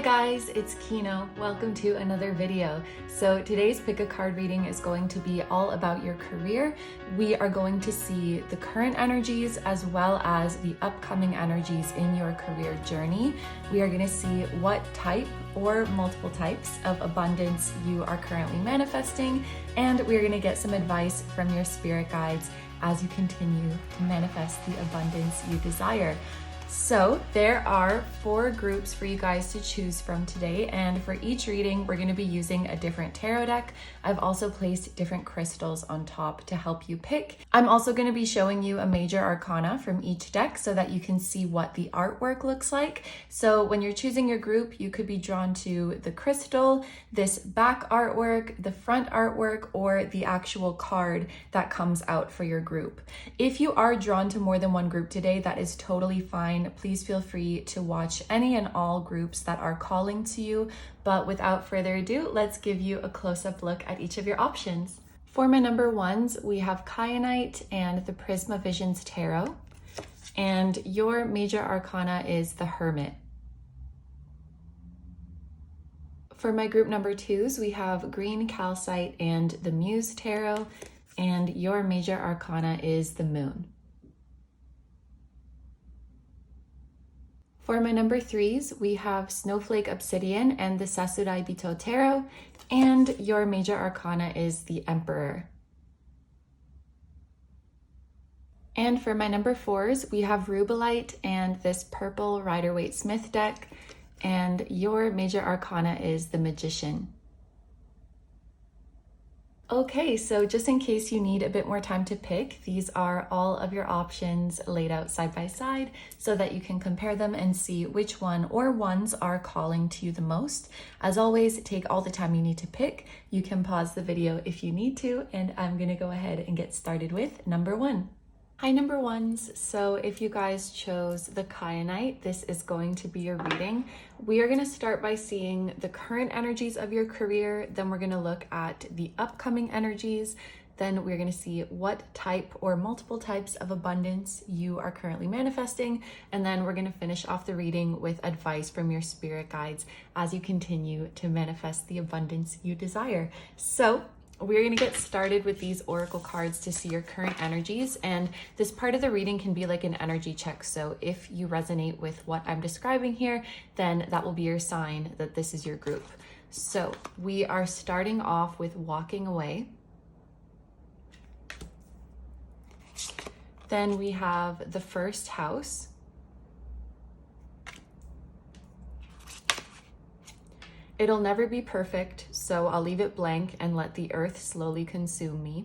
Hi guys, it's Kino. Welcome to another video. So today's pick a card reading is going to be all about your career. We are going to see the current energies as well as the upcoming energies in your career journey. We are going to see what type or multiple types of abundance you are currently manifesting, and we're going to get some advice from your spirit guides as you continue to manifest the abundance you desire. So there are 4 groups for you guys to choose from today, and for each reading we're going to be using a different tarot deck. I've also placed different crystals on top to help you pick. I'm also going to be showing you a major arcana from each deck so that you can see what the artwork looks like. So when you're choosing your group, you could be drawn to the crystal, this back artwork, the front artwork, or the actual card that comes out for your group. If you are drawn to more than one group today, that is totally fine. Please feel free to watch any and all groups that are calling to you. But without further ado, let's give you a close-up look at each of your options. For my number 1s, we have Kyanite and the Prisma Visions Tarot. And your major arcana is the Hermit. For my group number 2s, we have Green Calcite and the Muse Tarot. And your major arcana is the Moon. For my number 3s, we have Snowflake Obsidian and the Sasurai Bito Tarot, and your major arcana is the Emperor. And for my number 4s, we have Rubellite and this purple Rider-Waite-Smith deck, and your major arcana is the Magician. Okay, so just in case you need a bit more time to pick, these are all of your options laid out side by side so that you can compare them and see which one or ones are calling to you the most. As always, take all the time you need to pick. You can pause the video if you need to, and I'm gonna go ahead and get started with number 1. Hi number 1s, so if you guys chose the Kyanite, this is going to be your reading. We are going to start by seeing the current energies of your career, then we're going to look at the upcoming energies, then we're going to see what type or multiple types of abundance you are currently manifesting, and then we're going to finish off the reading with advice from your spirit guides as you continue to manifest the abundance you desire. So we're going to get started with these oracle cards to see your current energies, and this part of the reading can be like an energy check. So if you resonate with what I'm describing here, then that will be your sign that this is your group. So we are starting off with walking away. Then we have the first house. It'll never be perfect, so I'll leave it blank and let the earth slowly consume me.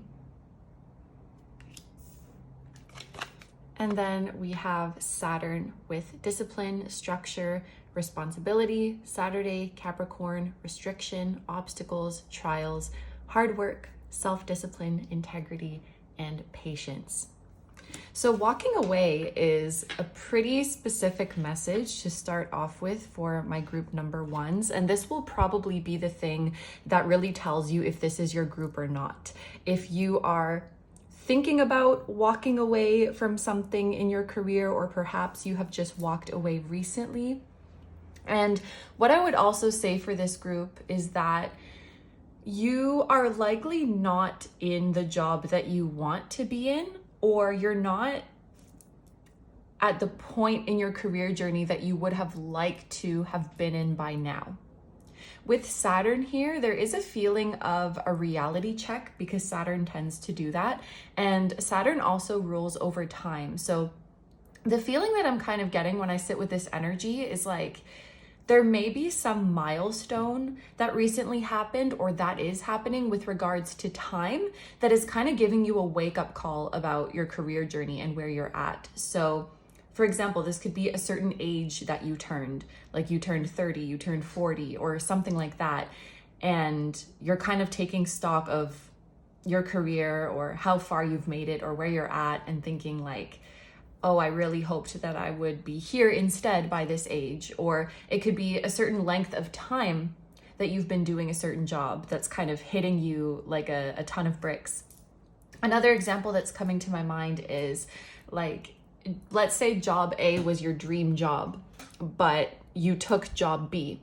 And then we have Saturn with discipline, structure, responsibility, Saturday, Capricorn, restriction, obstacles, trials, hard work, self-discipline, integrity, and patience. So walking away is a pretty specific message to start off with for my group number 1s, and this will probably be the thing that really tells you if this is your group or not. If you are thinking about walking away from something in your career, or perhaps you have just walked away recently. And what I would also say for this group is that you are likely not in the job that you want to be in, or you're not at the point in your career journey that you would have liked to have been in by now. With Saturn here, there is a feeling of a reality check because Saturn tends to do that. And Saturn also rules over time. So the feeling that I'm kind of getting when I sit with this energy is like, there may be some milestone that recently happened or that is happening with regards to time that is kind of giving you a wake-up call about your career journey and where you're at. So for example, this could be a certain age that you turned, like you turned 30, you turned 40 or something like that. And you're kind of taking stock of your career or how far you've made it or where you're at and thinking like, oh, I really hoped that I would be here instead by this age. Or it could be a certain length of time that you've been doing a certain job that's kind of hitting you like a ton of bricks. Another example that's coming to my mind is like, let's say job A was your dream job, but you took job B.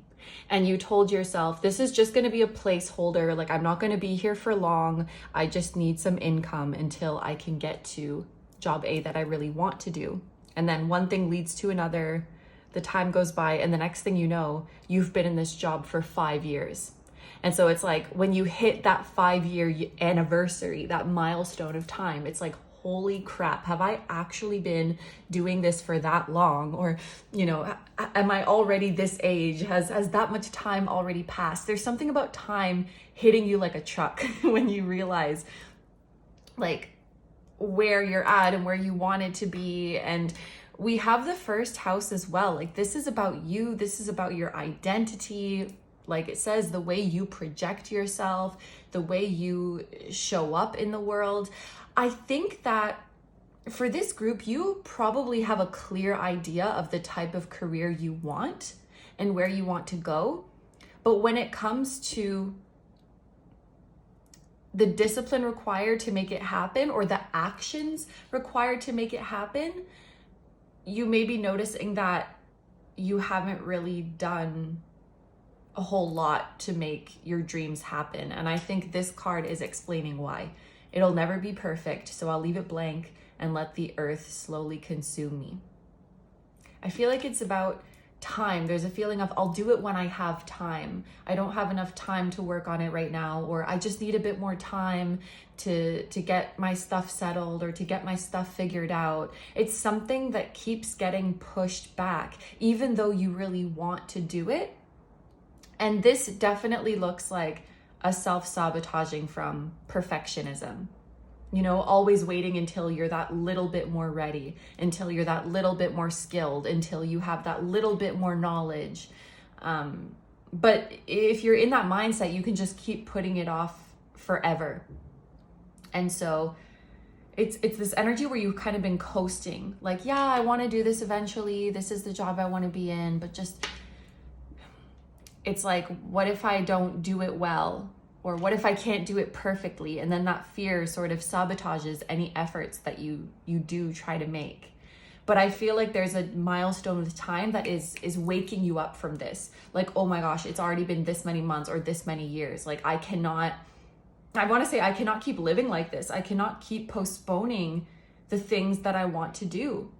and you told yourself, this is just going to be a placeholder. Like, I'm not going to be here for long. I just need some income until I can get to job A that I really want to do. And then one thing leads to another. The time goes by, and the next thing you know, you've been in this job for 5 years. And so it's like when you hit that 5-year anniversary, that milestone of time, it's like, holy crap, have I actually been doing this for that long? Or, you know, am I already this age? Has that much time already passed? There's something about time hitting you like a truck when you realize like where you're at and where you wanted to be. And we have the first house as well. Like, this is about you. This is about your identity. Like it says, the way you project yourself, the way you show up in the world. I think that for this group, you probably have a clear idea of the type of career you want and where you want to go. But when it comes to the discipline required to make it happen, or the actions required to make it happen, you may be noticing that you haven't really done a whole lot to make your dreams happen. And I think this card is explaining why. It'll never be perfect, so I'll leave it blank and let the earth slowly consume me. I feel like it's about time. There's a feeling of, I'll do it when I have time. I don't have enough time to work on it right now, or I just need a bit more time to get my stuff settled or to get my stuff figured out. It's something that keeps getting pushed back, even though you really want to do it. And this definitely looks like a self-sabotaging from perfectionism. You know, always waiting until you're that little bit more ready, until you're that little bit more skilled, until you have that little bit more knowledge. But if you're in that mindset, you can just keep putting it off forever. And so it's this energy where you've kind of been coasting. Like, yeah, I want to do this eventually. This is the job I want to be in, but just, it's like, what if I don't do it well? Or what if I can't do it perfectly? And then that fear sort of sabotages any efforts that you do try to make. But I feel like there's a milestone of time that is waking you up from this. Like, oh my gosh, it's already been this many months or this many years. Like, I cannot keep living like this. I cannot keep postponing the things that I want to do.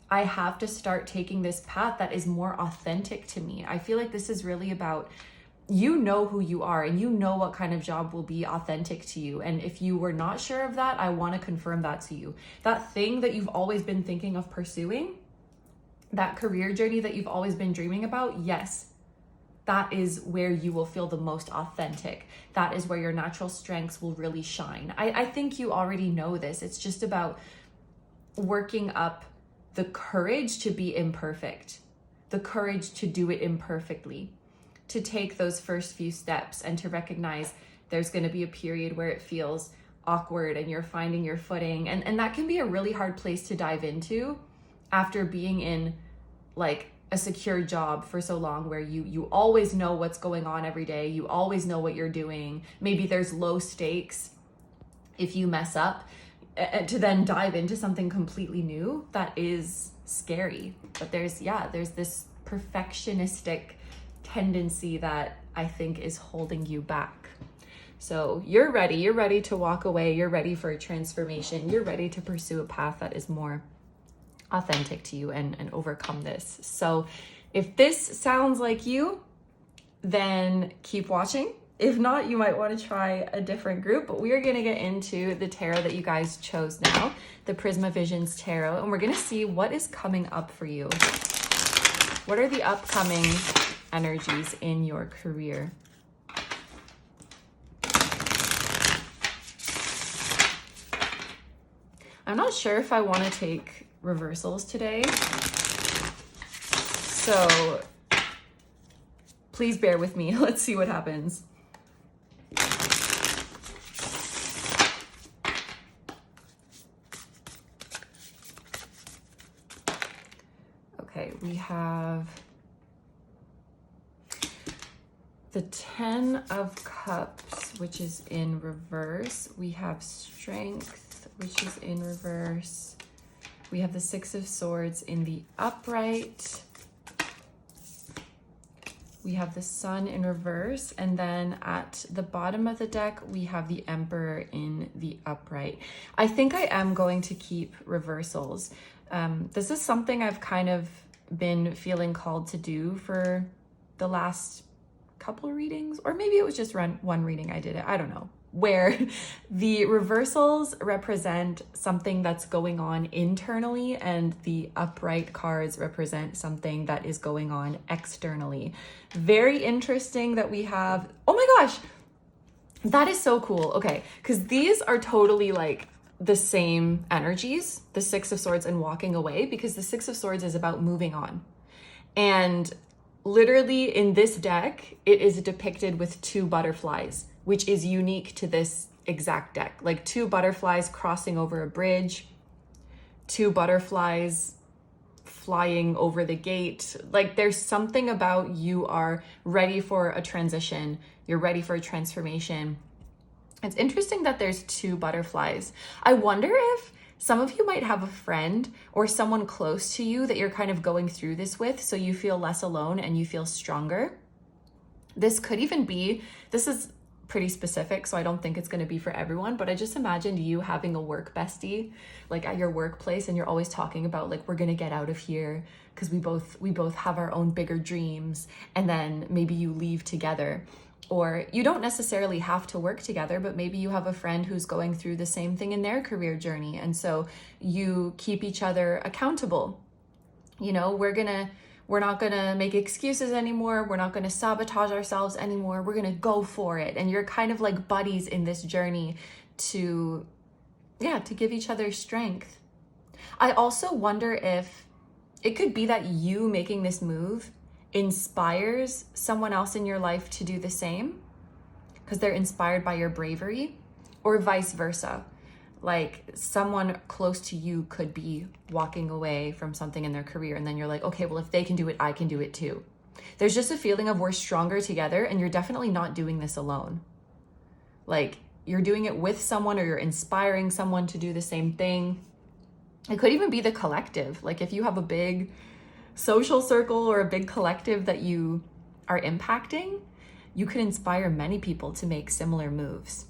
I have to start taking this path that is more authentic to me. I feel like this is really about, you know who you are and you know what kind of job will be authentic to you. And if you were not sure of that, I want to confirm that to you. That thing that you've always been thinking of pursuing, that career journey that you've always been dreaming about, yes, that is where you will feel the most authentic. That is where your natural strengths will really shine. I think you already know this. It's just about working up the courage to be imperfect, the courage to do it imperfectly, to take those first few steps and to recognize there's going to be a period where it feels awkward and you're finding your footing. And that can be a really hard place to dive into after being in like a secure job for so long, where you always know what's going on every day. You always know what you're doing. Maybe there's low stakes if you mess up. To then dive into something completely new, that is scary. But there's this perfectionistic tendency that I think is holding you back. So you're ready to walk away. You're ready for a transformation. You're ready to pursue a path that is more authentic to you and overcome this. So if this sounds like you, then keep watching. If not, you might want to try a different group, but we are going to get into the tarot that you guys chose now, the Prisma Visions Tarot, and we're going to see what is coming up for you. What are the upcoming energies in your career? I'm not sure if I want to take reversals today, so please bear with me. Let's see what happens. Okay, we have the 10 of Cups, which is in reverse. We have Strength, which is in reverse. We have the 6 of Swords in the upright. we have the Sun in reverse, and then at the bottom of the deck, we have the Emperor in the upright. I think I am going to keep reversals. This is something I've kind of been feeling called to do for the last couple readings, or maybe it was just one reading I did it, I don't know, where the reversals represent something that's going on internally and the upright cards represent something that is going on externally. Very interesting that we have, oh my gosh, that is so cool. Okay, because these are totally like the same energies, the Six of Swords and walking away, because the Six of Swords is about moving on. And literally in this deck, it is depicted with two butterflies, which is unique to this exact deck. Like two butterflies crossing over a bridge, two butterflies flying over the gate. Like there's something about you are ready for a transition, you're ready for a transformation. It's interesting that there's two butterflies. I wonder if some of you might have a friend or someone close to you that you're kind of going through this with, so you feel less alone and you feel stronger. This could even be, this is pretty specific, so I don't think it's going to be for everyone, but I just imagined you having a work bestie like at your workplace, and you're always talking about like, we're going to get out of here because we both have our own bigger dreams, and then maybe you leave together. Or you don't necessarily have to work together, but maybe you have a friend who's going through the same thing in their career journey. And so you keep each other accountable. You know, we're not gonna make excuses anymore. We're not gonna sabotage ourselves anymore. We're gonna go for it. And you're kind of like buddies in this journey to give each other strength. I also wonder if it could be that you making this move inspires someone else in your life to do the same because they're inspired by your bravery, or vice versa. Like someone close to you could be walking away from something in their career, and then you're like, okay, well, if they can do it, I can do it too. There's just a feeling of we're stronger together, and you're definitely not doing this alone. Like you're doing it with someone, or you're inspiring someone to do the same thing. It could even be the collective. Like if you have a big social circle or a big collective that you are impacting, you could inspire many people to make similar moves.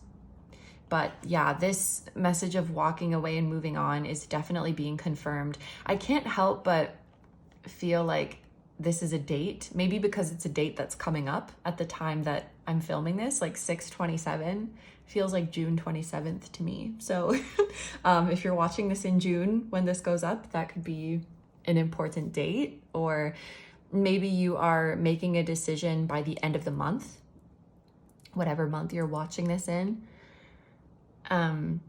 But yeah, this message of walking away and moving on is definitely being confirmed. I can't help but feel like this is a date, maybe because it's a date that's coming up at the time that I'm filming this, like 6/27 feels like June 27th to me. So if you're watching this in June when this goes up, that could be an important date. Or maybe you are making a decision by the end of the month, whatever month you're watching this in. And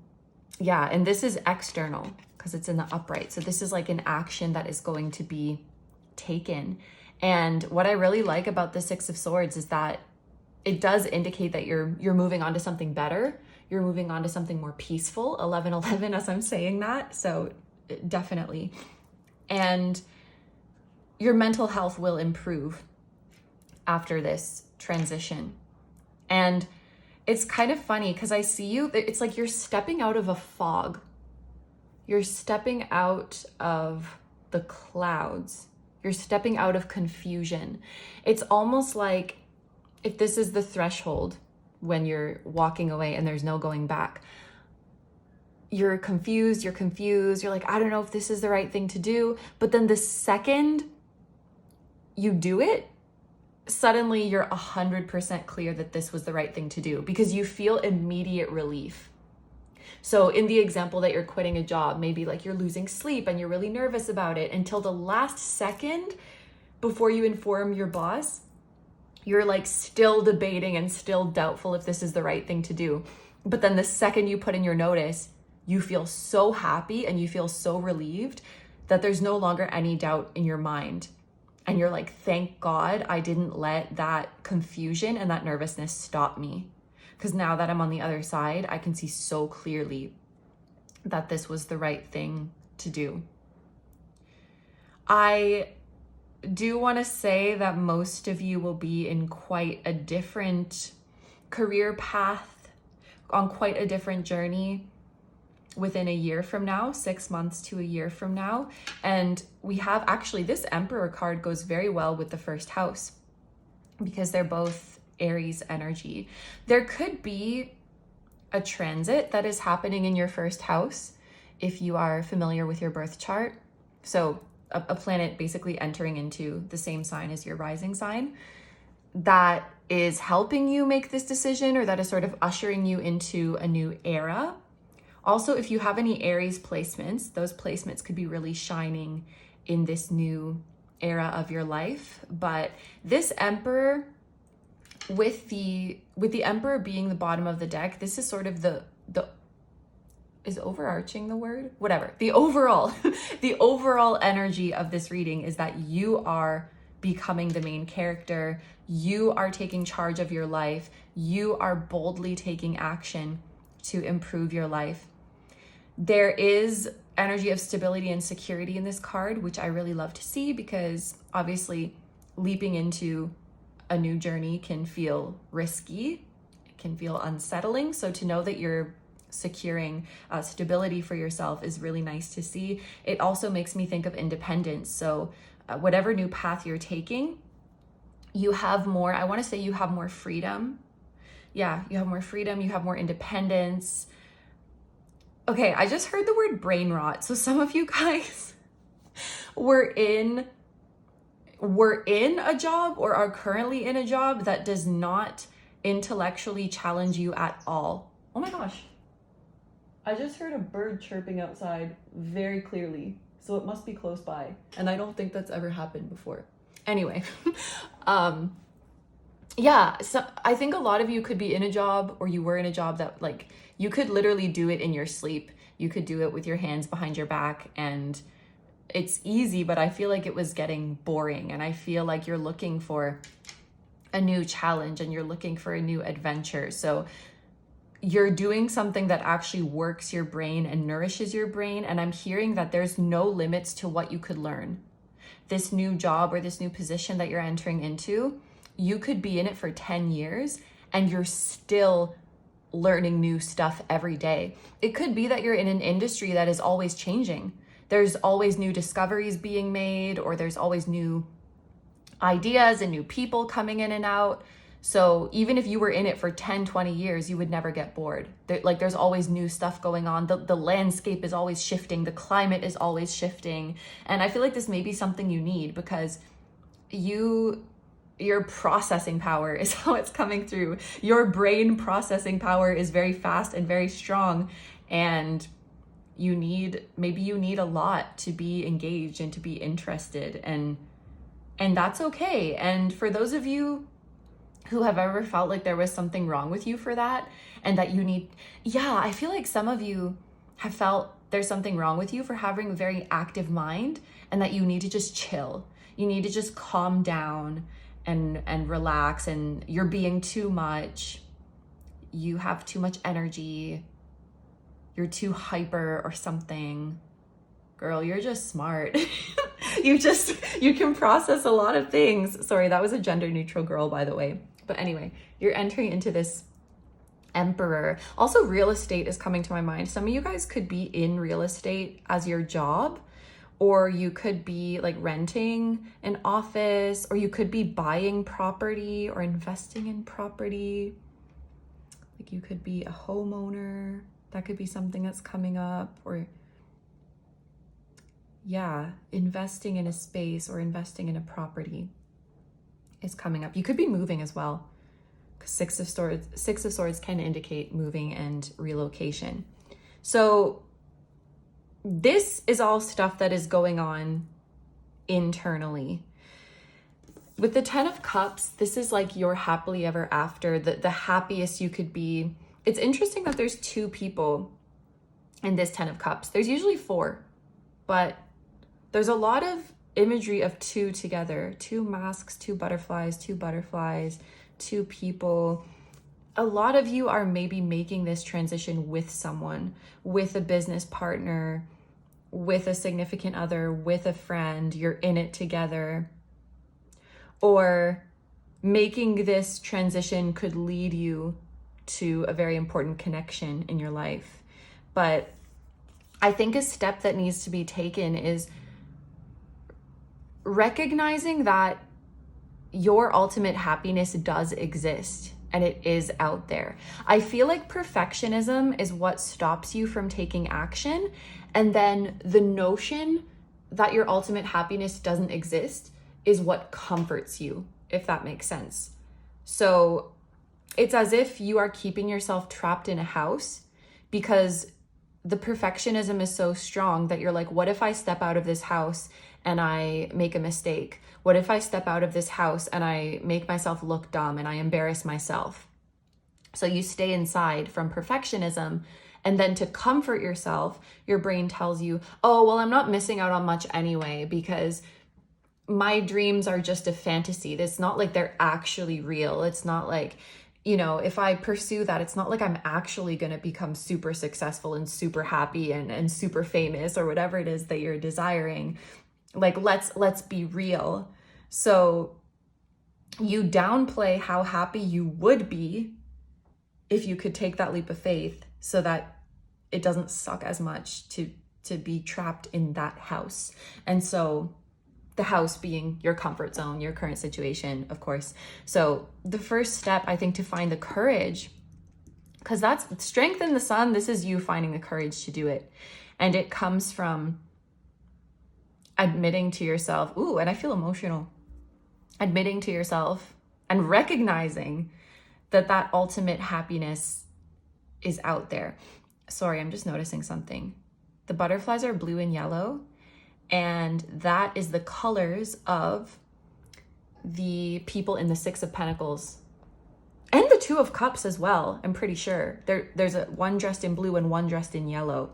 this is external because it's in the upright. So this is like an action that is going to be taken. And what I really like about the Six of Swords is that it does indicate that you're moving on to something better. You're moving on to something more peaceful. 11/11 as I'm saying that. So definitely. And your mental health will improve after this transition. And it's kind of funny because I see you, it's like you're stepping out of a fog. You're stepping out of the clouds. You're stepping out of confusion. It's almost like if this is the threshold when you're walking away and there's no going back. You're confused, you're like, I don't know if this is the right thing to do. But then the second you do it, suddenly you're 100% clear that this was the right thing to do because you feel immediate relief. So in the example that you're quitting a job, maybe like you're losing sleep and you're really nervous about it until the last second before you inform your boss, you're like still debating and still doubtful if this is the right thing to do. But then the second you put in your notice, you feel so happy and you feel so relieved that there's no longer any doubt in your mind. And you're like, thank God I didn't let that confusion and that nervousness stop me. Because now that I'm on the other side, I can see so clearly that this was the right thing to do. I do want to say that most of you will be in quite a different career path, on quite a different journey within a year from now, 6 months to a year from now. And we have actually, this Emperor card goes very well with the first house. because they're both Aries energy. There could be a transit that is happening in your first house if you are familiar with your birth chart. So a planet basically entering into the same sign as your rising sign that is helping you make this decision, or that is sort of ushering you into a new era. Also, if you have any Aries placements, those placements could be really shining in this new era of your life. But this Emperor, with the Emperor being the bottom of the deck, this is sort of the is overarching the word? Whatever. The overall energy of this reading is that you are becoming the main character. You are taking charge of your life. You are boldly taking action to improve your life. There is energy of stability and security in this card, which I really love to see, because obviously leaping into a new journey can feel risky. It can feel unsettling. So to know that you're securing stability for yourself is really nice to see. It also makes me think of independence. So whatever new path you're taking, you have more, I want to say you have more freedom. Yeah, you have more freedom, you have more independence. Okay, I just heard the word brain rot. So some of you guys were in a job or are currently in a job that does not intellectually challenge you at all. Oh my gosh. I just heard a bird chirping outside very clearly, so it must be close by. And I don't think that's ever happened before. Anyway, yeah, so I think a lot of you could be in a job, or you were in a job that like you could literally do it in your sleep. You could do it with your hands behind your back, and it's easy, but I feel like it was getting boring, and I feel like you're looking for a new challenge and you're looking for a new adventure. So you're doing something that actually works your brain and nourishes your brain. And I'm hearing that there's no limits to what you could learn. This new job or this new position that you're entering into, you could be in it for 10 years and you're still learning new stuff every day. It could be that you're in an industry that is always changing. There's always new discoveries being made, or there's always new ideas and new people coming in and out. So even if you were in it for 10, 20 years, you would never get bored. There's always new stuff going on. The landscape is always shifting. The climate is always shifting. And I feel like this may be something you need, because your processing power is how it's coming through. Your brain processing power is very fast and very strong. And maybe you need a lot to be engaged and to be interested. And that's okay. And for those of you who have ever felt like there was something wrong with you for that, and that I feel like some of you have felt there's something wrong with you for having a very active mind, and that you need to just chill. You need to just calm down and relax, and you're being too much. You have too much energy. You're too hyper or something. Girl, you're just smart. You can process a lot of things. Sorry, that was a gender neutral girl, by the way. But anyway, you're entering into this Emperor. Also, real estate is coming to my mind. Some of you guys could be in real estate as your job, or you could be like renting an office, or you could be buying property or investing in property. Like you could be a homeowner. That could be something that's coming up. Or yeah, investing in a space or investing in a property is coming up. You could be moving as well, because Six of Swords can indicate moving and relocation. So this is all stuff that is going on internally. With the 10 of Cups, this is like your happily ever after, the happiest you could be. It's interesting that there's 2 people in this 10 of Cups. There's usually 4, but there's a lot of imagery of 2 together. 2 masks, 2 butterflies, 2 people. A lot of you are maybe making this transition with someone, with a business partner, with a significant other, with a friend. You're in it together. Or making this transition could lead you to a very important connection in your life. But I think a step that needs to be taken is recognizing that your ultimate happiness does exist and it is out there. I feel like perfectionism is what stops you from taking action. And then the notion that your ultimate happiness doesn't exist is what comforts you, if that makes sense. So it's as if you are keeping yourself trapped in a house because the perfectionism is so strong that you're like, what if I step out of this house and I make a mistake? What if I step out of this house and I make myself look dumb and I embarrass myself? So you stay inside from perfectionism. And then to comfort yourself, your brain tells you, oh, well, I'm not missing out on much anyway because my dreams are just a fantasy. It's not like they're actually real. It's not like, you know, if I pursue that, it's not like I'm actually going to become super successful and super happy and super famous or whatever it is that you're desiring. Like, let's be real. So you downplay how happy you would be if you could take that leap of faith so that it doesn't suck as much to be trapped in that house. And so the house being your comfort zone, your current situation, of course. So the first step, I think, to find the courage, because that's strength in the sun. This is you finding the courage to do it. And it comes from admitting to yourself, ooh, and I feel emotional, admitting to yourself and recognizing that that ultimate happiness is out there. Sorry, I'm just noticing something. The butterflies are blue and yellow, and that is the colors of the people in the Six of Pentacles and the Two of Cups as well. I'm pretty sure there's one dressed in blue and one dressed in yellow.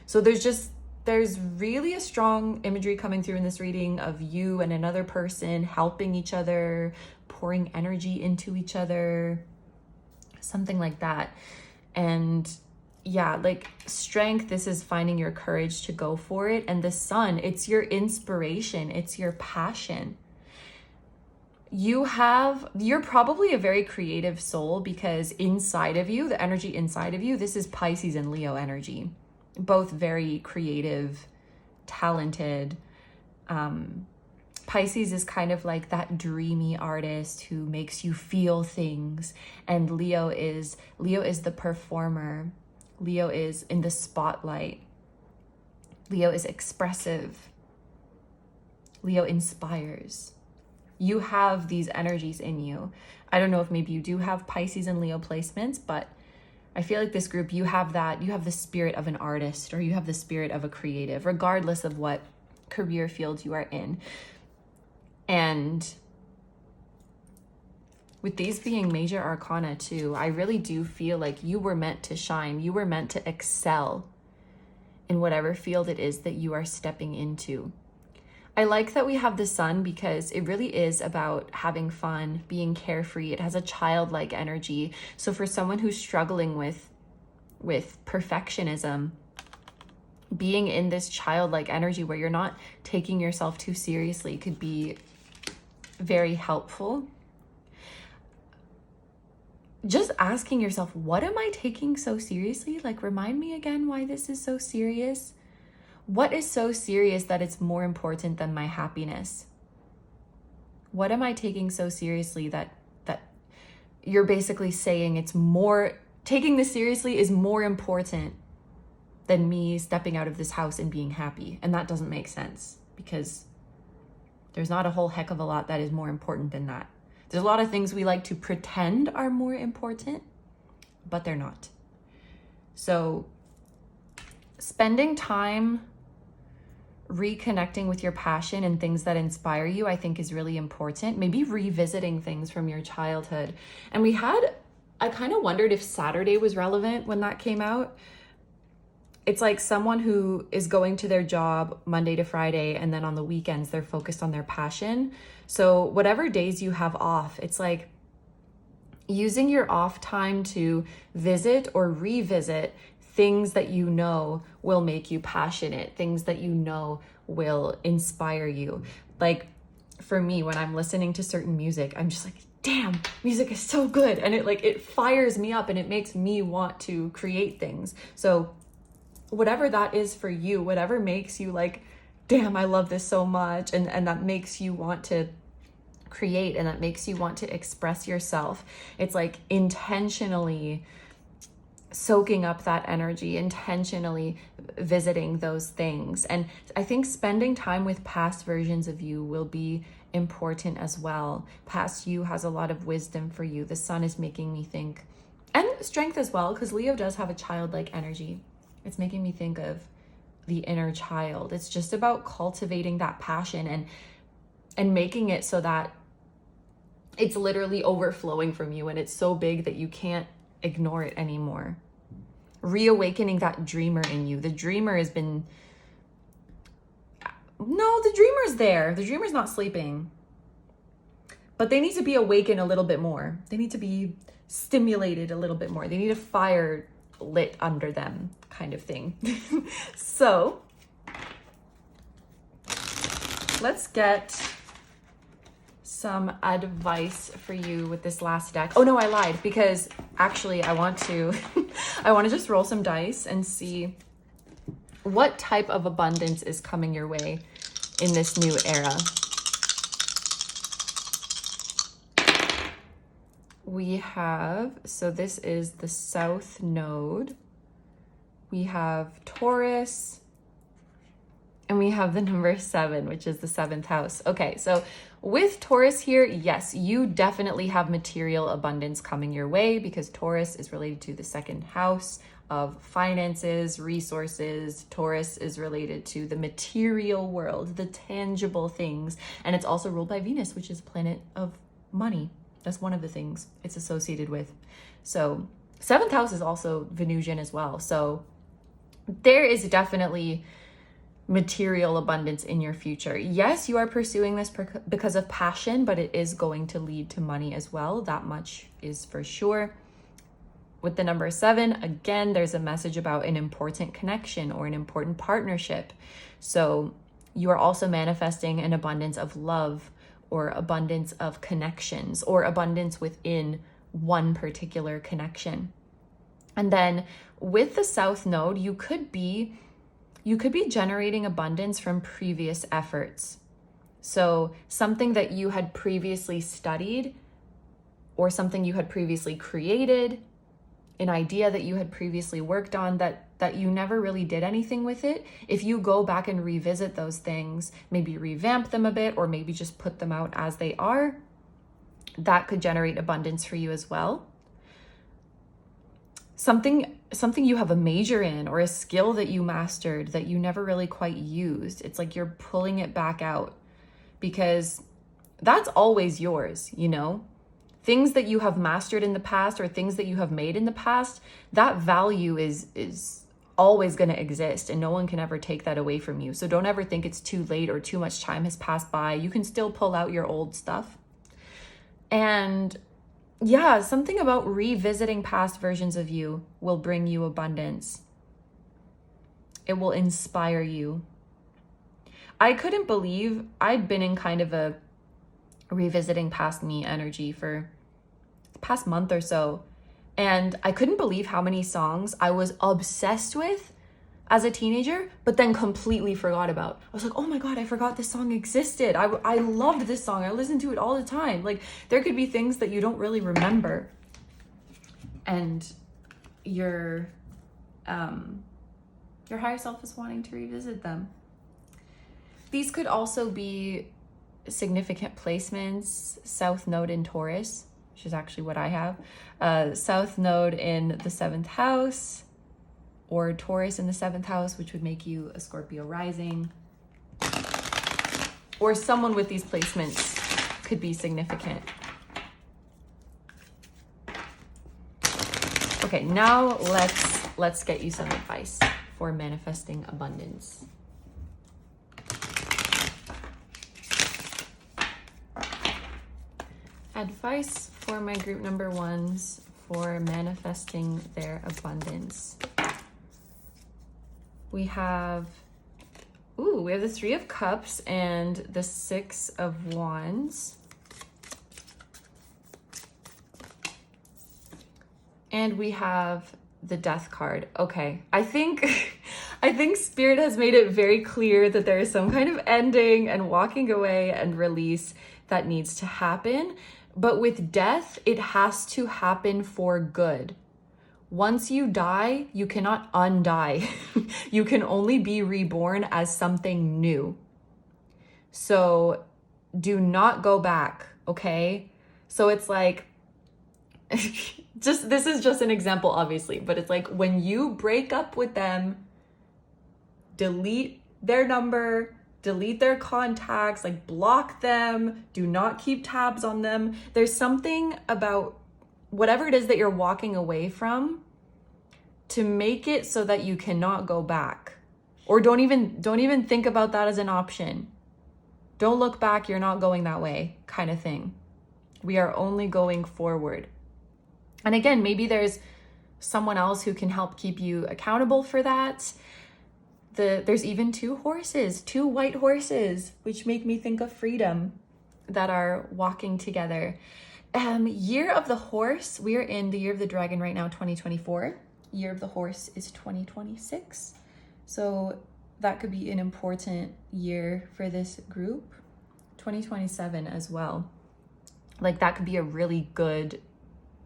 So there's really a strong imagery coming through in this reading of you and another person helping each other, pouring energy into each other, something like that. And yeah, like strength, this is finding your courage to go for it. And the sun, it's your inspiration, it's your passion. You're probably a very creative soul because inside of you, the energy inside of you, this is Pisces and Leo energy, both very creative, talented. Pisces is kind of like that dreamy artist who makes you feel things. And Leo is the performer. Leo is in the spotlight. Leo is expressive. Leo inspires. You have these energies in you. I don't know if maybe you do have Pisces and Leo placements, but I feel like this group, you have the spirit of an artist or you have the spirit of a creative, regardless of what career field you are in. And with these being major arcana too, I really do feel like you were meant to shine. You were meant to excel in whatever field it is that you are stepping into. I like that we have the sun because it really is about having fun, being carefree. It has a childlike energy. So for someone who's struggling with perfectionism, being in this childlike energy where you're not taking yourself too seriously could be very helpful. Just asking yourself, what am I taking so seriously? Like, remind me again why this is so serious. What is so serious that it's more important than my happiness? What am I taking so seriously that you're basically saying taking this seriously is more important than me stepping out of this house and being happy? And that doesn't make sense because there's not a whole heck of a lot that is more important than that. There's a lot of things we like to pretend are more important, but they're not. So spending time reconnecting with your passion and things that inspire you, I think is really important. Maybe revisiting things from your childhood. And I kind of wondered if Saturday was relevant when that came out. It's like someone who is going to their job Monday to Friday, and then on the weekends, they're focused on their passion. So whatever days you have off, it's like using your off time to visit or revisit things that you know will make you passionate, things that you know will inspire you. Like for me, when I'm listening to certain music, I'm just like, damn, music is so good. And it fires me up and it makes me want to create things. So whatever that is for you, whatever makes you like, damn, I love this so much. And that makes you want to create and that makes you want to express yourself. It's like intentionally soaking up that energy, intentionally visiting those things. And I think spending time with past versions of you will be important as well. Past you has a lot of wisdom for you. The sun is making me think, and strength as well, because Leo does have a childlike energy. It's making me think of the inner child. It's just about cultivating that passion and making it so that it's literally overflowing from you and it's so big that you can't ignore it anymore. Reawakening that dreamer in you. The dreamer has been... No, the dreamer's there. The dreamer's not sleeping. But they need to be awakened a little bit more. They need to be stimulated a little bit more. They need a fire lit under them, kind of thing. So, let's get some advice for you with this last deck. Oh no, I lied, because actually I want to I want to just roll some dice and see what type of abundance is coming your way in this new era. We have, so this is the South Node. We have Taurus, and we have the number 7, which is the 7th house. Okay, so with Taurus here, yes, you definitely have material abundance coming your way because Taurus is related to the 2nd house of finances, resources. Taurus is related to the material world, the tangible things. And it's also ruled by Venus, which is a planet of money. That's one of the things it's associated with. So 7th house is also Venusian as well. So there is definitely material abundance in your future. Yes, you are pursuing this because of passion, but it is going to lead to money as well. That much is for sure. With the number 7, again, there's a message about an important connection or an important partnership. So you are also manifesting an abundance of love or abundance of connections or abundance within one particular connection. And then with the South Node, you could be generating abundance from previous efforts. So something that you had previously studied or something you had previously created, an idea that you had previously worked on that you never really did anything with it. If you go back and revisit those things, maybe revamp them a bit or maybe just put them out as they are, that could generate abundance for you as well. Something you have a major in or a skill that you mastered that you never really quite used. It's like you're pulling it back out because that's always yours, you know? Things that you have mastered in the past or things that you have made in the past, that value is always going to exist and no one can ever take that away from you. So don't ever think it's too late or too much time has passed by. You can still pull out your old stuff. And yeah, something about revisiting past versions of you will bring you abundance. It will inspire you. I couldn't believe I'd been in kind of a revisiting past me energy for the past month or so. And I couldn't believe how many songs I was obsessed with as a teenager, but then completely forgot about. I was like, oh my God, I forgot this song existed. I loved this song. I listened to it all the time. Like there could be things that you don't really remember. And your higher self is wanting to revisit them. These could also be significant placements. South Node in Taurus, which is actually what I have. South Node in the 7th house, or Taurus in the 7th house, which would make you a Scorpio rising. Or someone with these placements could be significant. Okay, now let's get you some advice for manifesting abundance. Advice for my group number 1s for manifesting their abundance. We have the 3 of Cups and the 6 of Wands. And we have the Death card. Okay, I think Spirit has made it very clear that there is some kind of ending and walking away and release. that needs to happen. But with death, it has to happen for good. Once you die, you cannot undie. You can only be reborn as something new. So do not go back, okay? So it's like, this is just an example, obviously, but it's like when you break up with them, delete their number, delete their contacts, like block them, do not keep tabs on them. There's something about whatever it is that you're walking away from to make it so that you cannot go back. Or don't even think about that as an option. Don't look back, you're not going that way, kind of thing. We are only going forward. And again, maybe there's someone else who can help keep you accountable for that. There's even two white horses, which make me think of freedom, that are walking together. Year of the horse, we are in the year of the dragon right now, 2024. Year of the horse is 2026. So that could be an important year for this group. 2027 as well. Like that could be a really good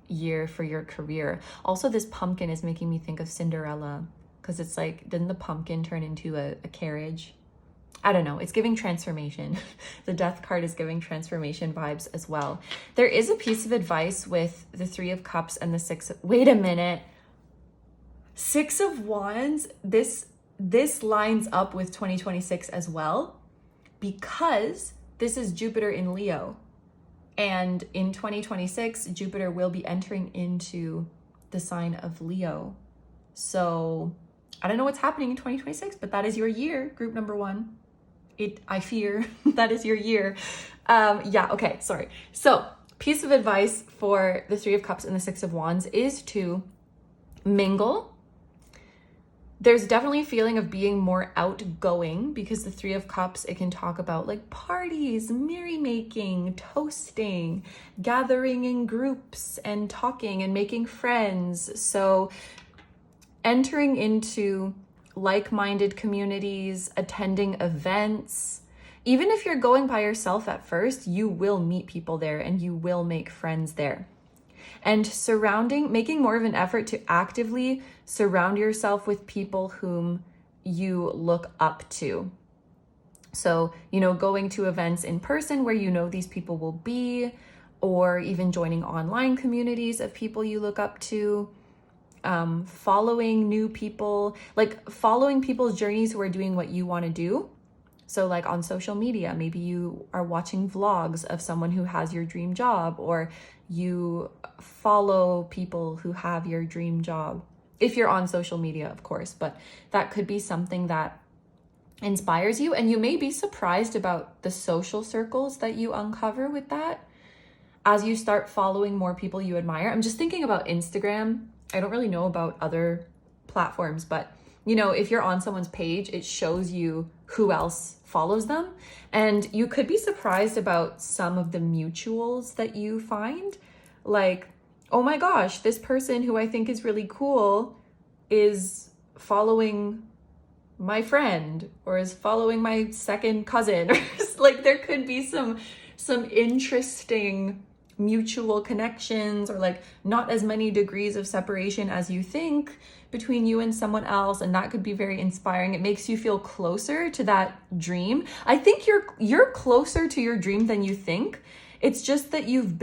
year for your career. Also, this pumpkin is making me think of Cinderella, because it's like, didn't the pumpkin turn into a carriage? I don't know. It's giving transformation. The death card is giving transformation vibes as well. There is a piece of advice with the 3 of Cups and the 6. Wait a minute. 6 of Wands. This lines up with 2026 as well, because this is Jupiter in Leo. And in 2026, Jupiter will be entering into the sign of Leo. So I don't know what's happening in 2026, but that is your year, group number 1. I fear that is your year. Yeah, okay, sorry. So piece of advice for the 3 of Cups and the 6 of Wands is to mingle. There's definitely a feeling of being more outgoing, because the 3 of Cups, it can talk about like parties, merrymaking, toasting, gathering in groups and talking and making friends. So entering into like-minded communities, attending events. Even if you're going by yourself at first, you will meet people there and you will make friends there. And making more of an effort to actively surround yourself with people whom you look up to. So, going to events in person where these people will be, or even joining online communities of people you look up to. Following new people, like following people's journeys who are doing what you want to do. So like on social media, maybe you are watching vlogs of someone who has your dream job, or you follow people who have your dream job. If you're on social media, of course, but that could be something that inspires you. And you may be surprised about the social circles that you uncover with that as you start following more people you admire. I'm just thinking about Instagram. I don't really know about other platforms, but if you're on someone's page, it shows you who else follows them. And you could be surprised about some of the mutuals that you find. Like, oh my gosh, this person who I think is really cool is following my friend, or is following my second cousin. Like there could be some interesting mutual connections, or like not as many degrees of separation as you think between you and someone else, and that could be very inspiring. It makes you feel closer to that dream. I think you're closer to your dream than you think. It's just that you've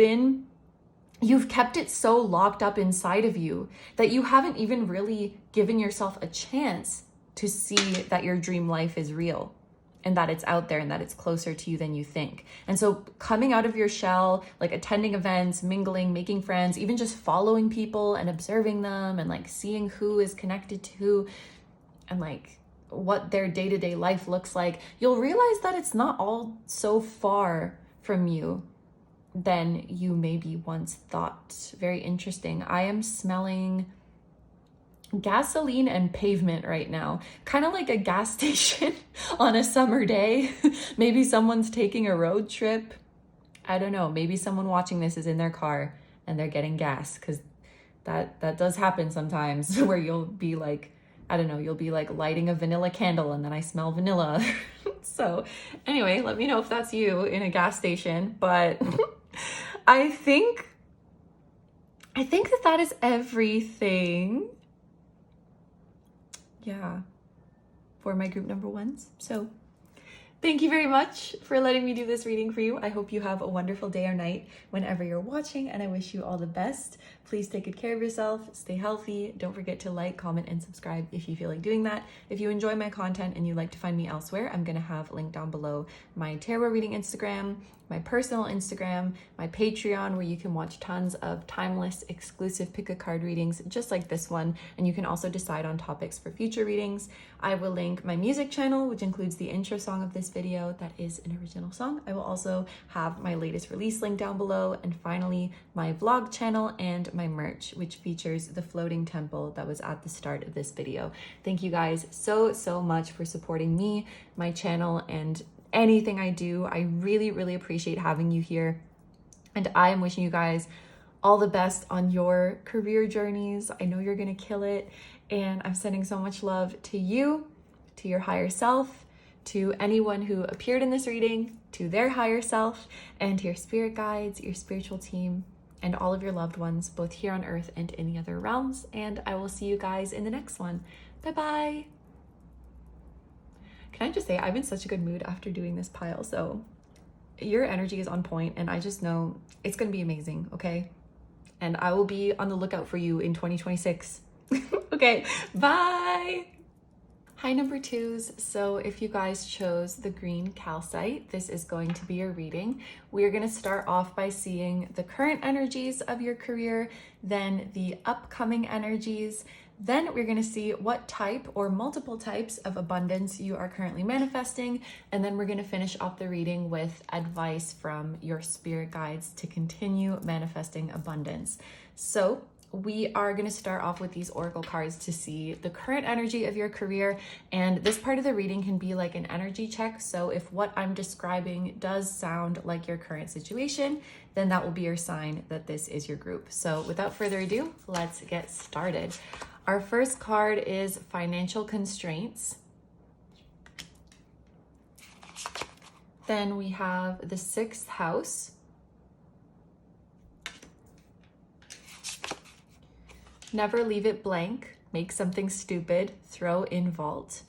kept it so locked up inside of you that you haven't even really given yourself a chance to see that your dream life is real, and that it's out there, and that it's closer to you than you think. And so coming out of your shell, like attending events, mingling, making friends, even just following people and observing them, and like seeing who is connected to who, and like what their day-to-day life looks like, you'll realize that it's not all so far from you than you maybe once thought. Very interesting. I am smelling gasoline and pavement right now, kind of like a gas station on a summer day. Maybe someone's taking a road trip. I don't know. Maybe someone watching this is in their car and they're getting gas, because that does happen sometimes, where you'll be like, I don't know, you'll be like lighting a vanilla candle and then I smell vanilla. So anyway, let me know if that's you in a gas station, but I think that is everything. Yeah, for my group number ones. So thank you very much for letting me do this reading for you. I hope you have a wonderful day or night whenever you're watching, and I wish you all the best. Please take good care of yourself, stay healthy. Don't forget to like, comment, and subscribe if you feel like doing that. If you enjoy my content and you'd like to find me elsewhere, I'm gonna have linked down below my tarot reading Instagram, my personal Instagram, my Patreon, where you can watch tons of timeless, exclusive pick a card readings just like this one, and you can also decide on topics for future readings. I will link my music channel, which includes the intro song of this video. That is an original song. I will also have my latest release link down below, and finally my vlog channel and my merch, which features the floating temple that was at the start of this video. Thank you guys so much for supporting me, my channel, and anything I do. I really appreciate having you here, and I am wishing you guys all the best on your career journeys. I know you're gonna kill it, and I'm sending so much love to you, to your higher self, to anyone who appeared in this reading, to their higher self, and to your spirit guides, your spiritual team, and all of your loved ones, both here on earth and in the other realms. And I will see you guys in the next one. Bye. Can I just say, I'm in such a good mood after doing this pile. So your energy is on point, and I just know it's going to be amazing, okay? And I will be on the lookout for you in 2026. Okay, bye. Hi, number twos. So if you guys chose the green calcite, this is going to be your reading. We're going to start off by seeing the current energies of your career, then the upcoming energies. Then we're going to see what type or multiple types of abundance you are currently manifesting. And then we're going to finish off the reading with advice from your spirit guides to continue manifesting abundance. So we are going to start off with these oracle cards to see the current energy of your career. And this part of the reading can be like an energy check. So if what I'm describing does sound like your current situation, then that will be your sign that this is your group. So without further ado, let's get started. Our first card is financial constraints. Then we have the 6th house. Never leave it blank. Make something stupid. Throw in vault.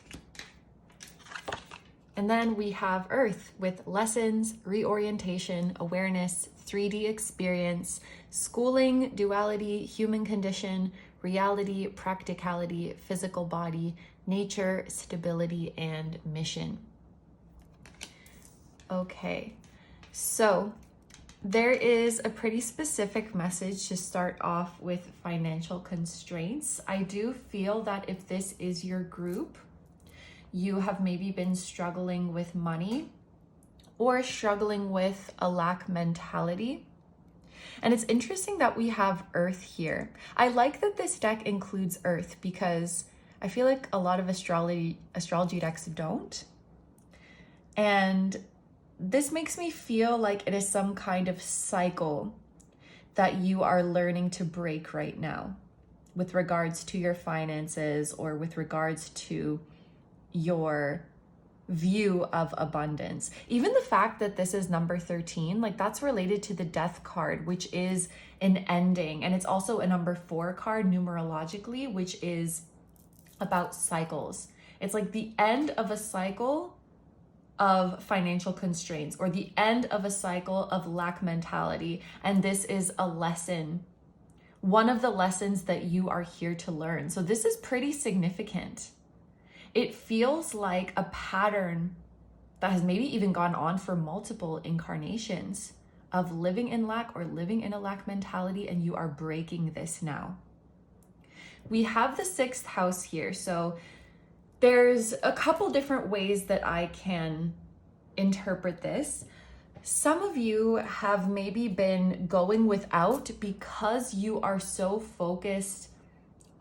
And then we have Earth with lessons, reorientation, awareness, 3D experience, schooling, duality, human condition, reality, practicality, physical body, nature, stability, and mission. Okay, so there is a pretty specific message to start off with financial constraints. I do feel that if this is your group, you have maybe been struggling with money or struggling with a lack mentality. And it's interesting that we have Earth here. I like that this deck includes Earth because I feel like a lot of astrology decks don't. And this makes me feel like it is some kind of cycle that you are learning to break right now with regards to your finances or with regards to your view of abundance. Even the fact that this is number 13, like that's related to the death card, which is an ending. And it's also a number 4 card numerologically, which is about cycles. It's like the end of a cycle of financial constraints or the end of a cycle of lack mentality. And this is a lesson, one of the lessons that you are here to learn. So this is pretty significant. It feels like a pattern that has maybe even gone on for multiple incarnations of living in lack or living in a lack mentality, and you are breaking this now. We have the 6th house here. So there's a couple different ways that I can interpret this. Some of you have maybe been going without because you are so focused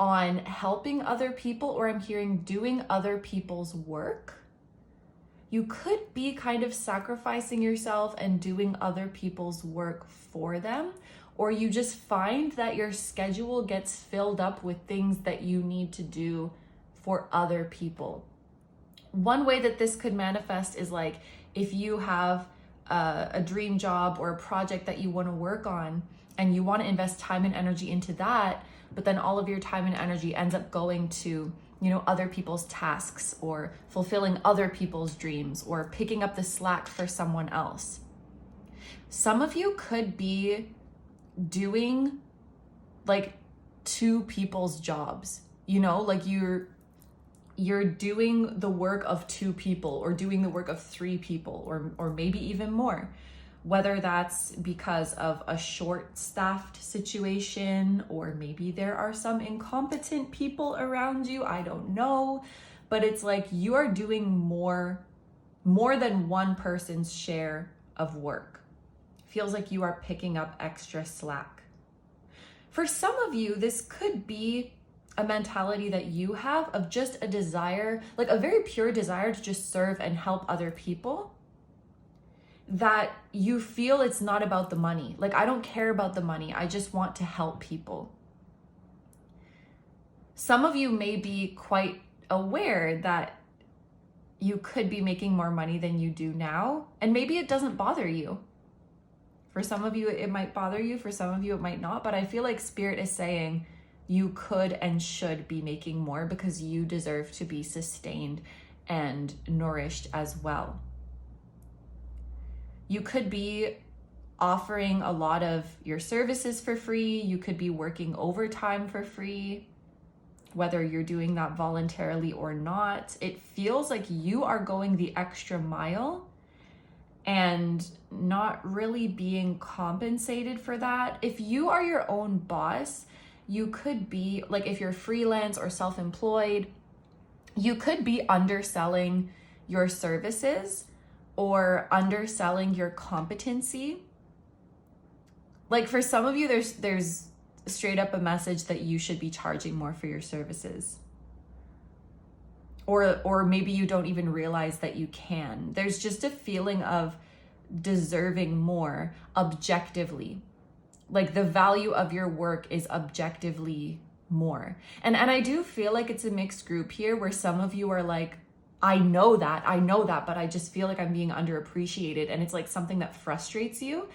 on helping other people, or I'm hearing doing other people's work. You could be kind of sacrificing yourself and doing other people's work for them, or you just find that your schedule gets filled up with things that you need to do for other people. One way that this could manifest is like if you have a dream job or a project that you want to work on and you want to invest time and energy into that, but then all of your time and energy ends up going to, you know, other people's tasks or fulfilling other people's dreams or picking up the slack for someone else. Some of you could be doing like two people's jobs, you know, like you're doing the work of two people or doing the work of three people or maybe even more, whether that's because of a short-staffed situation or maybe there are some incompetent people around you, I don't know, but it's like you are doing more than one person's share of work. Feels like you are picking up extra slack. For some of you, this could be a mentality that you have of just a desire, like a very pure desire to just serve and help other people, that you feel it's not about the money. Like, I don't care about the money. I just want to help people. Some of you may be quite aware that you could be making more money than you do now, and maybe it doesn't bother you. For some of you, it might bother you. For some of you, it might not. But I feel like Spirit is saying you could and should be making more because you deserve to be sustained and nourished as well. You could be offering a lot of your services for free. You could be working overtime for free, whether you're doing that voluntarily or not. It feels like you are going the extra mile and not really being compensated for that. If you are your own boss, you could be, like if you're freelance or self-employed, you could be underselling your services or underselling your competency. Like for some of you, there's straight up a message that you should be charging more for your services. Or maybe you don't even realize that you can. There's just a feeling of deserving more objectively. Like the value of your work is objectively more. And I do feel like it's a mixed group here where some of you are like, I know that, but I just feel like I'm being underappreciated. And it's like something that frustrates you.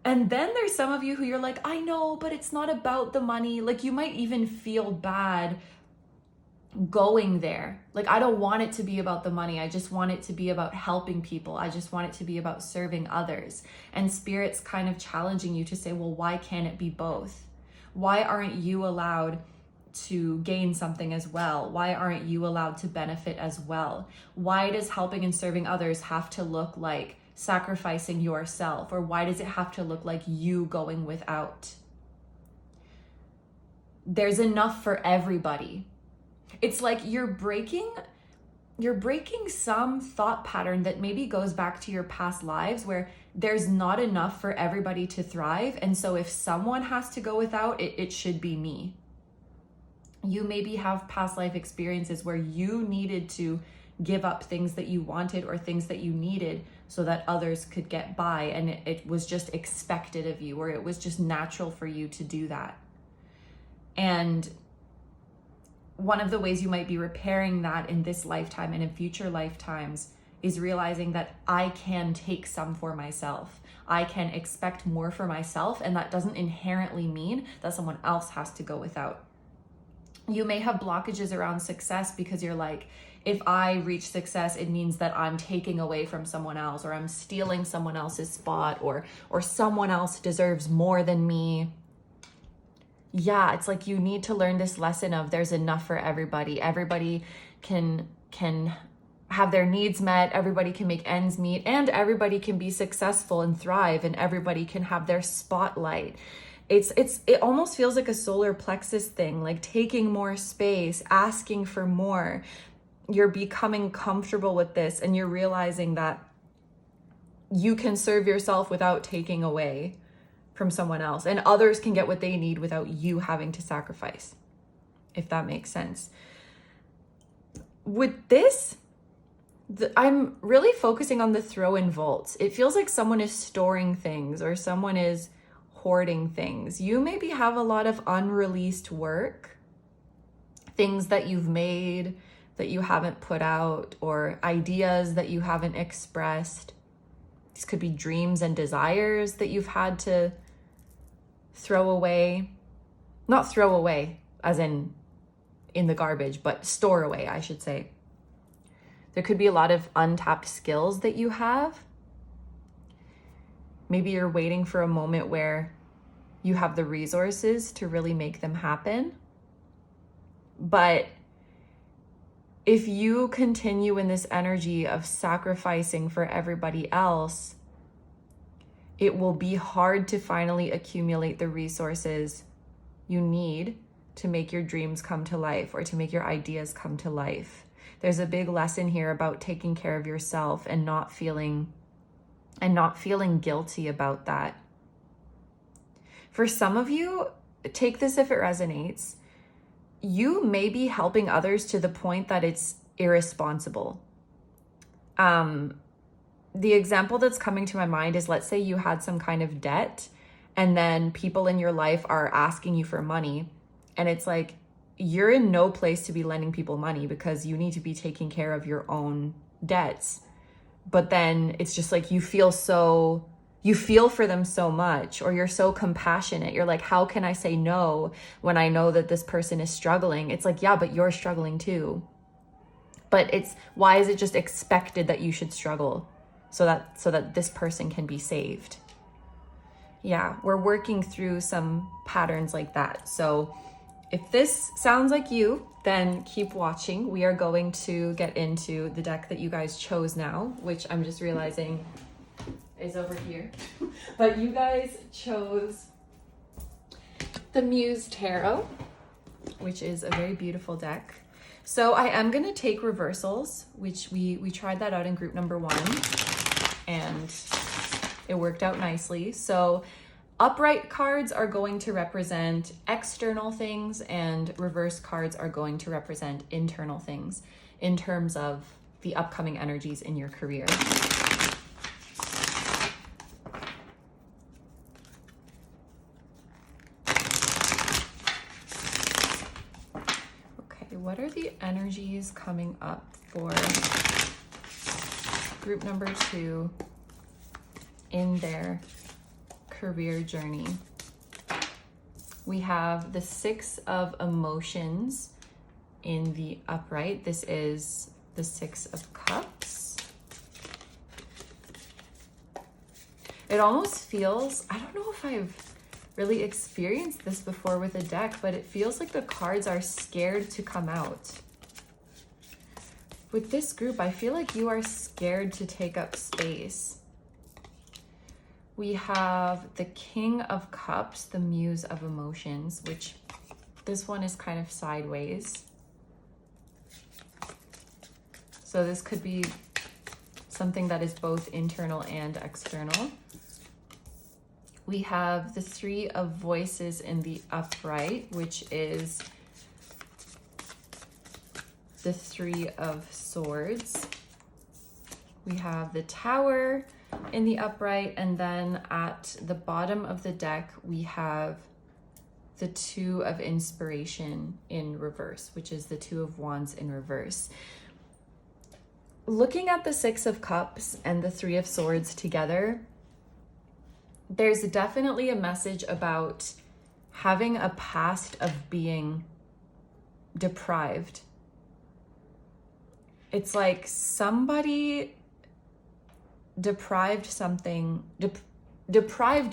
And then there's some of you who you're like, I know, but it's not about the money. Like you might even feel bad going there. Like, I don't want it to be about the money. I just want it to be about helping people. I just want it to be about serving others. And Spirit's kind of challenging you to say, well, why can't it be both? Why aren't you allowed to gain something as well? Why aren't you allowed to benefit as well? Why does helping and serving others have to look like sacrificing yourself? Or why does it have to look like you going without? There's enough for everybody. It's like you're breaking some thought pattern that maybe goes back to your past lives where there's not enough for everybody to thrive. And so if someone has to go without, it should be me. You maybe have past life experiences where you needed to give up things that you wanted or things that you needed so that others could get by. And it was just expected of you, or it was just natural for you to do that. And one of the ways you might be repairing that in this lifetime and in future lifetimes is realizing that I can take some for myself. I can expect more for myself, and that doesn't inherently mean that someone else has to go without. You may have blockages around success because you're like, if I reach success, it means that I'm taking away from someone else, or I'm stealing someone else's spot, or someone else deserves more than me. Yeah, it's like you need to learn this lesson of there's enough for everybody. Everybody can have their needs met, everybody can make ends meet, and everybody can be successful and thrive, and everybody can have their spotlight. It almost feels like a solar plexus thing, like taking more space, asking for more. You're becoming comfortable with this, and you're realizing that you can serve yourself without taking away from someone else, and others can get what they need without you having to sacrifice, if that makes sense. With this, I'm really focusing on the throw in vaults. It feels like someone is storing things or someone is hoarding things. You maybe have a lot of unreleased work, things that you've made, that you haven't put out, or ideas that you haven't expressed. These could be dreams and desires that you've had to throw away. Not throw away as in the garbage, but store away, I should say. There could be a lot of untapped skills that you have. Maybe you're waiting for a moment where you have the resources to really make them happen. But if you continue in this energy of sacrificing for everybody else, it will be hard to finally accumulate the resources you need to make your dreams come to life, or to make your ideas come to life. There's a big lesson here about taking care of yourself and not feeling guilty about that. For some of you, take this if it resonates, you may be helping others to the point that it's irresponsible. The example that's coming to my mind is, let's say you had some kind of debt, and then people in your life are asking you for money, and it's like, you're in no place to be lending people money because you need to be taking care of your own debts. But then it's just like, you feel for them so much, or you're so compassionate. You're like, how can I say no when I know that this person is struggling? It's like, yeah, but you're struggling too. But why is it just expected that you should struggle so that this person can be saved? Yeah, we're working through some patterns like that. So if this sounds like you, then keep watching. We are going to get into the deck that you guys chose now, which I'm just realizing is over here. But you guys chose the Muse Tarot, which is a very beautiful deck. So I am going to take reversals, which we tried that out in group number 1, and it worked out nicely. So upright cards are going to represent external things, and reverse cards are going to represent internal things in terms of the upcoming energies in your career. Okay, what are the energies coming up for group number 2 in their career journey? We have the 6 of Emotions in the upright. This is the 6 of Cups. It almost feels, I don't know if I've really experienced this before with a deck, but it feels like the cards are scared to come out. With this group, I feel like you are scared to take up space. We have the King of Cups, the Muse of Emotions, which this one is kind of sideways. So this could be something that is both internal and external. We have the 3 of Voices in the upright, which is the 3 of Swords. We have the Tower in the upright, and then at the bottom of the deck we have the 2 of Inspiration in reverse, which is the 2 of Wands in reverse. Looking at the 6 of Cups and the 3 of Swords together, there's definitely a message about having a past of being deprived. It's like somebody deprived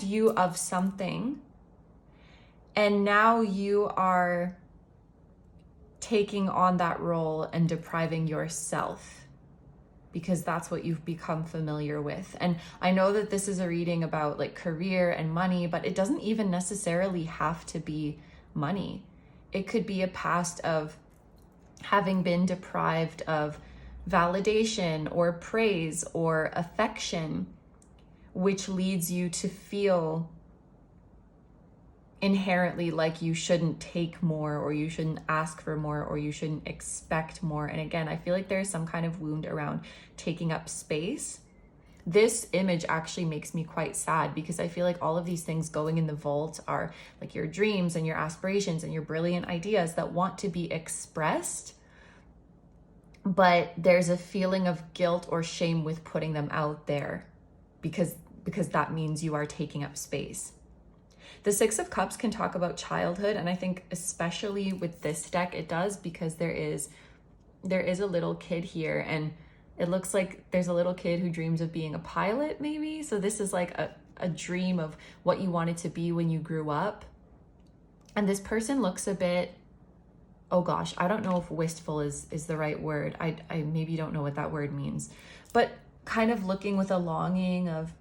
you of something, and now you are taking on that role and depriving yourself because that's what you've become familiar with. And I know that this is a reading about like career and money, but it doesn't even necessarily have to be money. It could be a past of having been deprived of validation or praise or affection, which leads you to feel inherently like you shouldn't take more, or you shouldn't ask for more, or you shouldn't expect more. And again, I feel like there's some kind of wound around taking up space. This image actually makes me quite sad because I feel like all of these things going in the vault are like your dreams and your aspirations and your brilliant ideas that want to be expressed. but there's a feeling of guilt or shame with putting them out there because that means you are taking up space. The Six of Cups can talk about childhood, and I think especially with this deck it does, because there is a little kid here, and it looks like there's a little kid who dreams of being a pilot maybe. So this is like a dream of what you wanted to be when you grew up. And this person looks a bit, oh gosh, I don't know if wistful is the right word. I maybe don't know what that word means, but kind of looking with a longing of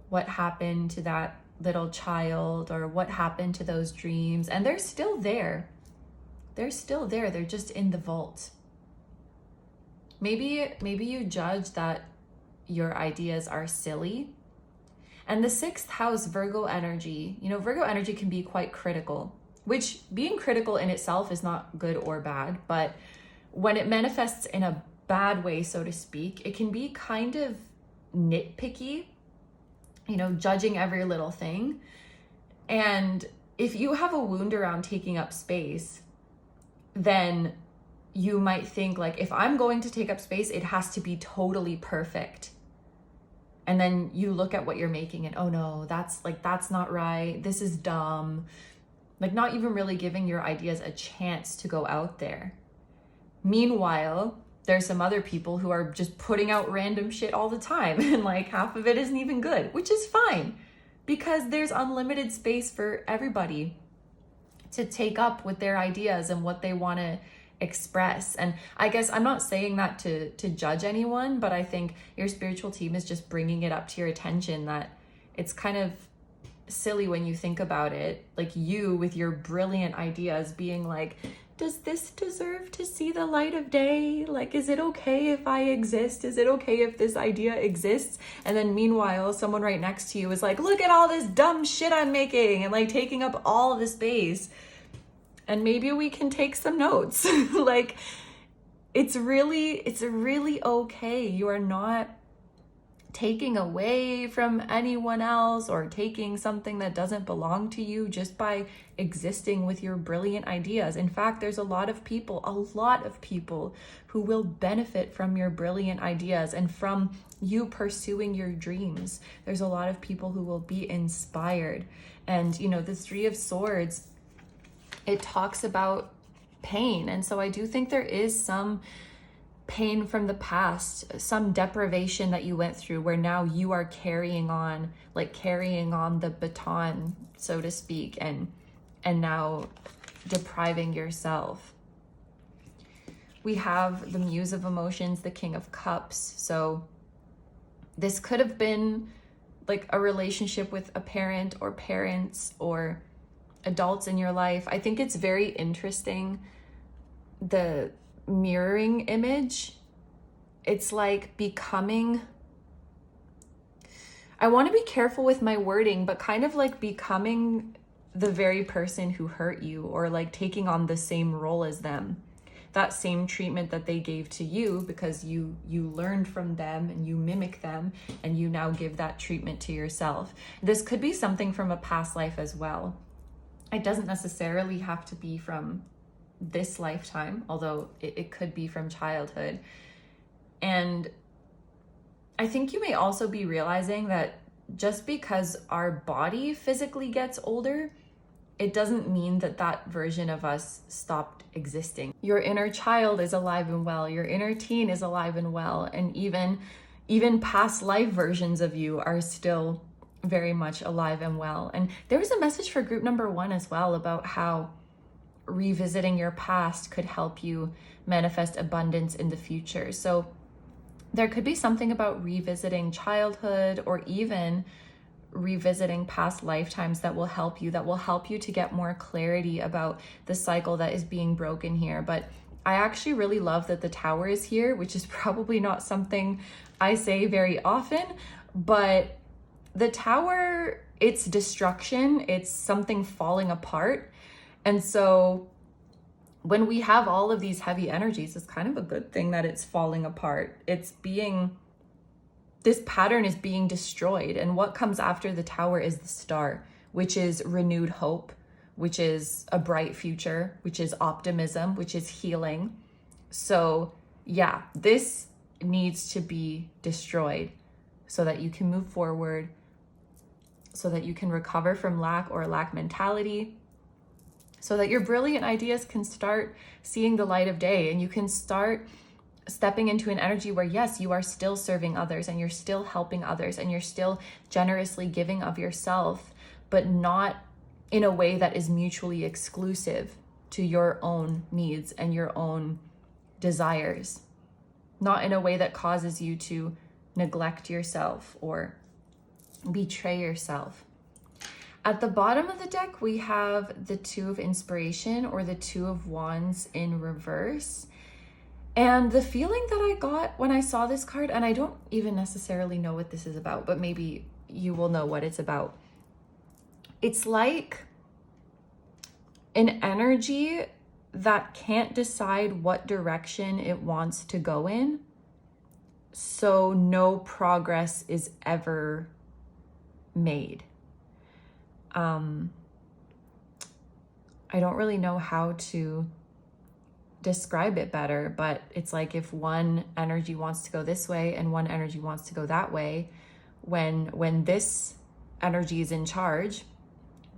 what happened to that little child, or what happened to those dreams. And they're still there. They're still there. They're just in the vault. Maybe you judge that your ideas are silly. And the 6th house, Virgo energy, you know, Virgo energy can be quite critical, which being critical in itself is not good or bad, but when it manifests in a bad way, so to speak, it can be kind of nitpicky, you know, judging every little thing. And if you have a wound around taking up space, then you might think like, if I'm going to take up space, it has to be totally perfect. And then you look at what you're making and, oh no, that's not right. This is dumb. Like, not even really giving your ideas a chance to go out there. Meanwhile, there's some other people who are just putting out random shit all the time, and like half of it isn't even good, which is fine, because there's unlimited space for everybody to take up with their ideas and what they want to express. And I guess I'm not saying that to judge anyone, but I think your spiritual team is just bringing it up to your attention that it's kind of silly when you think about it, like you with your brilliant ideas being like, does this deserve to see the light of day? Like, is it okay if I exist? Is it okay if this idea exists? And then meanwhile, someone right next to you is like, look at all this dumb shit I'm making, and like taking up all the space. And maybe we can take some notes. Like, it's really okay. You are not taking away from anyone else or taking something that doesn't belong to you just by existing with your brilliant ideas. In fact, there's a lot of people who will benefit from your brilliant ideas and from you pursuing your dreams. There's a lot of people who will be inspired. And, you know, the 3 of Swords, it talks about pain. And so I do think there is some pain from the past, some deprivation that you went through where now you are carrying on the baton, so to speak, and now depriving yourself. We have the Muse of Emotions, the King of Cups. So this could have been like a relationship with a parent or parents or adults in your life. I think it's very interesting, the mirroring image. It's like becoming, I want to be careful with my wording, but kind of like becoming the very person who hurt you, or like taking on the same role as them, that same treatment that they gave to you, because you learned from them and you mimic them, and you now give that treatment to yourself. This could be something from a past life as well. It doesn't necessarily have to be from this lifetime, although it could be from childhood. And I think you may also be realizing that just because our body physically gets older, it doesn't mean that that version of us stopped existing. Your inner child is alive and well. Your inner teen is alive and well. And even past life versions of you are still very much alive and well. And there was a message for group number 1 as well about how revisiting your past could help you manifest abundance in the future. So there could be something about revisiting childhood, or even revisiting past lifetimes that will help you to get more clarity about the cycle that is being broken here. But I actually really love that the Tower is here, which is probably not something I say very often, but the Tower, it's destruction, it's something falling apart. And so when we have all of these heavy energies, it's kind of a good thing that it's falling apart. This pattern is being destroyed. And what comes after the Tower is the Star, which is renewed hope, which is a bright future, which is optimism, which is healing. So yeah, this needs to be destroyed so that you can move forward, so that you can recover from lack or lack mentality, so that your brilliant ideas can start seeing the light of day, and you can start stepping into an energy where, yes, you are still serving others and you're still helping others and you're still generously giving of yourself, but not in a way that is mutually exclusive to your own needs and your own desires. Not in a way that causes you to neglect yourself or betray yourself. At the bottom of the deck, we have the Two of Inspiration, or the Two of Wands in reverse. And the feeling that I got when I saw this card, and I don't even necessarily know what this is about, but maybe you will know what it's about. It's like an energy that can't decide what direction it wants to go in. So no progress is ever made. I don't really know how to describe it better, but it's like if one energy wants to go this way and one energy wants to go that way, when this energy is in charge,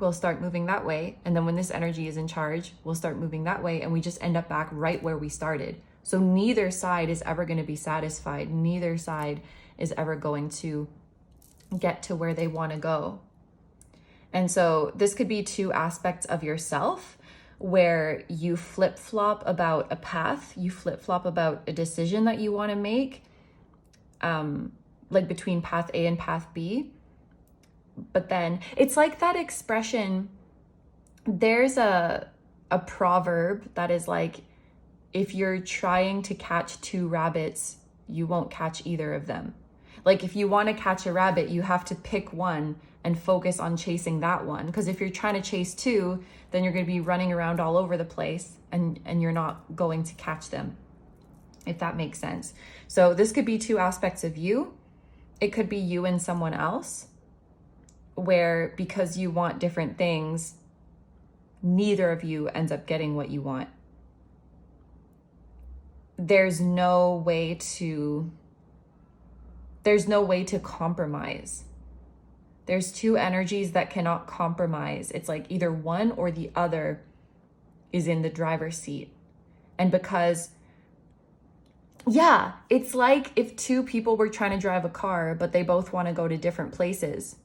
we'll start moving that way, and then when this energy is in charge, we'll start moving that way, and we just end up back right where we started. So neither side is ever going to be satisfied. Neither side is ever going to get to where they want to go. And so this could be two aspects of yourself where you flip-flop about a path, you flip-flop about a decision that you want to make, like between path A and path B. But then it's like that expression, there's a proverb that is like, if you're trying to catch two rabbits, you won't catch either of them. Like if you want to catch a rabbit, you have to pick one and focus on chasing that one. Because if you're trying to chase two, then you're going to be running around all over the place and you're not going to catch them, if that makes sense. So this could be two aspects of you. It could be you and someone else, where because you want different things, neither of you ends up getting what you want. There's no way to compromise. There's two energies that cannot compromise. It's like either one or the other is in the driver's seat. And because, yeah, it's like if two people were trying to drive a car, but they both want to go to different places.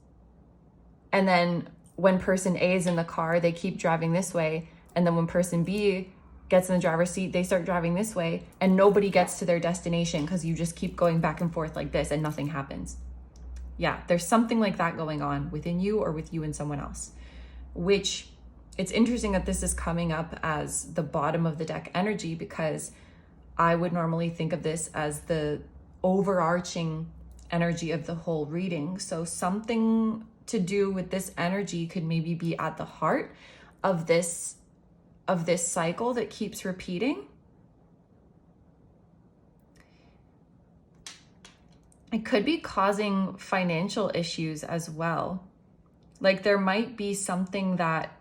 And then when person A is in the car, they keep driving this way. And then when person B gets in the driver's seat, they start driving this way, and nobody gets to their destination because you just keep going back and forth like this and nothing happens. Yeah, there's something like that going on within you or with you and someone else, which it's interesting that this is coming up as the bottom of the deck energy, because I would normally think of this as the overarching energy of the whole reading. So something to do with this energy could maybe be at the heart of this cycle that keeps repeating. It could be causing financial issues as well. Like there might be something that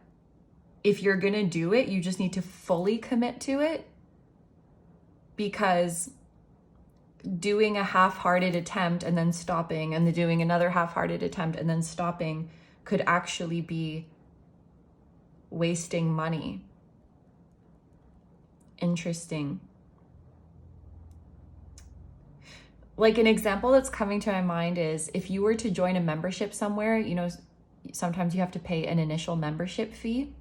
if you're gonna do it, you just need to fully commit to it, because doing a half-hearted attempt and then stopping and then doing another half-hearted attempt and then stopping could actually be wasting money. Interesting. Like an example that's coming to my mind is if you were to join a membership somewhere, you know, sometimes you have to pay an initial membership fee.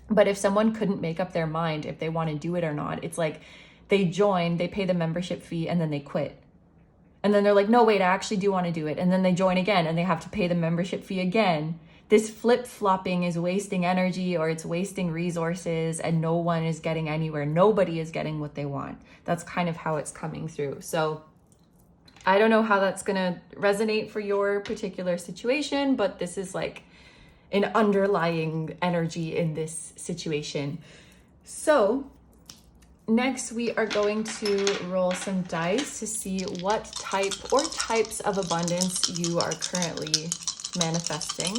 But if someone couldn't make up their mind if they want to do it or not, it's like they join, they pay the membership fee, and then they quit. And then they're like, no, wait, I actually do want to do it. And then they join again and they have to pay the membership fee again. This flip-flopping is wasting energy, or it's wasting resources, and no one is getting anywhere. Nobody is getting what they want. That's kind of how it's coming through. So I don't know how that's going to resonate for your particular situation, but this is like an underlying energy in this situation. So next we are going to roll some dice to see what type or types of abundance you are currently manifesting.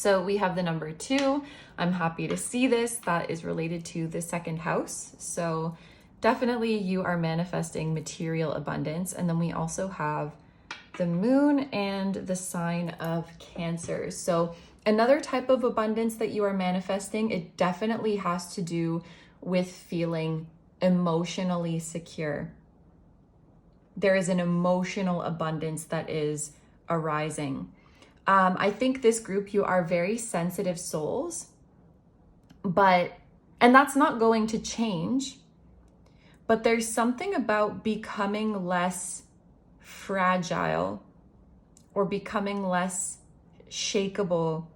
So we have the number 2. I'm happy to see this. That is related to the second house. So definitely you are manifesting material abundance. And then we also have the moon and the sign of Cancer. So another type of abundance that you are manifesting, it definitely has to do with feeling emotionally secure. There is an emotional abundance that is arising. I think this group, you are very sensitive souls, and that's not going to change, but there's something about becoming less fragile or becoming less shakeable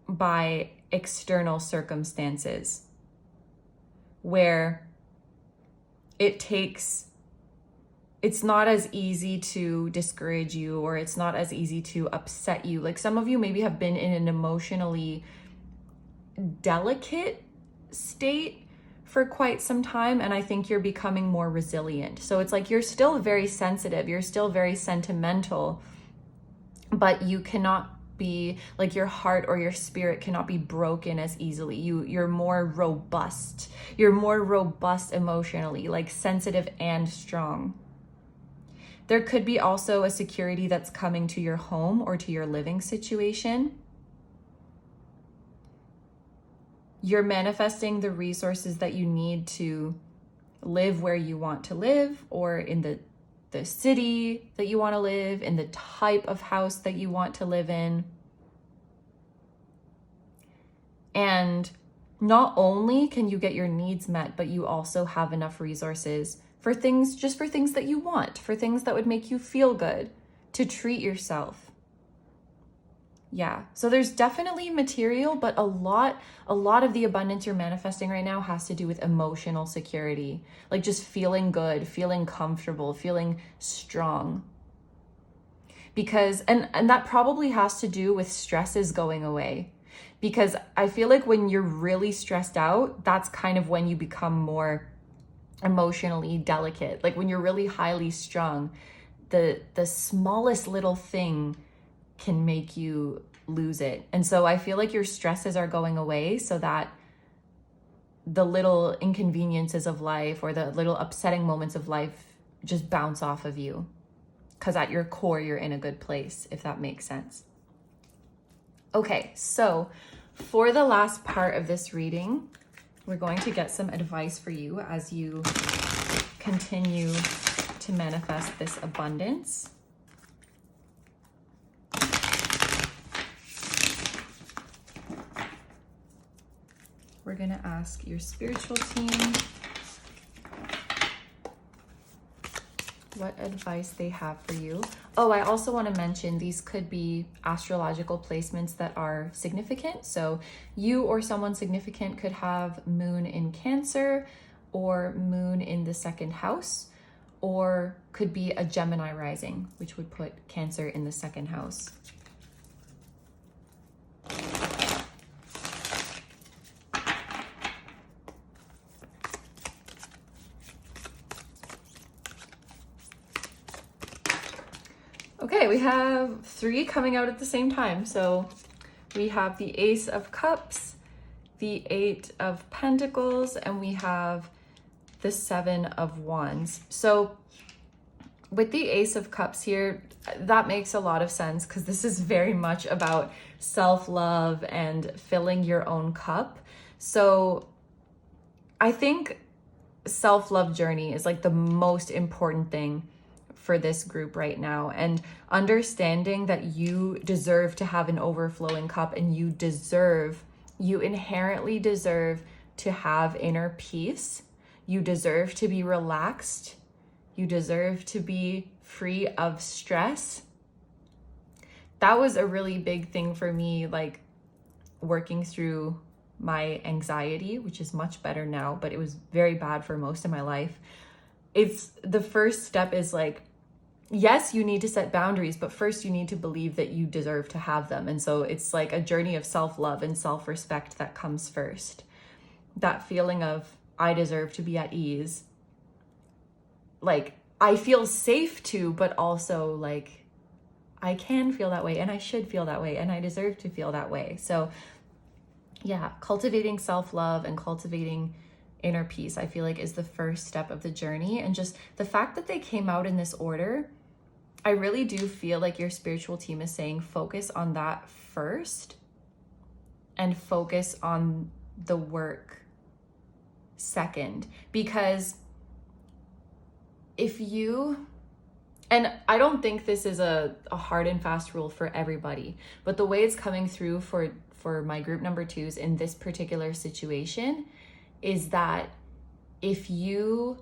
by external circumstances, where it's not as easy to discourage you, or it's not as easy to upset you. Like some of you maybe have been in an emotionally delicate state for quite some time, and I think you're becoming more resilient. So it's like you're still very sensitive, you're still very sentimental, but you cannot be, like, your heart or your spirit cannot be broken as easily. You're more robust. You're more robust emotionally, like sensitive and strong. There could be also a security that's coming to your home or to your living situation. You're manifesting the resources that you need to live where you want to live, or in the city that you want to live, in the type of house that you want to live in. And not only can you get your needs met, but you also have enough resources for things, just for things that you want, for things that would make you feel good, to treat yourself. Yeah, so there's definitely material, but a lot of the abundance you're manifesting right now has to do with emotional security, like just feeling good, feeling comfortable, feeling strong. Because, and that probably has to do with stresses going away. Because I feel like when you're really stressed out, that's kind of when you become more emotionally delicate. Like when you're really highly strung, the smallest little thing can make you lose it. And so I feel like your stresses are going away so that the little inconveniences of life or the little upsetting moments of life just bounce off of you. Because at your core, you're in a good place, if that makes sense. Okay, so for the last part of this reading, we're going to get some advice for you as you continue to manifest this abundance. We're going to ask your spiritual team what advice they have for you. Oh, I also want to mention these could be astrological placements that are significant. So you or someone significant could have moon in Cancer or moon in the second house, or could be a Gemini rising, which would put Cancer in the second house. Okay, we have 3 coming out at the same time. So we have the Ace of Cups, the 8 of Pentacles, and we have the 7 of Wands. So with the Ace of Cups here, that makes a lot of sense because this is very much about self-love and filling your own cup. So I think self-love journey is like the most important thing for this group right now, and understanding that you deserve to have an overflowing cup, and you inherently deserve to have inner peace. You deserve to be relaxed. You deserve to be free of stress. That was a really big thing for me, like working through my anxiety, which is much better now, but it was very bad for most of my life. It's the first step is like, yes, you need to set boundaries, but first you need to believe that you deserve to have them. And so it's like a journey of self-love and self-respect that comes first. That feeling of, I deserve to be at ease. Like, I feel safe to, but also like, I can feel that way, and I should feel that way, and I deserve to feel that way. So yeah, cultivating self-love and cultivating inner peace, I feel like, is the first step of the journey. And just the fact that they came out in this order, I really do feel like your spiritual team is saying focus on that first and focus on the work second. Because if you, and I don't think this is a hard and fast rule for everybody, but the way it's coming through for my group number 2s in this particular situation is that if you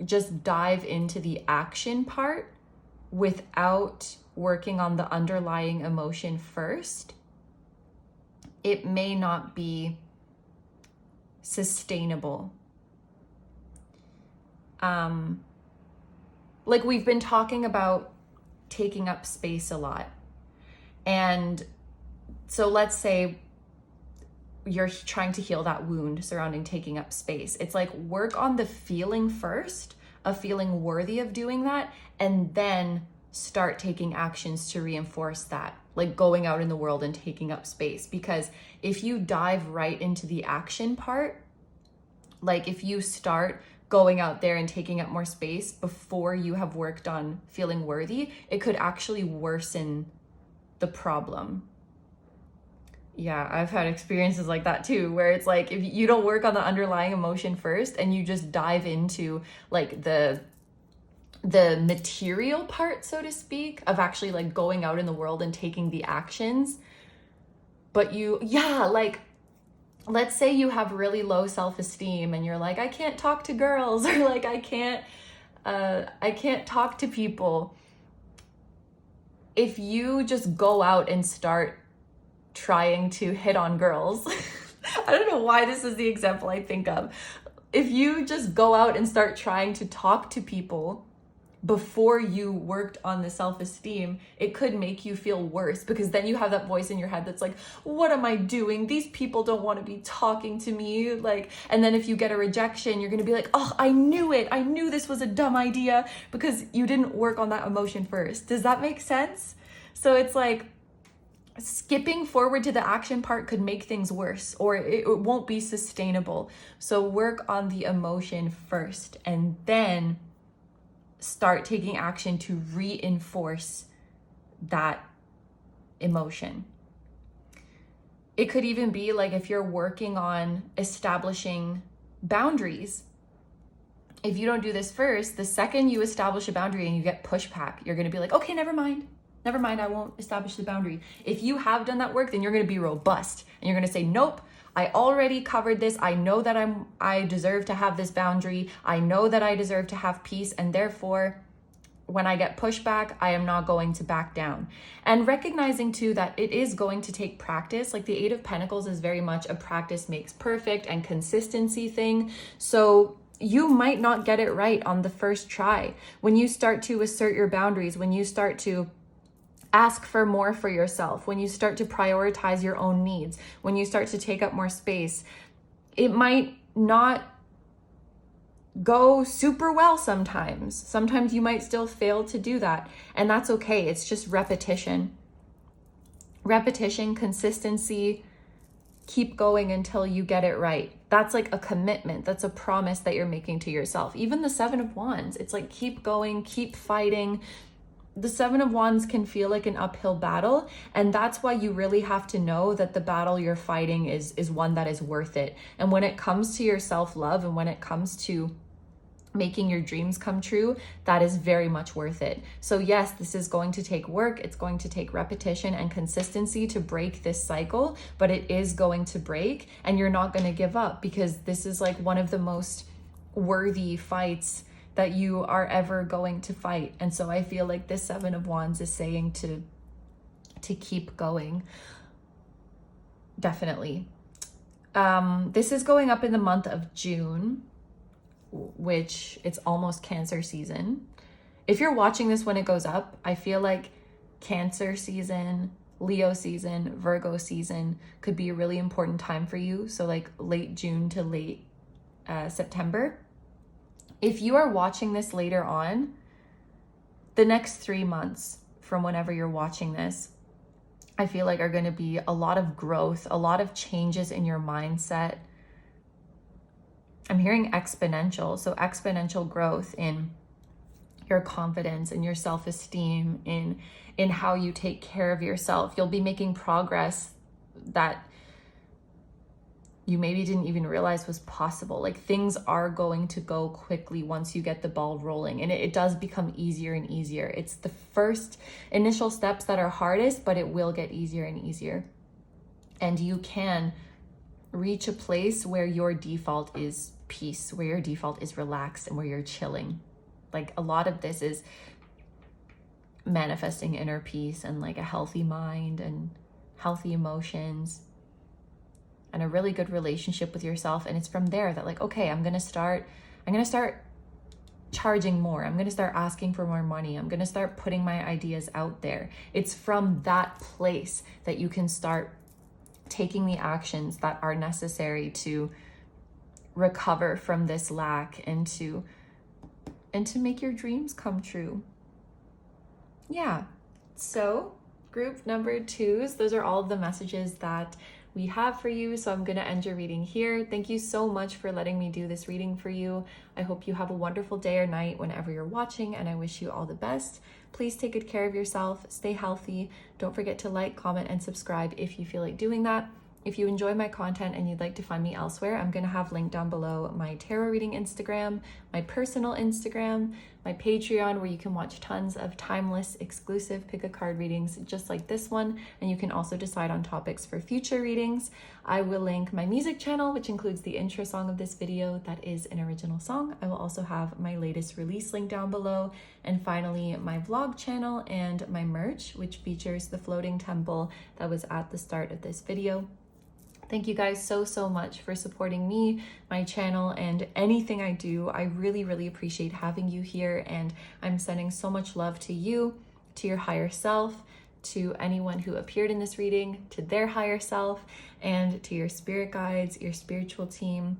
just dive into the action part without working on the underlying emotion first, it may not be sustainable. Like we've been talking about taking up space a lot. And so let's say you're trying to heal that wound surrounding taking up space. It's like work on the feeling first, of feeling worthy of doing that, and then start taking actions to reinforce that, like going out in the world and taking up space. Because if you dive right into the action part, like if you start going out there and taking up more space before you have worked on feeling worthy, it could actually worsen the problem. Yeah, I've had experiences like that too, where it's like if you don't work on the underlying emotion first and you just dive into like the material part, so to speak, of actually like going out in the world and taking the actions, but like let's say you have really low self-esteem and you're like, I can't talk to girls, or like I can't talk to people. If you just go out and start trying to hit on girls, I don't know why this is the example I think of. If you just go out and start trying to talk to people before you worked on the self-esteem, it could make you feel worse, because then you have that voice in your head that's like, what am I doing? These people don't want to be talking to me. Like, and then if you get a rejection, you're going to be like, oh, I knew it. I knew this was a dumb idea, because you didn't work on that emotion first. Does that make sense? So it's like, skipping forward to the action part could make things worse, or it won't be sustainable. So work on the emotion first and then start taking action to reinforce that emotion. It could even be like if you're working on establishing boundaries. If you don't do this first, the second you establish a boundary and you get pushback, you're going to be like, okay, never mind, I won't establish the boundary. If you have done that work, then you're going to be robust and you're going to say, nope, I already covered this. I know that I deserve to have this boundary. I know that I deserve to have peace. And therefore, when I get pushback, I am not going to back down. And recognizing too that it is going to take practice. Like the Eight of Pentacles is very much a practice makes perfect and consistency thing. So you might not get it right on the first try. When you start to assert your boundaries, when you start to ask for more for yourself, when you start to prioritize your own needs, when you start to take up more space, it might not go super well sometimes. Sometimes you might still fail to do that, and that's okay. It's just repetition. Repetition, consistency, keep going until you get it right. That's like a commitment. That's a promise that you're making to yourself. Even the Seven of Wands, it's like keep going, keep fighting. The Seven of Wands can feel like an uphill battle, and that's why you really have to know that the battle you're fighting is one that is worth it. And when it comes to your self-love and when it comes to making your dreams come true, that is very much worth it. So yes, this is going to take work. It's going to take repetition and consistency to break this cycle, but it is going to break, and you're not going to give up, because this is like one of the most worthy fights that you are ever going to fight. And so I feel like this Seven of Wands is saying to keep going. Definitely. This is going up in the month of June, which it's almost Cancer season. If you're watching this when it goes up, I feel like Cancer season, Leo season, Virgo season could be a really important time for you. So like late June to late September. If you are watching this later on, the next 3 months from whenever you're watching this, I feel like are going to be a lot of growth, a lot of changes in your mindset. I'm hearing exponential. So exponential growth in your confidence and your self-esteem, in how you take care of yourself. You'll be making progress that you maybe didn't even realize was possible. Like, things are going to go quickly once you get the ball rolling, and it does become easier and easier. It's the first initial steps that are hardest, but it will get easier and easier. And you can reach a place where your default is peace, where your default is relaxed, and where you're chilling. Like, a lot of this is manifesting inner peace and like a healthy mind and healthy emotions and a really good relationship with yourself. And it's from there that, like, okay, I'm gonna start charging more. I'm gonna start asking for more money. I'm gonna start putting my ideas out there. It's from that place that you can start taking the actions that are necessary to recover from this lack and to make your dreams come true. Yeah. So group number 2s, those are all of the messages that we have for you. So I'm going to end your reading here. Thank you so much for letting me do this reading for you. I hope you have a wonderful day or night whenever you're watching, and I wish you all the best. Please take good care of yourself. Stay healthy. Don't forget to like, comment, and subscribe if you feel like doing that. If you enjoy my content and you'd like to find me elsewhere, I'm going to have linked down below my tarot reading Instagram, my personal Instagram, my Patreon, where you can watch tons of timeless, exclusive pick a card readings just like this one. And you can also decide on topics for future readings. I will link my music channel, which includes the intro song of this video. That is an original song. I will also have my latest release link down below. And finally, my vlog channel and my merch, which features the floating temple that was at the start of this video. Thank you guys so much for supporting me, my channel, and anything I do. I really appreciate having you here, and I'm sending so much love to you, to your higher self, to anyone who appeared in this reading, to their higher self, and to your spirit guides, your spiritual team,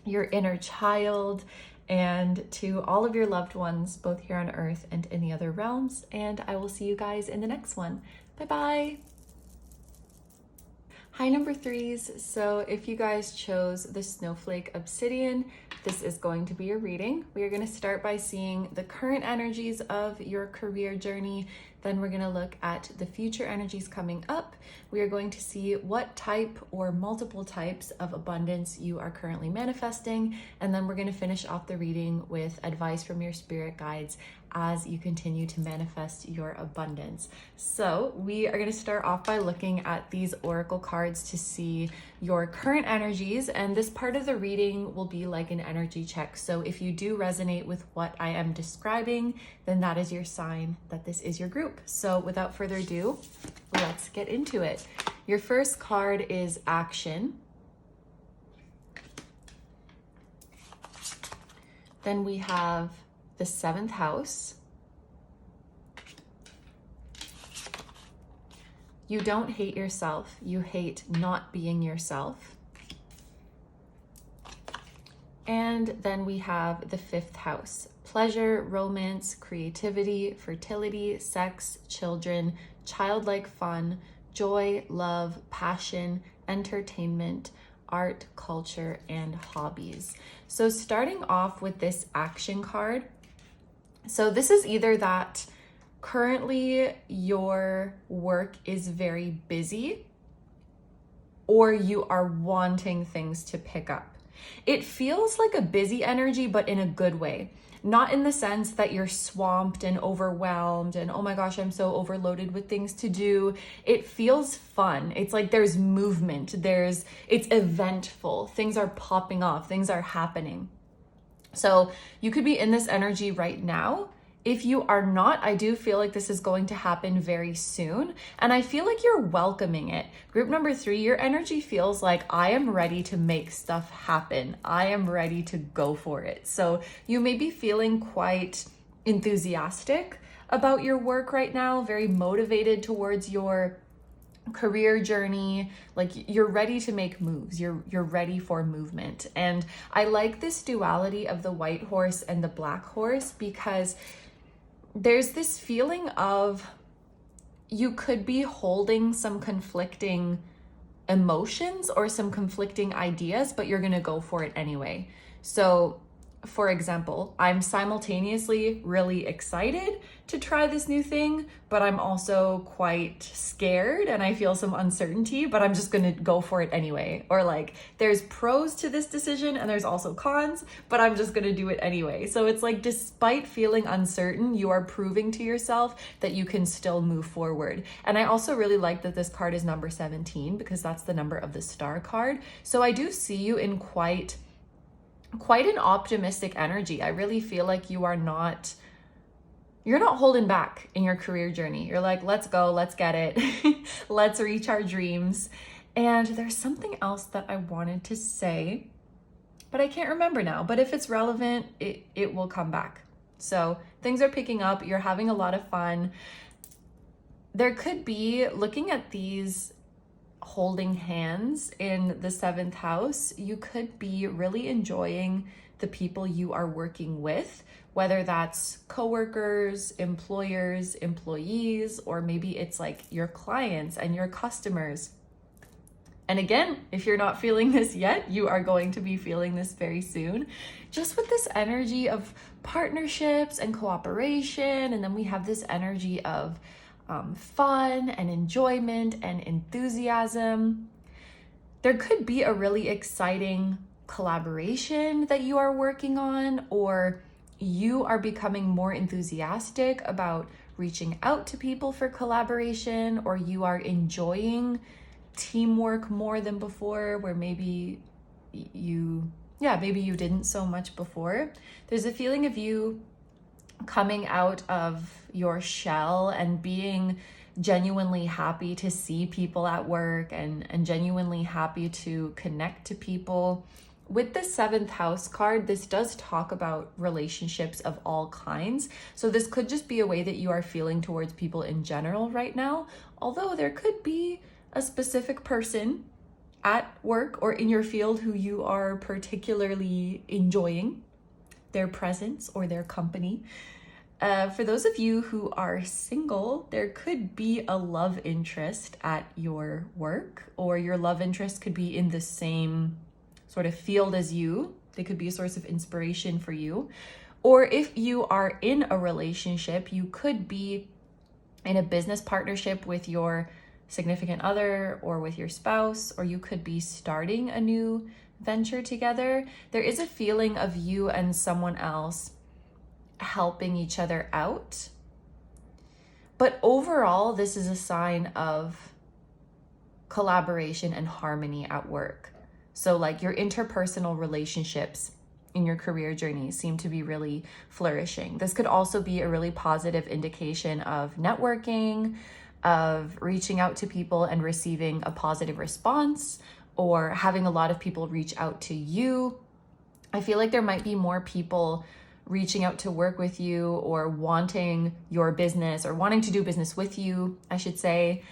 your inner child, and to all of your loved ones, both here on earth and in the other realms. And I will see you guys in the next one. Bye-bye. Hi, number 3s. So if you guys chose the Snowflake Obsidian, this is going to be a reading. We are going to start by seeing the current energies of your career journey. Then we're going to look at the future energies coming up. We are going to see what type or multiple types of abundance you are currently manifesting. And then we're going to finish off the reading with advice from your spirit guides as you continue to manifest your abundance. So we are going to start off by looking at these oracle cards to see your current energies, and this part of the reading will be like an energy check. So if you do resonate with what I am describing, then that is your sign that this is your group. So without further ado, let's get into it. Your first card is action. Then we have the 7th house. You don't hate yourself. You hate not being yourself. And then we have the 5th house. Pleasure, romance, creativity, fertility, sex, children, childlike fun, joy, love, passion, entertainment, art, culture, and hobbies. So starting off with this action card, so this is either that currently your work is very busy or you are wanting things to pick up. It feels like a busy energy, but in a good way. Not in the sense that you're swamped and overwhelmed and, oh my gosh, I'm so overloaded with things to do. It feels fun. It's like there's movement, it's eventful. Things are popping off, things are happening. So you could be in this energy right now. If you are not, I do feel like this is going to happen very soon. And I feel like you're welcoming it. Group number 3, your energy feels like I am ready to make stuff happen. I am ready to go for it. So you may be feeling quite enthusiastic about your work right now, very motivated towards your career journey. Like you're ready to make moves, you're ready for movement. And I like this duality of the white horse and the black horse, because there's this feeling of you could be holding some conflicting emotions or some conflicting ideas, but you're going to go for it anyway. So, for example, I'm simultaneously really excited to try this new thing, but I'm also quite scared and I feel some uncertainty, but I'm just going to go for it anyway. Or like, there's pros to this decision and there's also cons, but I'm just going to do it anyway. So it's like, despite feeling uncertain, you are proving to yourself that you can still move forward. And I also really like that this card is number 17 because that's the number of the star card. So I do see you in quite an optimistic energy. I really feel like you're not holding back in your career journey. You're like, let's go, let's get it. Let's reach our dreams. And there's something else that I wanted to say, but I can't remember now. But if it's relevant, it will come back. So things are picking up. You're having a lot of fun. There could be, looking at these holding hands in the 7th house, you could be really enjoying the people you are working with, whether that's coworkers, employers, employees, or maybe it's like your clients and your customers. And again, if you're not feeling this yet, you are going to be feeling this very soon. Just with this energy of partnerships and cooperation, and then we have this energy of fun and enjoyment and enthusiasm. There could be a really exciting collaboration that you are working on, or you are becoming more enthusiastic about reaching out to people for collaboration, or you are enjoying teamwork more than before, where maybe you didn't so much before. There's a feeling of you coming out of your shell and being genuinely happy to see people at work and genuinely happy to connect to people. With the 7th house card, this does talk about relationships of all kinds. So this could just be a way that you are feeling towards people in general right now, although there could be a specific person at work or in your field who you are particularly enjoying their presence or their company. For those of you who are single, there could be a love interest at your work, or your love interest could be in the same sort of field as you. They could be a source of inspiration for you. Or if you are in a relationship, you could be in a business partnership with your significant other or with your spouse, or you could be starting a new venture together. There is a feeling of you and someone else helping each other out. But overall, this is a sign of collaboration and harmony at work. So like your interpersonal relationships in your career journey seem to be really flourishing. This could also be a really positive indication of networking, of reaching out to people and receiving a positive response, or having a lot of people reach out to you. I feel like there might be more people reaching out to work with you, or wanting your business, or wanting to do business with you, I should say,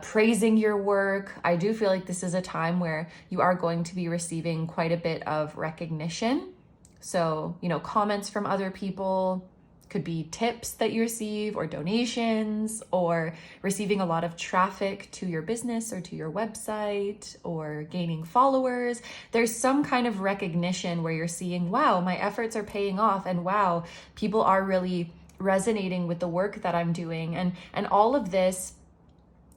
praising your work. I do feel like this is a time where you are going to be receiving quite a bit of recognition. So, comments from other people, could be tips that you receive, or donations, or receiving a lot of traffic to your business or to your website, or gaining followers. There's some kind of recognition where you're seeing, wow, my efforts are paying off, and wow, people are really resonating with the work that I'm doing. And all of this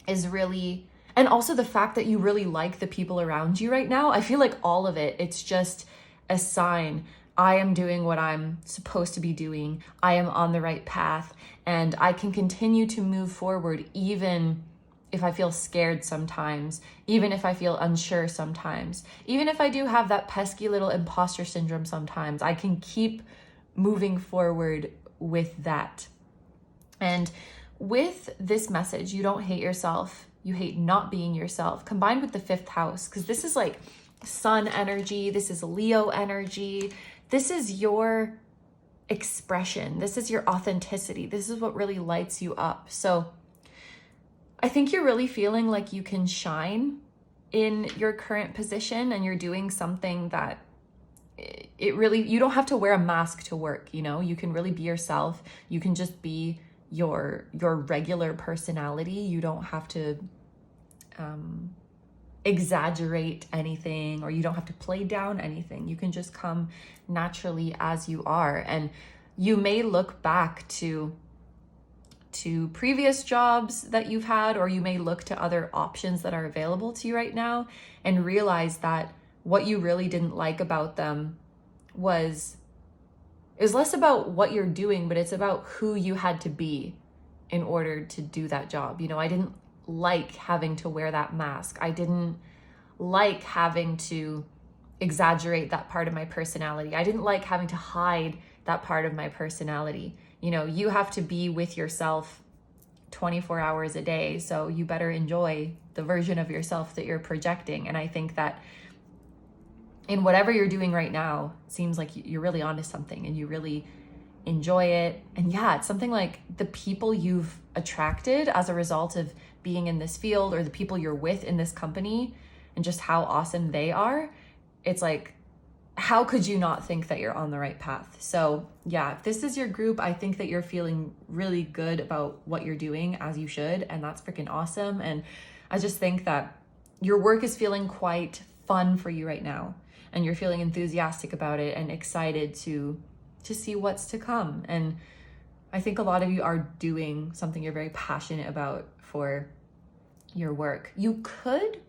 is really, and also the fact that you really like the people around you right now. I feel like all of it, it's just a sign. I am doing what I'm supposed to be doing. I am on the right path, and I can continue to move forward even if I feel scared sometimes, even if I feel unsure sometimes, even if I do have that pesky little imposter syndrome sometimes. I can keep moving forward with that. And with this message, you don't hate yourself, you hate not being yourself, combined with the 5th house, because this is like sun energy, this is Leo energy. This is your expression. This is your authenticity. This is what really lights you up. So I think you're really feeling like you can shine in your current position, and you're doing something that it really, you don't have to wear a mask to work, you know? You can really be yourself. You can just be your regular personality. You don't have to exaggerate anything, or you don't have to play down anything. You can just come naturally as you are. And you may look back to previous jobs that you've had, or you may look to other options that are available to you right now and realize that what you really didn't like about them is less about what you're doing, but it's about who you had to be in order to do that job. You know, I didn't like having to wear that mask. I didn't like having to exaggerate that part of my personality. I didn't like having to hide that part of my personality. You know, you have to be with yourself 24 hours a day, so you better enjoy the version of yourself that you're projecting. And I think that in whatever you're doing right now, it seems like you're really onto something and you really enjoy it. And yeah, it's something like the people you've attracted as a result of being in this field, or the people you're with in this company, and just how awesome they are. It's like, how could you not think that you're on the right path? So yeah, if this is your group, I think that you're feeling really good about what you're doing, as you should, and that's freaking awesome. And I just think that your work is feeling quite fun for you right now, and you're feeling enthusiastic about it and excited to see what's to come. And I think a lot of you are doing something you're very passionate about for your work. You could,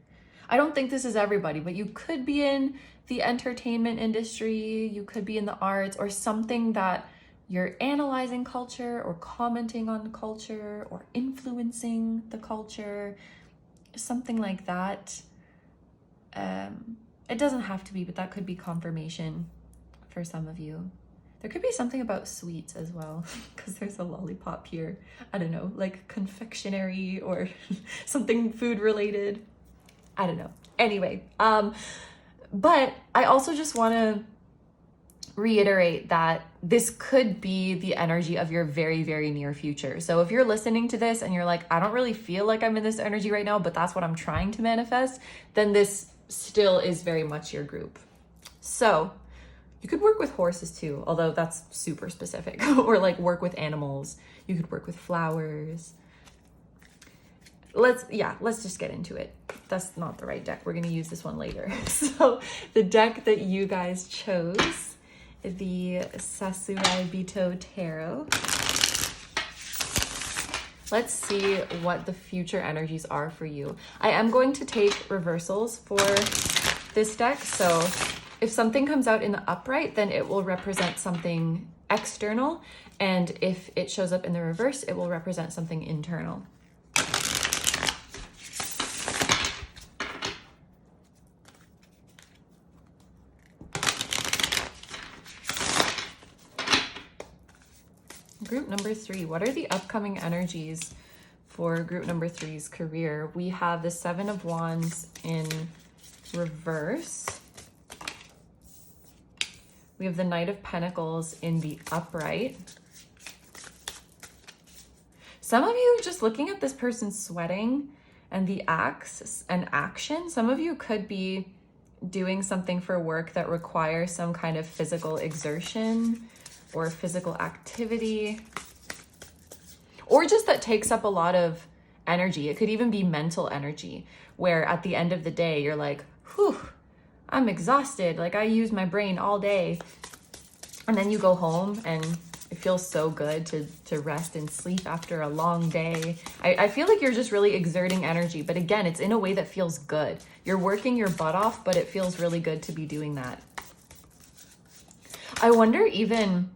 I don't think this is everybody, but you could be in the entertainment industry, you could be in the arts, or something that you're analyzing culture or commenting on culture or influencing the culture, something like that. It doesn't have to be, but that could be confirmation for some of you. There could be something about sweets as well, because there's a lollipop here. I don't know, like confectionery or something food related. I don't know. Anyway, but I also just want to reiterate that this could be the energy of your very, very near future. So if you're listening to this and you're like, I don't really feel like I'm in this energy right now, but that's what I'm trying to manifest, then this still is very much your group. So you could work with horses too, although that's super specific, or like work with animals. You could work with flowers. Let's just get into it. That's not the right deck. We're going to use this one later. So the deck that you guys chose, the Sasurai Bito Tarot. Let's see what the future energies are for you. I am going to take reversals for this deck. So if something comes out in the upright, then it will represent something external. And if it shows up in the reverse, it will represent something internal. Group number 3, what are the upcoming energies for group number 3's career? We have the 7 of Wands in reverse. We have the Knight of Pentacles in the upright. Some of you, just looking at this person sweating and the axe and action, some of you could be doing something for work that requires some kind of physical exertion or physical activity, or just that takes up a lot of energy. It could even be mental energy, where at the end of the day, you're like, whew, I'm exhausted. Like, I use my brain all day. And then you go home and it feels so good to rest and sleep after a long day. I feel like you're just really exerting energy, but again, it's in a way that feels good. You're working your butt off, but it feels really good to be doing that. I wonder even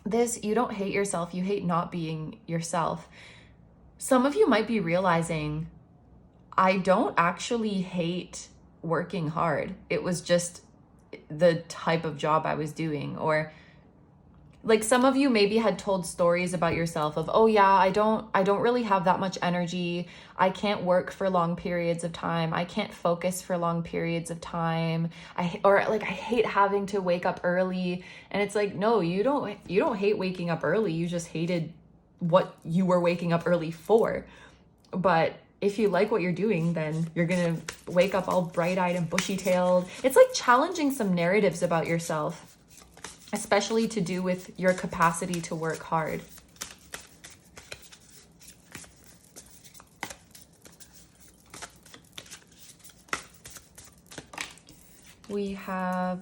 this, you don't hate yourself, you hate not being yourself. Some of you might be realizing, I don't actually hate working hard. It was just the type of job I was doing. Or like some of you maybe had told stories about yourself of, oh yeah, I don't really have that much energy. I can't work for long periods of time. I can't focus for long periods of time. I hate having to wake up early. And it's like, no, you don't hate waking up early. You just hated what you were waking up early for. But if you like what you're doing, then you're gonna wake up all bright-eyed and bushy-tailed. It's like challenging some narratives about yourself, especially to do with your capacity to work hard. We have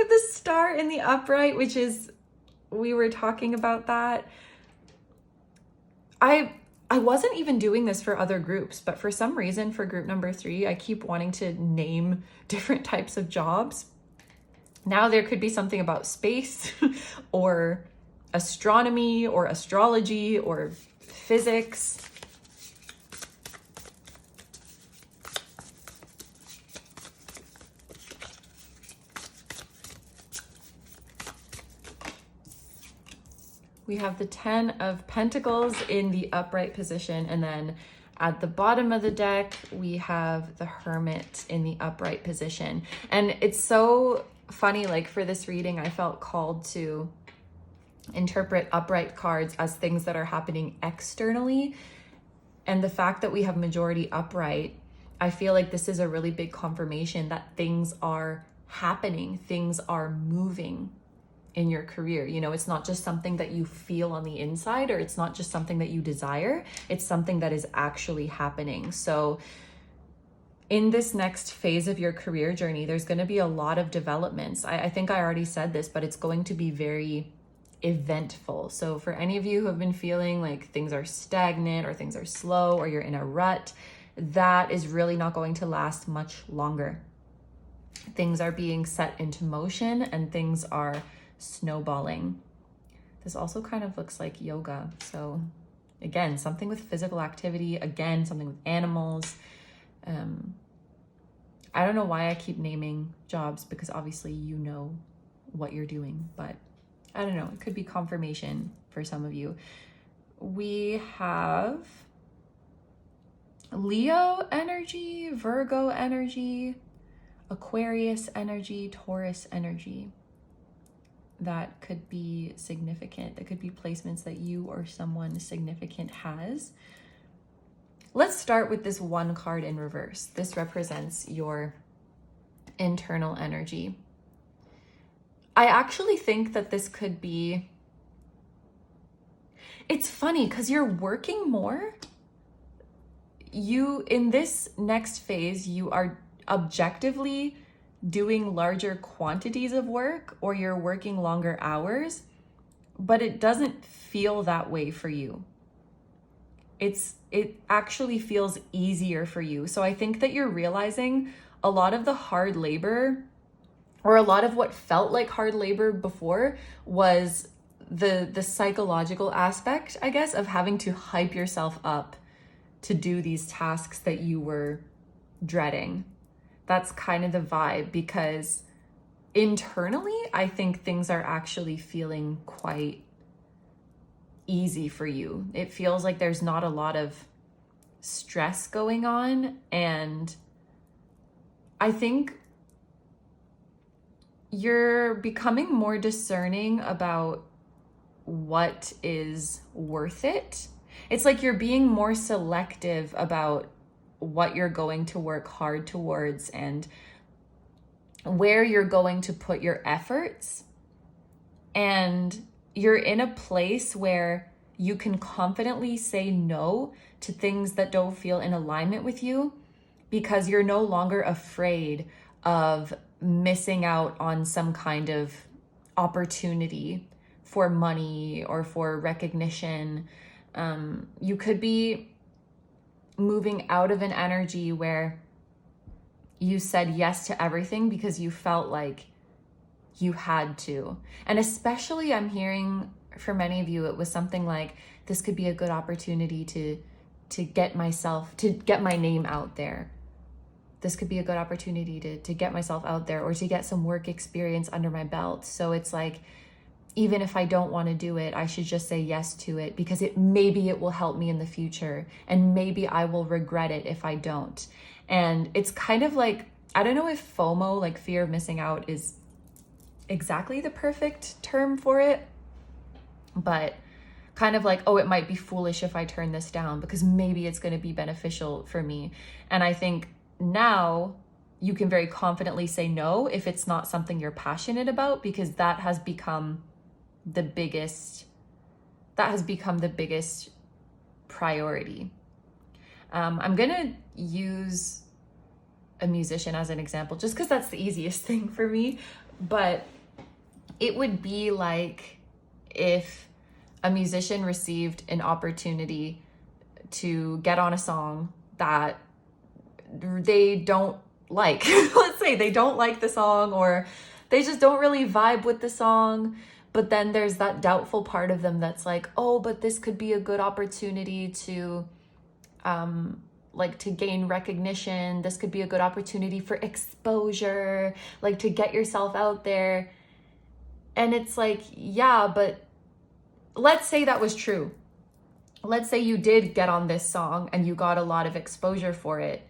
the star in the upright, which is, we were talking about that. I wasn't even doing this for other groups, but for some reason for group number 3, I keep wanting to name different types of jobs. Now there could be something about space or astronomy or astrology or physics. We have the 10 of Pentacles in the upright position, and then at the bottom of the deck, we have the Hermit in the upright position. And it's so funny, like for this reading, I felt called to interpret upright cards as things that are happening externally. And the fact that we have majority upright, I feel like this is a really big confirmation that things are happening, things are moving in your career. You know, it's not just something that you feel on the inside, or it's not just something that you desire, it's something that is actually happening. So in this next phase of your career journey, there's going to be a lot of developments. I think I already said this, but it's going to be very eventful. So for any of you who have been feeling like things are stagnant or things are slow or you're in a rut, that is really not going to last much longer. Things are being set into motion and things are snowballing. This also kind of looks like yoga. So again, something with physical activity, again, something with animals. I don't know why I keep naming jobs, because obviously you know what you're doing, but I don't know, it could be confirmation for some of you. We have Leo energy, Virgo energy, Aquarius energy, Taurus energy. That could be significant. That could be placements that you or someone significant has. Let's start with this one card in reverse. This represents your internal energy. I actually think that this could be, it's funny because you're working more. You, in this next phase, you are objectively doing larger quantities of work, or you're working longer hours, but it doesn't feel that way for you. It actually feels easier for you. So I think that you're realizing a lot of the hard labor, or a lot of what felt like hard labor before, was the psychological aspect, I guess, of having to hype yourself up to do these tasks that you were dreading. That's kind of the vibe, because internally, I think things are actually feeling quite easy for you. It feels like there's not a lot of stress going on. And I think you're becoming more discerning about what is worth it. It's like you're being more selective about what you're going to work hard towards and where you're going to put your efforts. And you're in a place where you can confidently say no to things that don't feel in alignment with you, because you're no longer afraid of missing out on some kind of opportunity for money or for recognition. You could be moving out of an energy where you said yes to everything because you felt like you had to. And especially, I'm hearing for many of you, it was something like, this could be a good opportunity to get my name out there. This could be a good opportunity to get myself out there, or to get some work experience under my belt. So it's like, even if I don't want to do it, I should just say yes to it, because maybe it will help me in the future, and maybe I will regret it if I don't. And it's kind of like, I don't know if FOMO, like fear of missing out, is exactly the perfect term for it, but kind of like, oh, it might be foolish if I turn this down because maybe it's going to be beneficial for me. And I think now you can very confidently say no if it's not something you're passionate about, because that has become the biggest priority. I'm gonna use a musician as an example just because that's the easiest thing for me, but it would be like if a musician received an opportunity to get on a song that they don't like. Let's say they don't like the song, or they just don't really vibe with the song, but then there's that doubtful part of them that's like, oh, but this could be a good opportunity to like to gain recognition. This could be a good opportunity for exposure, like to get yourself out there. And it's like, yeah, but let's say that was true. Let's say you did get on this song and you got a lot of exposure for it,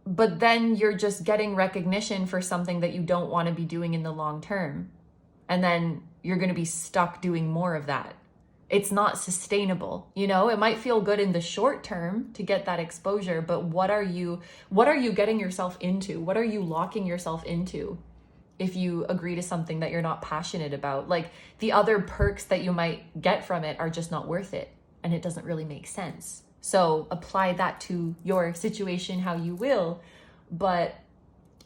but then you're just getting recognition for something that you don't want to be doing in the long term. And then you're going to be stuck doing more of that. It's not sustainable. You know, it might feel good in the short term to get that exposure, but what are you getting yourself into? What are you locking yourself into if you agree to something that you're not passionate about? Like, the other perks that you might get from it are just not worth it, and it doesn't really make sense. So apply that to your situation how you will, but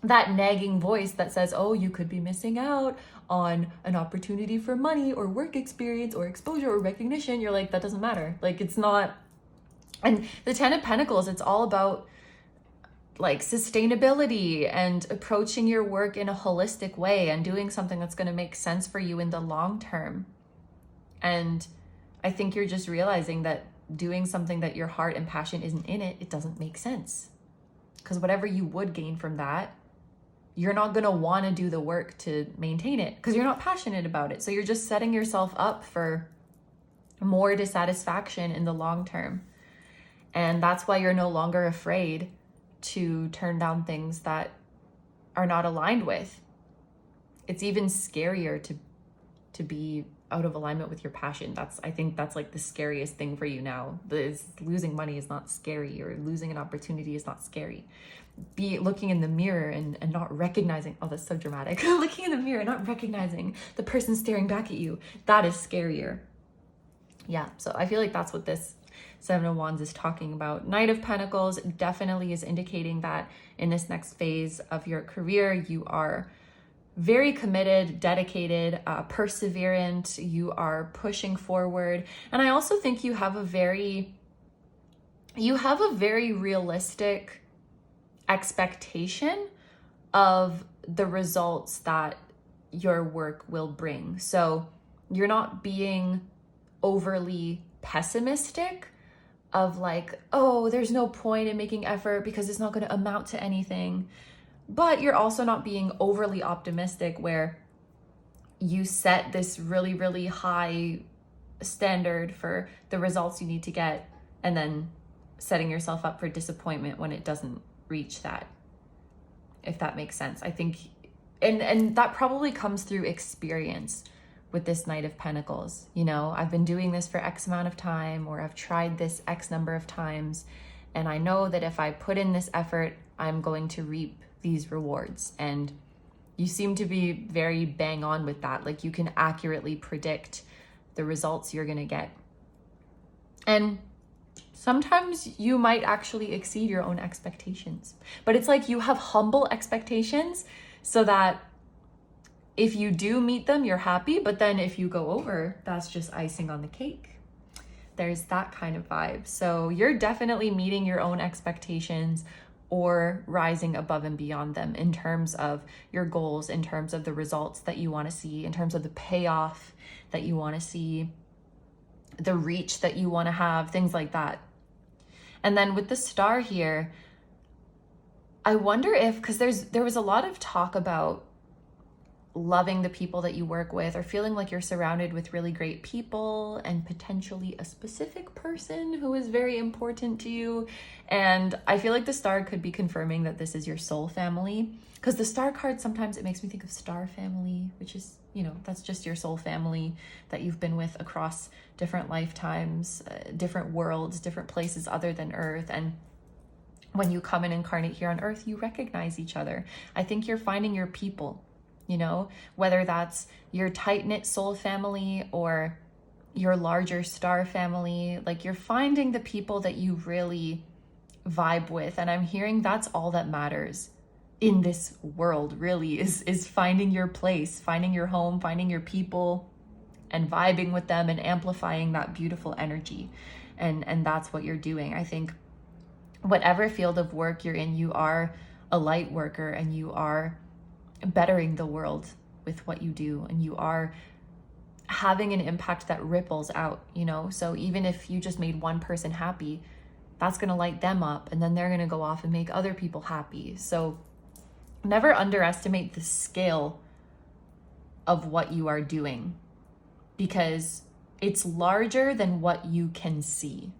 that nagging voice that says, oh, you could be missing out on an opportunity for money or work experience or exposure or recognition, you're like, that doesn't matter. Like, it's not. And the 10 of Pentacles, it's all about like sustainability and approaching your work in a holistic way and doing something that's going to make sense for you in the long term. And I think you're just realizing that doing something that your heart and passion isn't in it, it doesn't make sense. Because whatever you would gain from that, you're not going to want to do the work to maintain it because you're not passionate about it. So you're just setting yourself up for more dissatisfaction in the long term. And that's why you're no longer afraid to turn down things that are not aligned with. It's even scarier to be out of alignment with your passion. I think that's like the scariest thing for you now. Losing money is not scary, or losing an opportunity is not scary. Be looking in the mirror and not recognizing, oh, that's so dramatic. Looking in the mirror and not recognizing the person staring back at you, that is scarier. Yeah, so I feel like that's what this 7 of Wands is talking about. Knight of Pentacles definitely is indicating that in this next phase of your career, you are very committed, dedicated, perseverant. You are pushing forward. And I also think you have a very realistic expectation of the results that your work will bring. So you're not being overly pessimistic of like, oh, there's no point in making effort because it's not going to amount to anything. But you're also not being overly optimistic where you set this really, really high standard for the results you need to get and then setting yourself up for disappointment when it doesn't reach that, if that makes sense. I think, and that probably comes through experience with this Knight of Pentacles. You know, I've been doing this for X amount of time, or I've tried this X number of times, and I know that if I put in this effort, I'm going to reap these rewards. And you seem to be very bang on with that. Like, you can accurately predict the results you're going to get. And sometimes you might actually exceed your own expectations, but it's like you have humble expectations so that if you do meet them, you're happy. But then if you go over, that's just icing on the cake. There's that kind of vibe. So you're definitely meeting your own expectations or rising above and beyond them in terms of your goals, in terms of the results that you want to see, in terms of the payoff that you want to see, the reach that you want to have, things like that. And then with the star here, I wonder if, because there was a lot of talk about loving the people that you work with, or feeling like you're surrounded with really great people and potentially a specific person who is very important to you. And I feel like the star could be confirming that this is your soul family, because the star card, sometimes it makes me think of star family, which is, you know, that's just your soul family that you've been with across different lifetimes, different worlds, different places other than Earth. And when you come and incarnate here on Earth, you recognize each other. I think you're finding your people, you know, whether that's your tight-knit soul family or your larger star family. Like, you're finding the people that you really vibe with. And I'm hearing that's all that matters in this world, really, is finding your place, finding your home, finding your people, and vibing with them and amplifying that beautiful energy. And that's what you're doing. I think whatever field of work you're in, you are a light worker, and you are bettering the world with what you do, and you are having an impact that ripples out, you know? So even if you just made one person happy, that's going to light them up, and then they're going to go off and make other people happy. So never underestimate the scale of what you are doing, because it's larger than what you can see.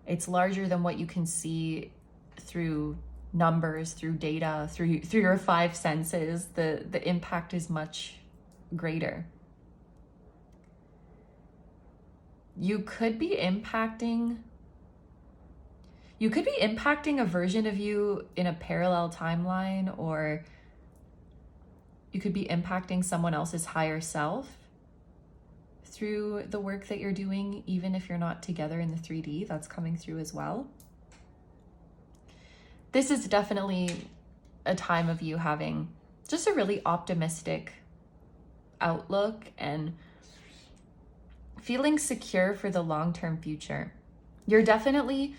It's larger than what you can see through numbers, through data, through your five senses. The impact is much greater. You could be impacting a version of you in a parallel timeline, or you could be impacting someone else's higher self through the work that you're doing, even if you're not together in the 3D. That's coming through as well. This is definitely a time of you having just a really optimistic outlook and feeling secure for the long-term future. You're definitely,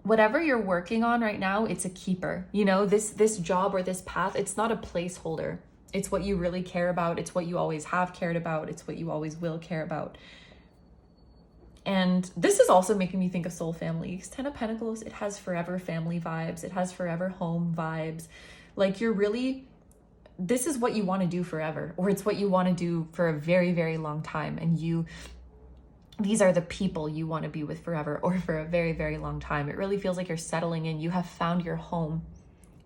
whatever you're working on right now, it's a keeper. You know, this job or this path, it's not a placeholder. It's what you really care about. It's what you always have cared about. It's what you always will care about. And this is also making me think of soul family. 'Cause 10 of Pentacles, it has forever family vibes. It has forever home vibes. Like, you're really, this is what you want to do forever, or it's what you want to do for a very, very long time. And these are the people you want to be with forever, or for a very, very long time. It really feels like you're settling in. You have found your home.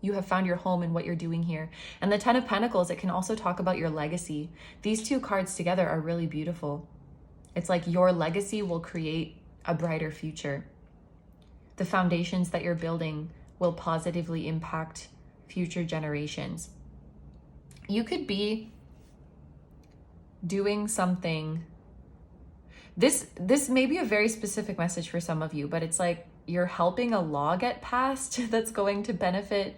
You have found your home in what you're doing here. And the 10 of Pentacles, it can also talk about your legacy. These two cards together are really beautiful. It's like your legacy will create a brighter future. The foundations that you're building will positively impact future generations. You could be doing something. This may be a very specific message for some of you, but it's like you're helping a law get passed that's going to benefit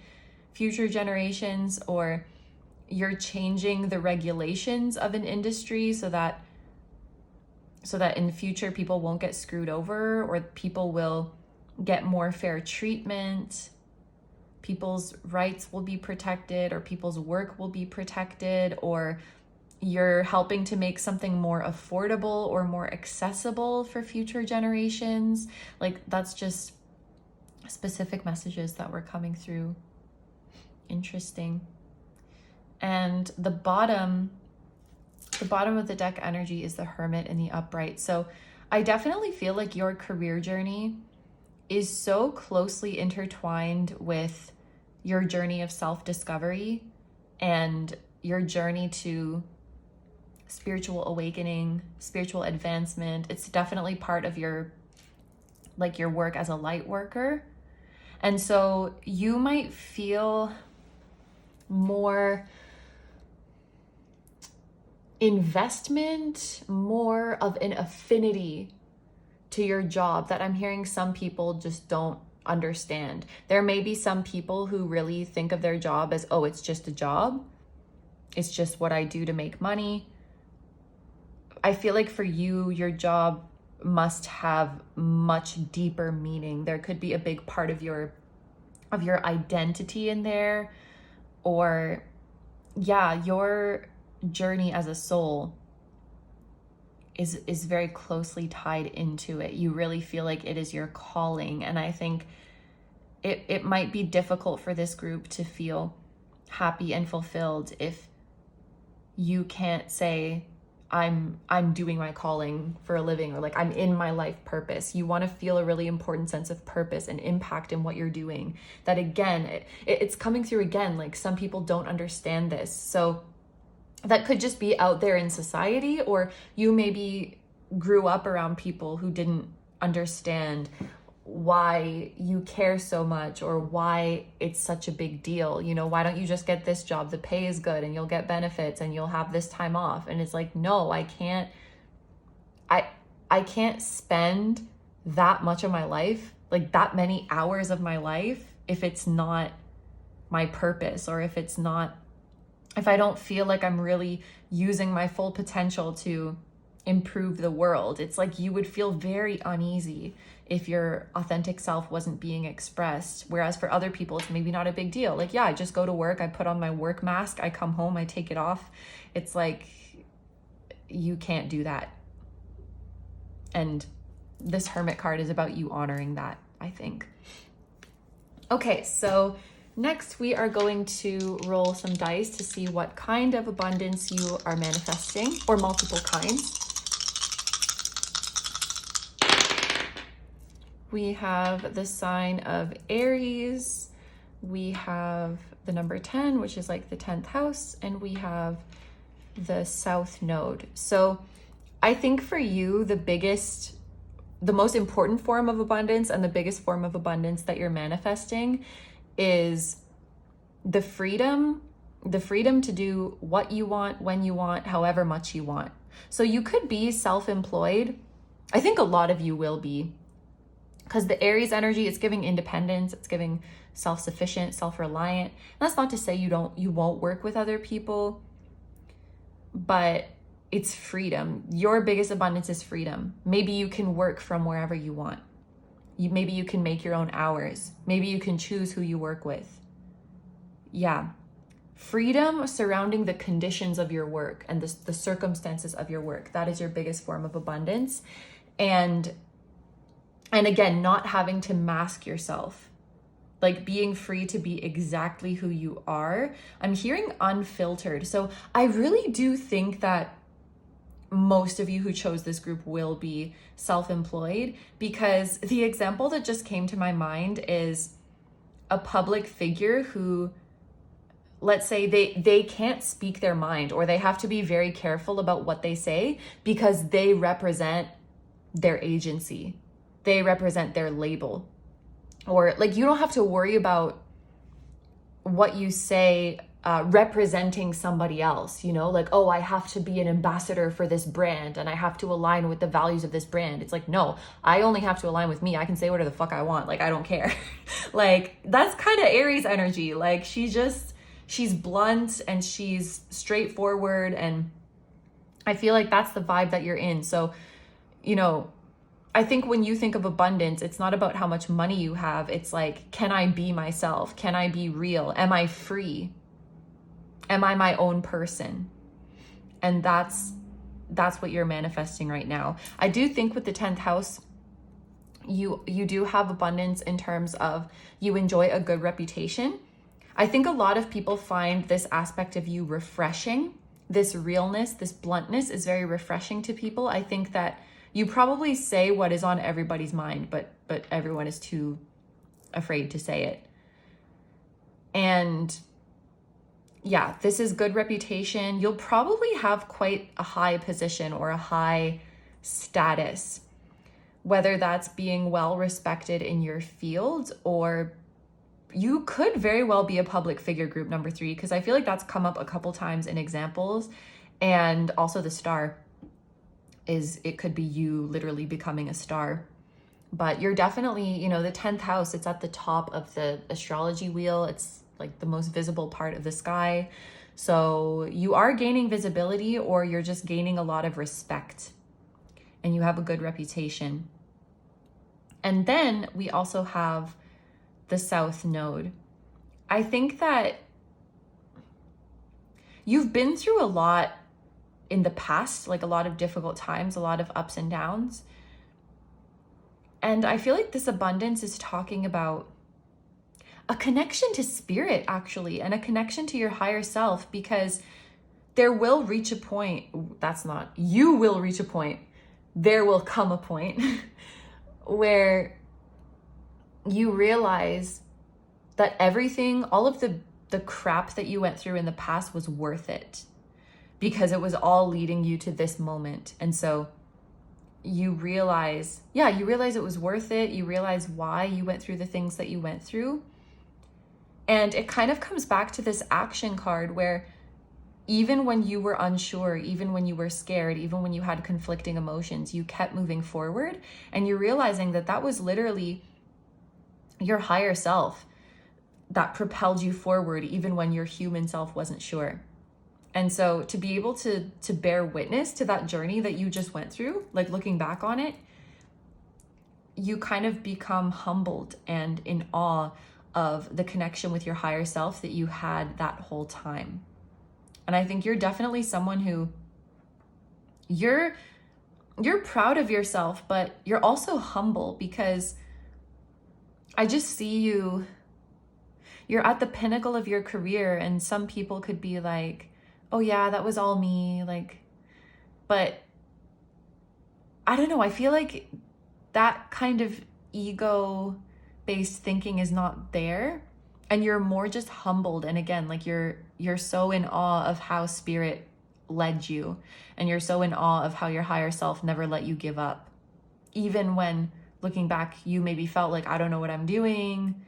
future generations, or you're changing the regulations of an industry so that in the future people won't get screwed over, or people will get more fair treatment. People's rights will be protected, or people's work will be protected, or you're helping to make something more affordable or more accessible for future generations. Like, that's just specific messages that were coming through. Interesting. And the bottom of the deck energy is the Hermit and the Upright. So I definitely feel like your career journey is so closely intertwined with your journey of self-discovery and your journey to spiritual awakening, spiritual advancement. It's definitely part of your work as a light worker. And so you might feel more investment, more of an affinity to your job that I'm hearing some people just don't understand. There may be some people who really think of their job as, oh, it's just a job. It's just what I do to make money. I feel like for you, your job must have much deeper meaning. There could be a big part of your identity in there, or your journey as a soul is very closely tied into it. You really feel like it is your calling. And I think it might be difficult for this group to feel happy and fulfilled if you can't say, I'm doing my calling for a living, or like I'm in my life purpose. You want to feel a really important sense of purpose and impact in what you're doing. That again, it's coming through again, like some people don't understand this. So that could just be out there in society, or you maybe grew up around people who didn't understand why you care so much or why it's such a big deal. You know, why don't you just get this job? The pay is good and you'll get benefits and you'll have this time off. And it's like, no, I can't spend that much of my life, like that many hours of my life, if it's not my purpose, or if I don't feel like I'm really using my full potential to improve the world. It's like you would feel very uneasy if your authentic self wasn't being expressed. Whereas for other people, it's maybe not a big deal. Like, yeah, I just go to work, I put on my work mask, I come home, I take it off. It's like, you can't do that. And this Hermit card is about you honoring that, I think. Okay, so next we are going to roll some dice to see what kind of abundance you are manifesting, or multiple kinds. We have the sign of Aries, we have the number 10, which is like the 10th house, and we have the South Node. So I think for you, the most important form of abundance and the biggest form of abundance that you're manifesting is the freedom to do what you want, when you want, however much you want. So you could be self-employed. I think a lot of you will be, because the Aries energy, it's giving independence, it's giving self-sufficient, self-reliant. That's not to say you won't work with other people, but it's freedom. Your biggest abundance is freedom. Maybe you can work from wherever you want. Maybe you can make your own hours. Maybe you can choose who you work with. Yeah. Freedom surrounding the conditions of your work and the circumstances of your work. That is your biggest form of abundance. And again, not having to mask yourself, like being free to be exactly who you are. I'm hearing unfiltered. So I really do think that most of you who chose this group will be self-employed, because the example that just came to my mind is a public figure who, let's say they can't speak their mind, or they have to be very careful about what they say because they represent their agency. They represent their label. Or like, you don't have to worry about what you say representing somebody else, you know, like, oh, I have to be an ambassador for this brand and I have to align with the values of this brand. It's like, no, I only have to align with me. I can say whatever the fuck I want. Like, I don't care. Like, that's kind of Aries energy. Like, she's blunt and she's straightforward. And I feel like that's the vibe that you're in. So, you know, I think when you think of abundance, it's not about how much money you have. It's like, can I be myself? Can I be real? Am I free? Am I my own person? And that's what you're manifesting right now. I do think with the 10th house, you do have abundance in terms of you enjoy a good reputation. I think a lot of people find this aspect of you refreshing. This realness, this bluntness is very refreshing to people. I think that you probably say what is on everybody's mind, but everyone is too afraid to say it. And yeah, this is good reputation. You'll probably have quite a high position or a high status, whether that's being well respected in your field, or you could very well be a public figure, group number 3, because I feel like that's come up a couple times in examples. And also the star it could be you literally becoming a star. But you're definitely, you know, the 10th house, it's at the top of the astrology wheel. It's like the most visible part of the sky. So you are gaining visibility, or you're just gaining a lot of respect, and you have a good reputation. And then we also have the South Node. I think that you've been through a lot in the past, like a lot of difficult times, a lot of ups and downs. And I feel like this abundance is talking about, a connection to spirit, actually, and a connection to your higher self, because there will reach a point, you will reach a point, there will come a point where you realize that everything, all of the crap that you went through in the past was worth it, because it was all leading you to this moment. And so you realize it was worth it. You realize why you went through the things that you went through. And it kind of comes back to this action card where even when you were unsure, even when you were scared, even when you had conflicting emotions, you kept moving forward, and you're realizing that that was literally your higher self that propelled you forward, even when your human self wasn't sure. And so to be able to bear witness to that journey that you just went through, like looking back on it, you kind of become humbled and in awe of the connection with your higher self that you had that whole time. And I think you're definitely someone who you're proud of yourself, but you're also humble, because I just see you're at the pinnacle of your career, and some people could be like, oh yeah, that was all me, like, but I don't know, I feel like that kind of ego-based thinking is not there, and you're more just humbled. And again, like you're so in awe of how spirit led you, and you're so in awe of how your higher self never let you give up, even when looking back you maybe felt like, I don't know what I'm doing,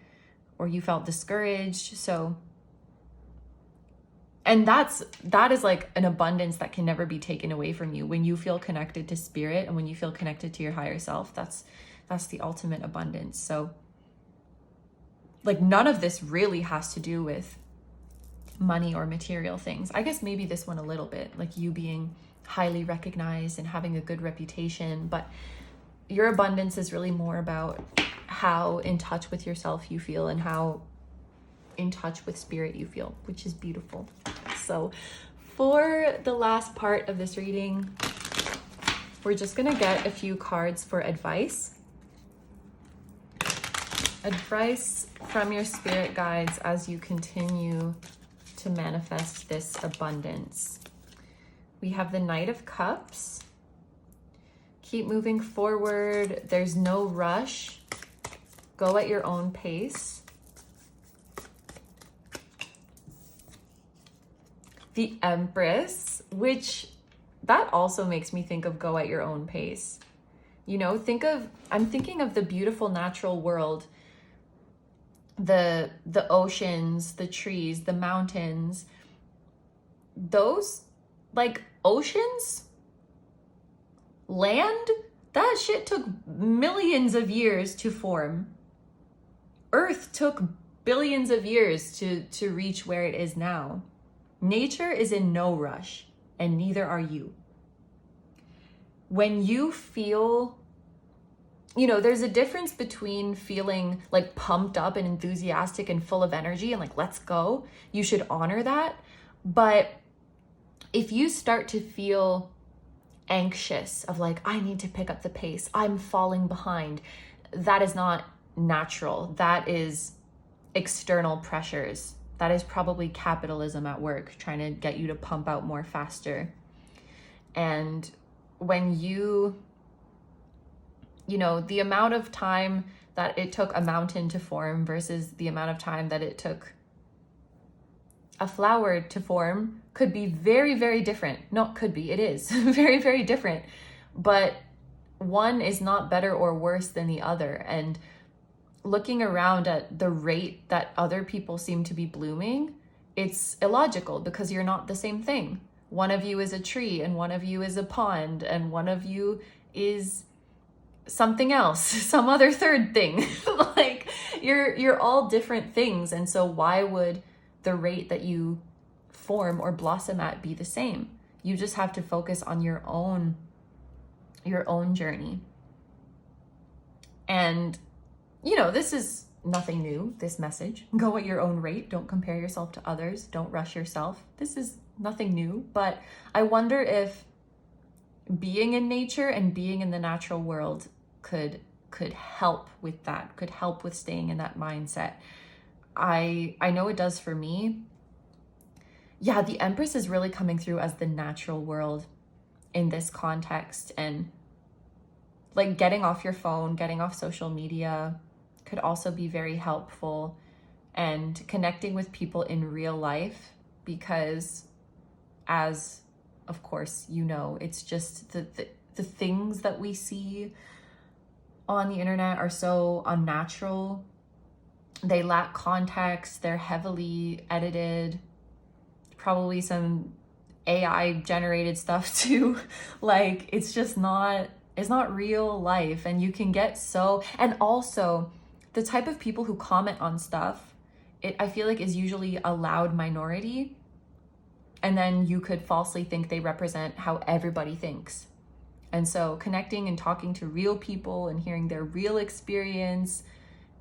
or you felt discouraged. So, and that is like an abundance that can never be taken away from you. When you feel connected to spirit and when you feel connected to your higher self, that's the ultimate abundance. So like none of this really has to do with money or material things. I guess maybe this one a little bit, like you being highly recognized and having a good reputation, but your abundance is really more about how in touch with yourself you feel and how in touch with spirit you feel, which is beautiful. So for the last part of this reading, we're just gonna get a few cards for advice. Advice from your spirit guides as you continue to manifest this abundance. We have the Knight of Cups. Keep moving forward. There's no rush. Go at your own pace. The Empress, which that also makes me think of go at your own pace. You know, I'm thinking of the beautiful natural world, the oceans, the trees, the mountains. Those, like, oceans, land, that shit took millions of years to form. Earth took billions of years to reach where it is now. Nature is in no rush, and neither are you. When you feel, you know, there's a difference between feeling like pumped up and enthusiastic and full of energy and like, let's go. You should honor that. But if you start to feel anxious of like, I need to pick up the pace, I'm falling behind, that is not natural. That is external pressures. That is probably capitalism at work, trying to get you to pump out more faster. And when you know, the amount of time that it took a mountain to form versus the amount of time that it took a flower to form could be very, very different. Not could be, it is very, very different. But one is not better or worse than the other. And looking around at the rate that other people seem to be blooming, it's illogical because you're not the same thing. One of you is a tree and one of you is a pond and one of you is something else, some other third thing. Like you're all different things. And so why would the rate that you form or blossom at be the same? You just have to focus on your own journey. And you know, this is nothing new, this message. Go at your own rate. Don't compare yourself to others. Don't rush yourself. This is nothing new, but I wonder if being in nature and being in the natural world could help with that, could help with staying in that mindset. I know it does for me. Yeah, the Empress is really coming through as the natural world in this context, and like getting off your phone, getting off social media could also be very helpful, and connecting with people in real life, because as of course you know, it's just the things that we see on the internet are so unnatural. They lack context, they're heavily edited, probably some AI generated stuff too. Like it's just not, it's not real life. And you can get so, and also the type of people who comment on stuff, I feel like is usually a loud minority. And then you could falsely think they represent how everybody thinks. And so connecting and talking to real people and hearing their real experience,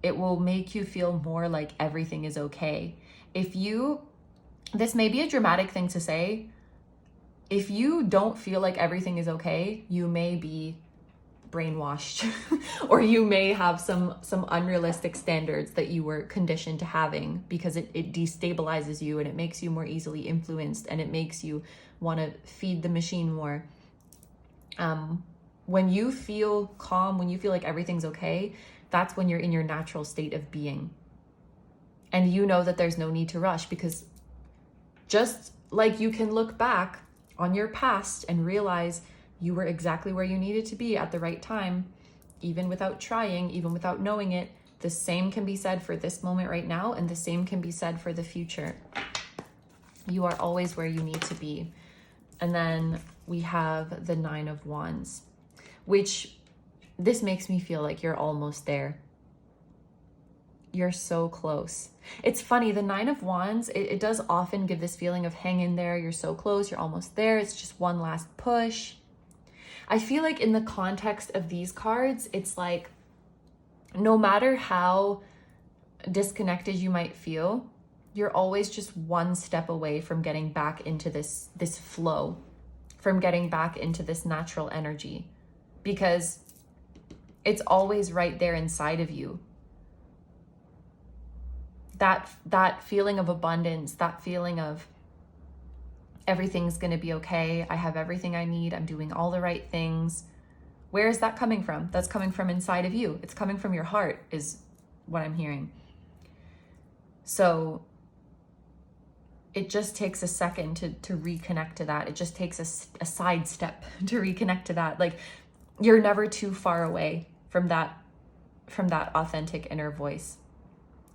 it will make you feel more like everything is okay. This may be a dramatic thing to say, if you don't feel like everything is okay, you may be brainwashed or you may have some unrealistic standards that you were conditioned to having, because it destabilizes you and it makes you more easily influenced and it makes you want to feed the machine more. When you feel calm, when you feel like everything's okay, that's when you're in your natural state of being. And you know that there's no need to rush, because just like you can look back on your past and realize you were exactly where you needed to be at the right time, even without trying, even without knowing it, the same can be said for this moment right now, and the same can be said for the future. You are always where you need to be. And then we have the Nine of Wands, which this makes me feel like you're almost there. You're so close. It's funny, the Nine of Wands, it does often give this feeling of hang in there, you're so close, you're almost there, it's just one last push. I feel like in the context of these cards, it's like no matter how disconnected you might feel, you're always just one step away from getting back into this flow, from getting back into this natural energy, because it's always right there inside of you. That feeling of abundance, that feeling of everything's going to be okay, I have everything I need, I'm doing all the right things. Where is that coming from? That's coming from inside of you. It's coming from your heart, is what I'm hearing. So it just takes a second to reconnect to that. It just takes a side step to reconnect to that. Like you're never too far away from that authentic inner voice.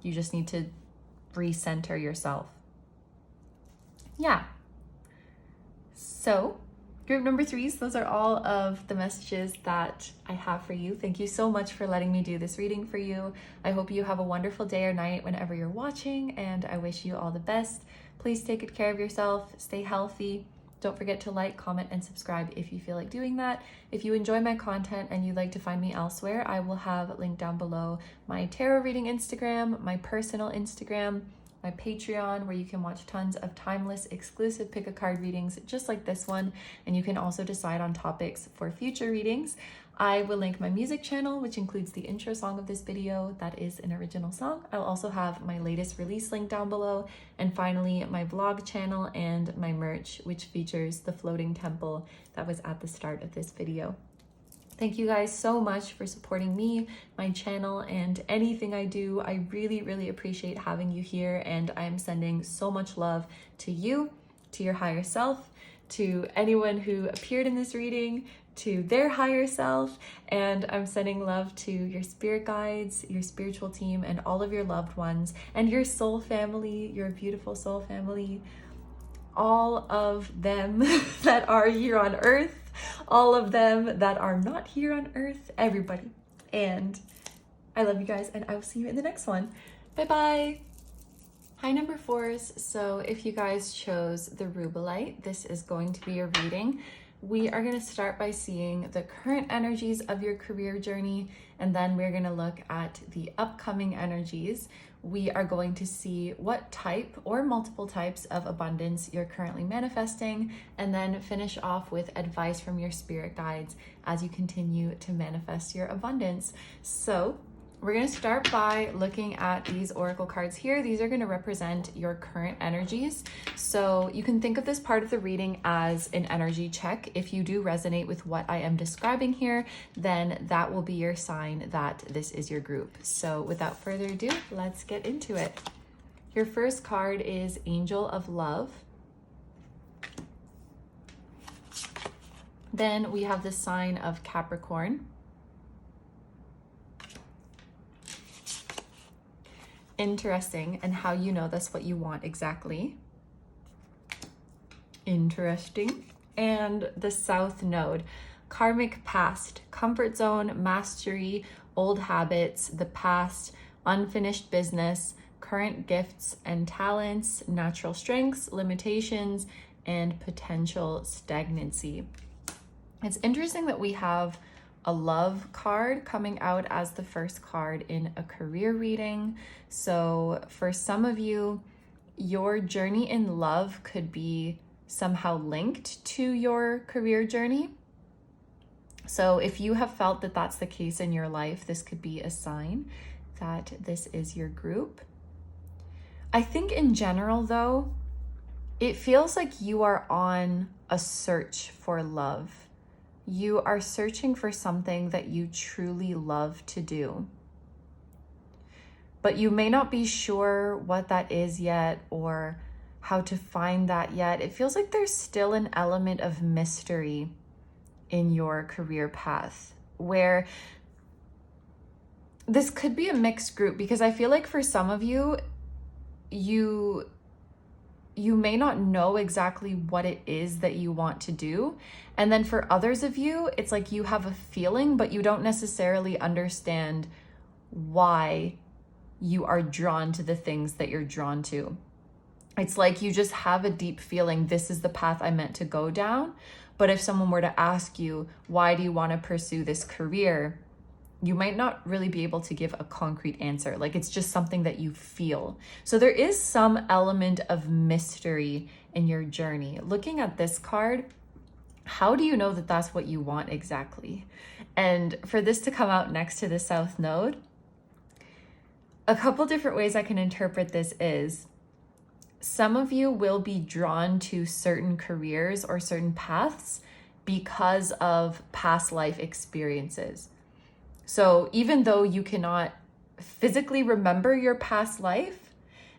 You just need to recenter yourself. Yeah. So group number 3s, those are all of the messages that I have for you. Thank you so much for letting me do this reading for you. I hope you have a wonderful day or night whenever you're watching, and I wish you all the best. Please take good care of yourself, stay healthy. Don't forget to like, comment, and subscribe if you feel like doing that. If you enjoy my content and you'd like to find me elsewhere, I will have linked down below my tarot reading Instagram, my personal Instagram, my Patreon, where you can watch tons of timeless, exclusive pick a card readings just like this one, and you can also decide on topics for future readings. I will link my music channel, which includes the intro song of this video. That is an original song. I'll also have my latest release link down below. And finally, my vlog channel and my merch, which features the floating temple that was at the start of this video. Thank you guys so much for supporting me, my channel, and anything I do. I really, really appreciate having you here, and I am sending so much love to you, to your higher self, to anyone who appeared in this reading, to their higher self, and I'm sending love to your spirit guides, your spiritual team, and all of your loved ones, and your soul family, your beautiful soul family, all of them that are here on earth, all of them that are not here on earth, everybody. And I love you guys, and I will see you in the next one. Bye-bye. Hi, number 4s. So if you guys chose the Rubellite, this is going to be a reading. We are going to start by seeing the current energies of your career journey, and then we're going to look at the upcoming energies. We are going to see what type or multiple types of abundance you're currently manifesting, and then finish off with advice from your spirit guides as you continue to manifest your abundance. So We're going to start by looking at these oracle cards here. These are going to represent your current energies. So you can think of this part of the reading as an energy check. If you do resonate with what I am describing here, then that will be your sign that this is your group. So without further ado, let's get into it. Your first card is Angel of Love. Then we have the sign of Capricorn. Interesting, and how you know that's what you want exactly. Interesting. And the South Node, karmic past, comfort zone, mastery, old habits, the past, unfinished business, current gifts and talents, natural strengths, limitations, and potential stagnancy. It's interesting that we have a love card coming out as the first card in a career reading. So for some of you, your journey in love could be somehow linked to your career journey. So if you have felt that that's the case in your life, this could be a sign that this is your group. I think in general though, it feels like you are on a search for love. You are searching for something that you truly love to do. But you may not be sure what that is yet or how to find that yet. It feels like there's still an element of mystery in your career path, where this could be a mixed group, because I feel like for some of you, you may not know exactly what it is that you want to do. And then for others of you, it's like you have a feeling, but you don't necessarily understand why you are drawn to the things that you're drawn to. It's like you just have a deep feeling, this is the path I meant to go down. But if someone were to ask you, why do you want to pursue this career? You might not really be able to give a concrete answer. Like it's just something that you feel. So there is some element of mystery in your journey. Looking at this card, how do you know that that's what you want exactly? And for this to come out next to the South Node, a couple different ways I can interpret this is, some of you will be drawn to certain careers or certain paths because of past life experiences. So even though you cannot physically remember your past life,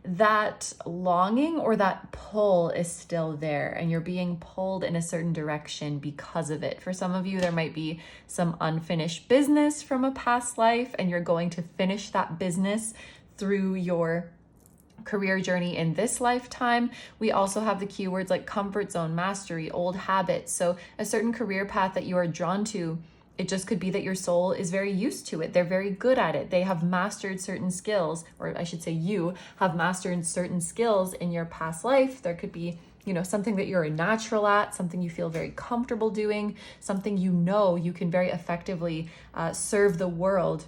that longing or that pull is still there, and you're being pulled in a certain direction because of it. For some of you, there might be some unfinished business from a past life, and you're going to finish that business through your career journey in this lifetime. We also have the keywords like comfort zone, mastery, old habits. So a certain career path that you are drawn to, it just could be that your soul is very used to it. They're very good at it. They have mastered certain skills, or I should say you have mastered certain skills in your past life. There could be, something that you're a natural at, something you feel very comfortable doing, something you can very effectively serve the world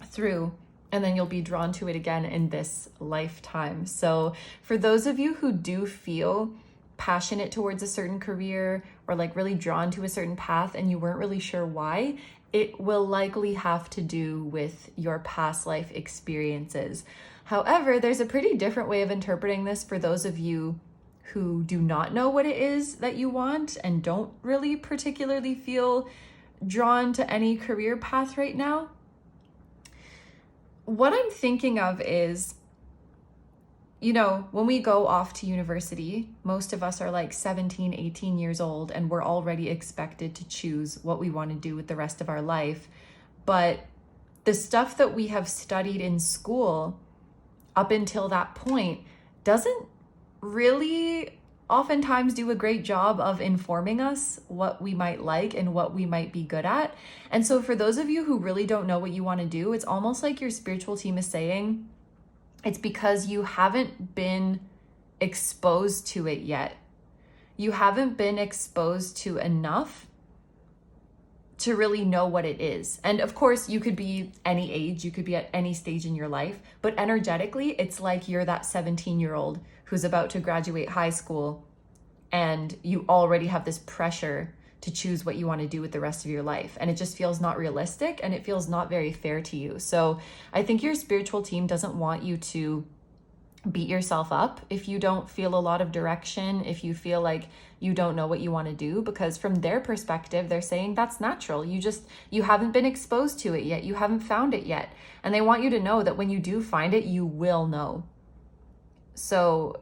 through, and then you'll be drawn to it again in this lifetime. So for those of you who do feel passionate towards a certain career or like really drawn to a certain path and you weren't really sure why, it will likely have to do with your past life experiences. However, there's a pretty different way of interpreting this for those of you who do not know what it is that you want and don't really particularly feel drawn to any career path right now. What I'm thinking of is, when we go off to university, most of us are like 17, 18 years old, and we're already expected to choose what we want to do with the rest of our life. But the stuff that we have studied in school up until that point doesn't really oftentimes do a great job of informing us what we might like and what we might be good at. And so for those of you who really don't know what you want to do, it's almost like your spiritual team is saying, it's because you haven't been exposed to it yet. You haven't been exposed to enough to really know what it is. And of course, you could be any age, you could be at any stage in your life, but energetically, it's like you're that 17-year-old who's about to graduate high school and you already have this pressure to choose what you want to do with the rest of your life. And it just feels not realistic, and it feels not very fair to you. So I think your spiritual team doesn't want you to beat yourself up if you don't feel a lot of direction, if you feel like you don't know what you want to do, because from their perspective, they're saying that's natural. You haven't been exposed to it yet. You haven't found it yet. And they want you to know that when you do find it, you will know. So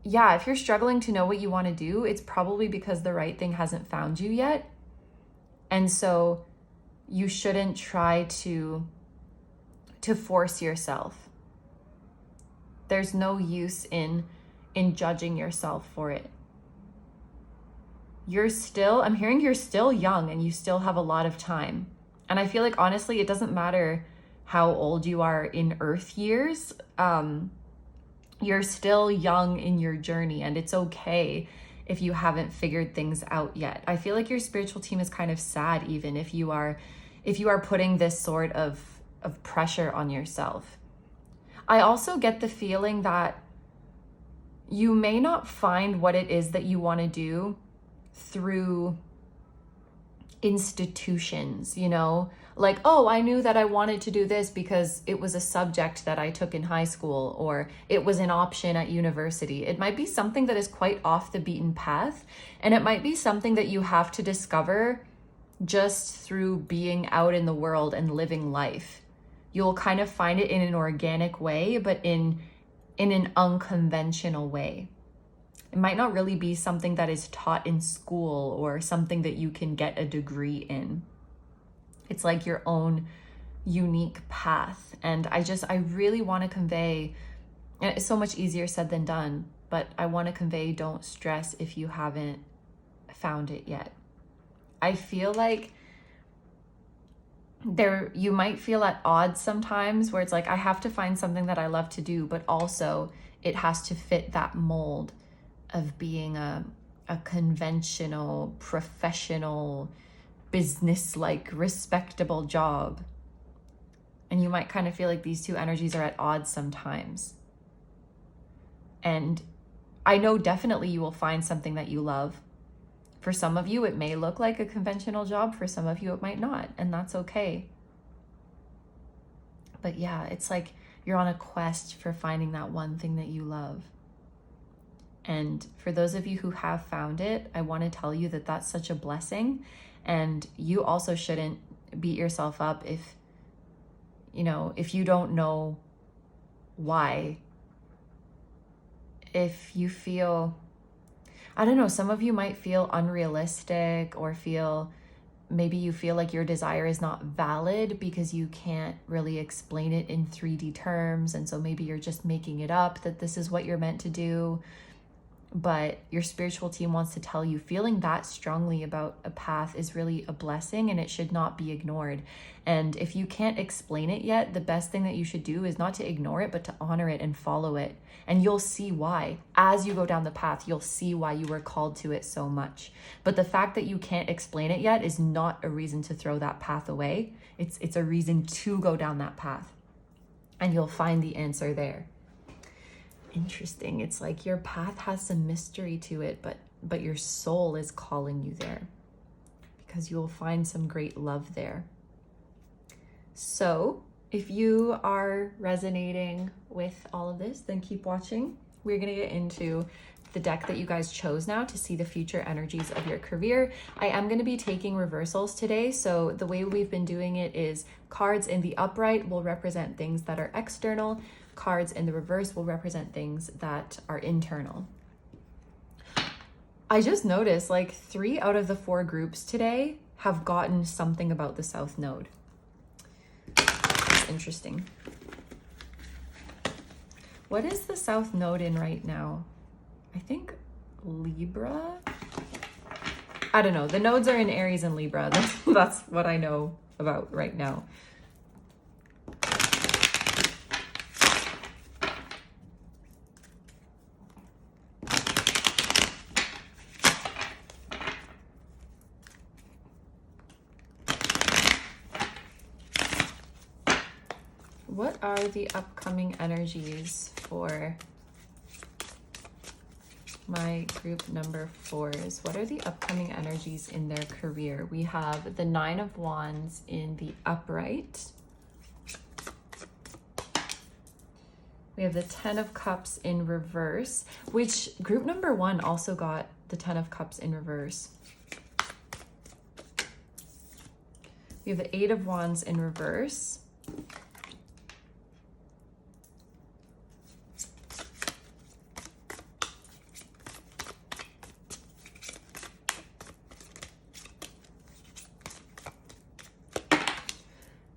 yeah, if you're struggling to know what you want to do, it's probably because the right thing hasn't found you yet. And so you shouldn't try to force yourself. There's no use in judging yourself for it. I'm hearing you're still young and you still have a lot of time. And I feel like, honestly, it doesn't matter how old you are in Earth years. You're still young in your journey, and it's okay if you haven't figured things out yet. I feel like your spiritual team is kind of sad even if you are putting this sort of pressure on yourself. I also get the feeling that you may not find what it is that you want to do through institutions, you know? Like, oh, I knew that I wanted to do this because it was a subject that I took in high school, or it was an option at university. It might be something that is quite off the beaten path, and it might be something that you have to discover just through being out in the world and living life. You'll kind of find it in an organic way, but in an unconventional way. It might not really be something that is taught in school or something that you can get a degree in. It's like your own unique path. And I really want to convey, and it's so much easier said than done, but I want to convey, don't stress if you haven't found it yet. I feel like you might feel at odds sometimes where it's like, I have to find something that I love to do, but also it has to fit that mold of being a conventional, professional, business-like, respectable job. And you might kind of feel like these two energies are at odds sometimes. And I know definitely you will find something that you love. For some of you, it may look like a conventional job. For some of you, it might not, and that's okay. But yeah, it's like you're on a quest for finding that one thing that you love. And for those of you who have found it, I want to tell you that that's such a blessing. And you also shouldn't beat yourself up if you don't know why. If you feel, I don't know, some of you might feel unrealistic, or maybe you feel like your desire is not valid because you can't really explain it in 3D terms. And so maybe you're just making it up that this is what you're meant to do. But your spiritual team wants to tell you, feeling that strongly about a path is really a blessing, and it should not be ignored. And if you can't explain it yet, the best thing that you should do is not to ignore it, but to honor it and follow it. And you'll see why. As you go down the path, you'll see why you were called to it so much. But the fact that you can't explain it yet is not a reason to throw that path away. It's a reason to go down that path. And you'll find the answer there. Interesting. It's like your path has some mystery to it, but your soul is calling you there because you'll find some great love there. So if you are resonating with all of this, then keep watching. We're going to get into the deck that you guys chose now to see the future energies of your career. I am going to be taking reversals today. So the way we've been doing it is cards in the upright will represent things that are external. Cards in the reverse will represent things that are internal. I just noticed like 3 out of the 4 groups today have gotten something about the South Node. It's interesting. What is the South Node in right now? I think Libra? I don't know. The nodes are in Aries and Libra. That's what I know about right now. What are the upcoming energies for my group number 4s, what are the upcoming energies in their career? We have the 9 of Wands in the upright. We have the 10 of Cups in reverse, which group number 1 also got the 10 of Cups in reverse. We have the 8 of Wands in reverse.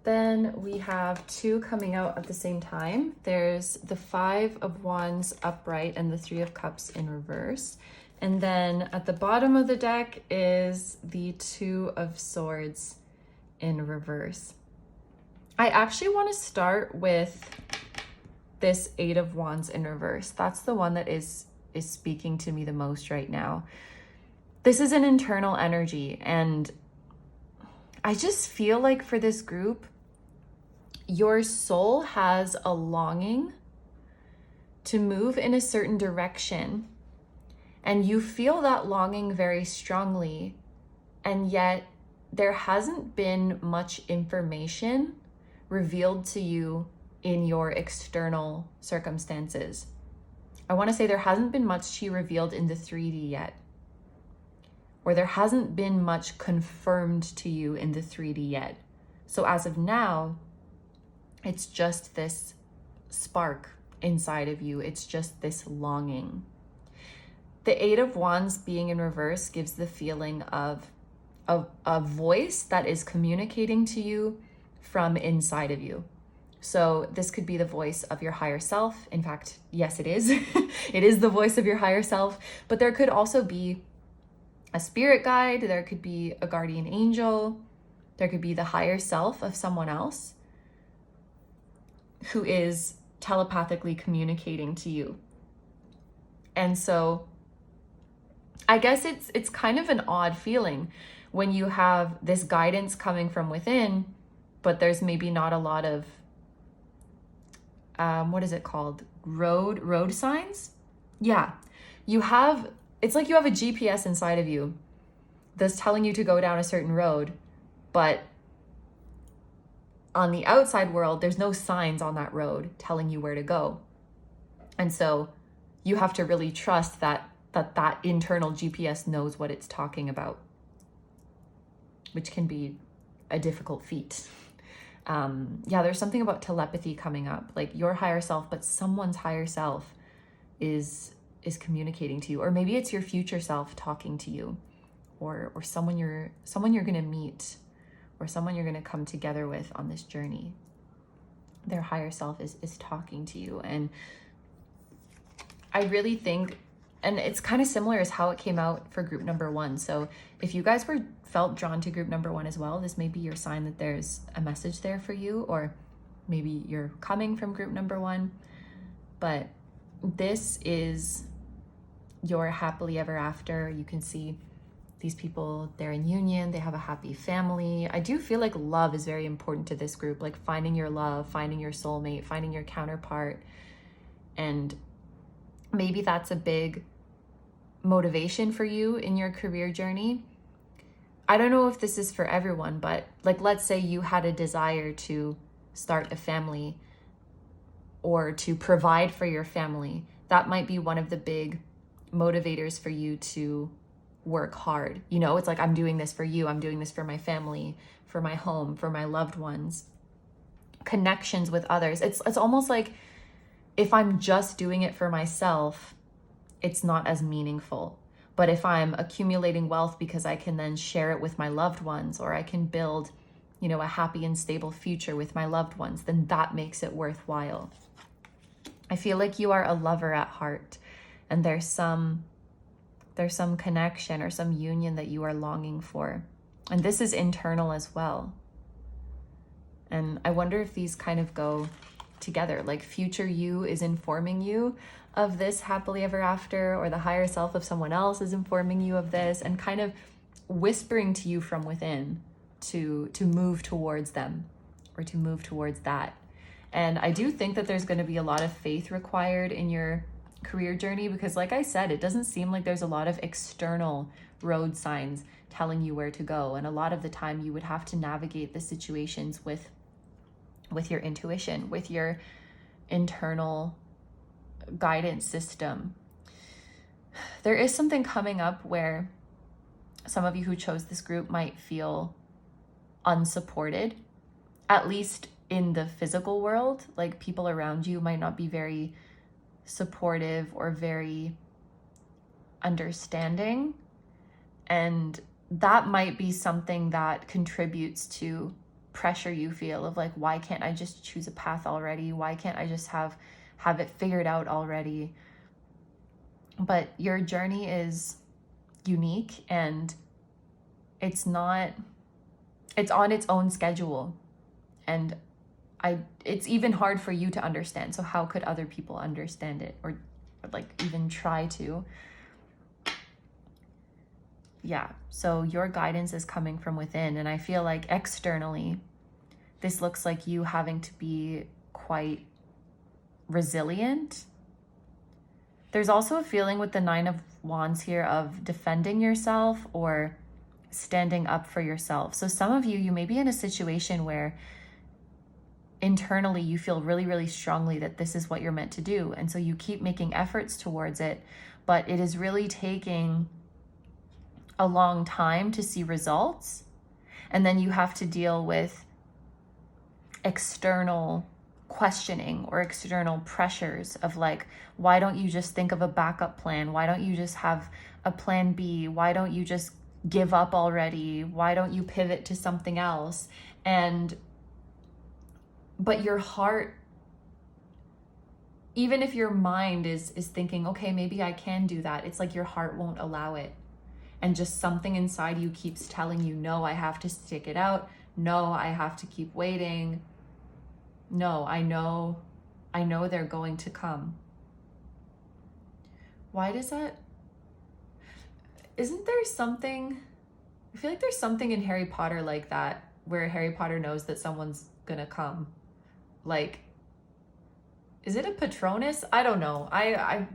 Then we have 2 coming out at the same time. There's the 5 of Wands upright and the 3 of Cups in reverse. And then at the bottom of the deck is the 2 of Swords in reverse. I actually want to start with this 8 of Wands in reverse. That's the one that is speaking to me the most right now. This is an internal energy, and I just feel like for this group, your soul has a longing to move in a certain direction, and you feel that longing very strongly, and yet there hasn't been much information revealed to you in your external circumstances. I want to say there hasn't been much to you revealed in the 3D yet, or there hasn't been much confirmed to you in the 3D yet. So as of now, it's just this spark inside of you. It's just this longing. The 8 of Wands being in reverse gives the feeling of a voice that is communicating to you from inside of you. So this could be the voice of your higher self. In fact, yes, it is. It is the voice of your higher self, but there could also be a spirit guide. There could be a guardian angel. There could be the higher self of someone else who is telepathically communicating to you. And so I guess it's kind of an odd feeling when you have this guidance coming from within, but there's maybe not a lot of what is it called? Road signs? Yeah. It's like you have a GPS inside of you that's telling you to go down a certain road, but on the outside world, there's no signs on that road telling you where to go. And so you have to really trust that internal GPS knows what it's talking about, which can be a difficult feat. Yeah, there's something about telepathy coming up, like your higher self, but someone's higher self is communicating to you, or maybe it's your future self talking to you, or someone you're going to meet, or someone you're going to come together with on this journey. Their higher self is talking to you. And I really think, and it's kind of similar as how it came out for group number 1. So if you guys felt drawn to group number 1 as well, this may be your sign that there's a message there for you, or maybe you're coming from group number 1. But this is your happily ever after. You can see these people, they're in union, they have a happy family. I do feel like love is very important to this group, like finding your love, finding your soulmate, finding your counterpart. And maybe that's a big motivation for you in your career journey. I don't know if this is for everyone, but like, let's say you had a desire to start a family or to provide for your family. That might be one of the big motivators for you to work hard. You know, it's like, I'm doing this for you. I'm doing this for my family, for my home, for my loved ones, connections with others. It's almost like if I'm just doing it for myself, it's not as meaningful. But if I'm accumulating wealth because I can then share it with my loved ones, or I can build, you know, a happy and stable future with my loved ones, then that makes it worthwhile. I feel like you are a lover at heart, and there's some connection or some union that you are longing for. And this is internal as well. And I wonder if these kind of go together, like future you is informing you of this happily ever after, or the higher self of someone else is informing you of this and kind of whispering to you from within to move towards them, or to move towards that. And I do think that there's going to be a lot of faith required in your career journey, because like I said, it doesn't seem like there's a lot of external road signs telling you where to go. And a lot of the time you would have to navigate the situations with your intuition, with your internal guidance system. There is something coming up where some of you who chose this group might feel unsupported, at least in the physical world. Like people around you might not be very supportive or very understanding. And that might be something that contributes to pressure you feel of like, why can't I just choose a path already? Why can't I just have it figured out already? But your journey is unique, and it's on its own schedule. And it's even hard for you to understand. So how could other people understand it, or like even try to? Yeah, so your guidance is coming from within. And I feel like externally, this looks like you having to be quite resilient. There's also a feeling with the 9 of Wands here of defending yourself or standing up for yourself. So some of you may be in a situation where internally you feel really, really strongly that this is what you're meant to do. And so you keep making efforts towards it, but it is really taking a long time to see results. And then you have to deal with external questioning or external pressures of like, why don't you just think of a backup plan? Why don't you just have a plan B? Why don't you just give up already? Why don't you pivot to something else? But your heart, even if your mind is thinking, okay, maybe I can do that, it's like your heart won't allow it. And just something inside you keeps telling you, no, I have to stick it out. No, I have to keep waiting. No, I know they're going to come. Why does that? Isn't there something, I feel like there's something in Harry Potter like that, where Harry Potter knows that someone's gonna come. Like, is it a Patronus? I don't know. I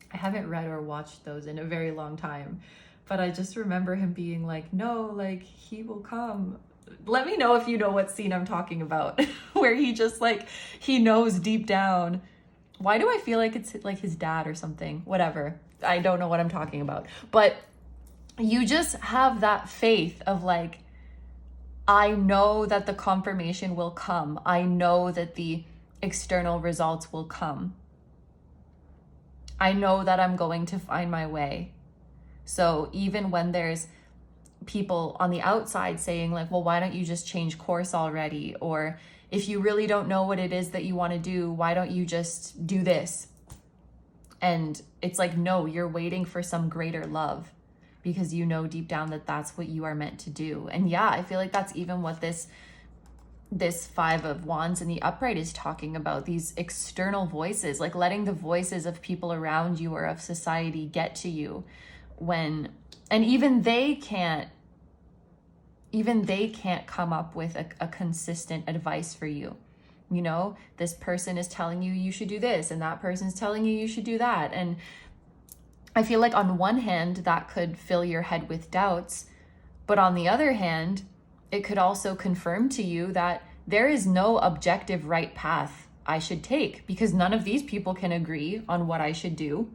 haven't read or watched those in a very long time, but I just remember him being like, no, like he will come. Let me know if you know what scene I'm talking about, where he just like, he knows deep down. Why do I feel like it's like his dad or something? Whatever. I don't know what I'm talking about, but you just have that faith of like, I know that the confirmation will come. I know that the external results will come. I know that I'm going to find my way. So even when there's people on the outside saying like, well, why don't you just change course already? Or if you really don't know what it is that you want to do, why don't you just do this? And it's like, no, you're waiting for some greater love, because you know deep down that that's what you are meant to do. And yeah, I feel like that's even what this 5 of Wands in the upright is talking about, these external voices, like letting the voices of people around you or of society get to you when, and even they can't come up with a consistent advice for you. You know, this person is telling you you should do this, and that person's telling you you should do that. And I feel like on one hand, that could fill your head with doubts, but on the other hand, it could also confirm to you that there is no objective right path I should take, because none of these people can agree on what I should do.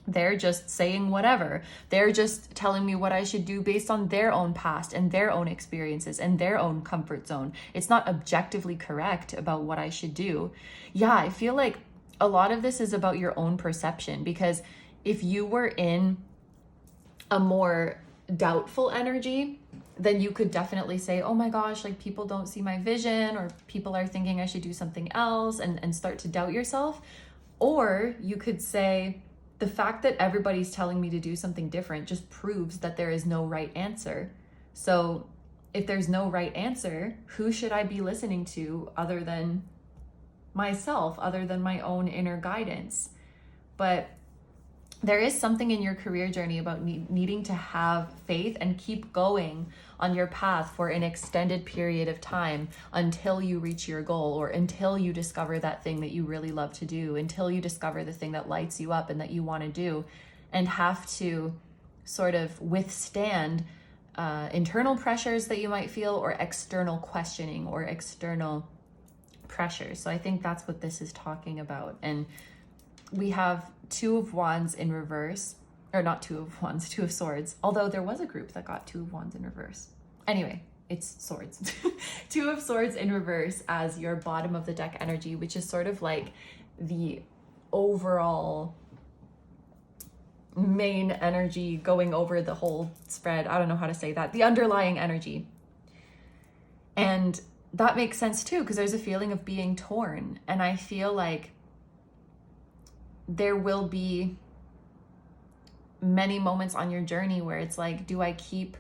They're just saying whatever. They're just telling me what I should do based on their own past and their own experiences and their own comfort zone. It's not objectively correct about what I should do. Yeah, I feel like a lot of this is about your own perception, because if you were in a more doubtful energy, then you could definitely say, oh my gosh, like people don't see my vision, or people are thinking I should do something else, and start to doubt yourself. Or you could say, the fact that everybody's telling me to do something different just proves that there is no right answer. So if there's no right answer, who should I be listening to other than myself, other than my own inner guidance? But there is something in your career journey about needing to have faith and keep going on your path for an extended period of time until you reach your goal, or until you discover that thing that you really love to do, until you discover the thing that lights you up and that you want to do, and have to sort of withstand internal pressures that you might feel, or external questioning or external pressures. So I think that's what this is talking about. And we have Two of Wands in reverse, or not Two of Wands, Two of Swords, although there was a group that got Two of Wands in reverse. Anyway, it's swords. Two of Swords in reverse as your bottom of the deck energy, which is sort of like the overall main energy going over the whole spread. I don't know how to say that. The underlying energy. And that makes sense too, because there's a feeling of being torn. And I feel like there will be many moments on your journey where it's like, do I keep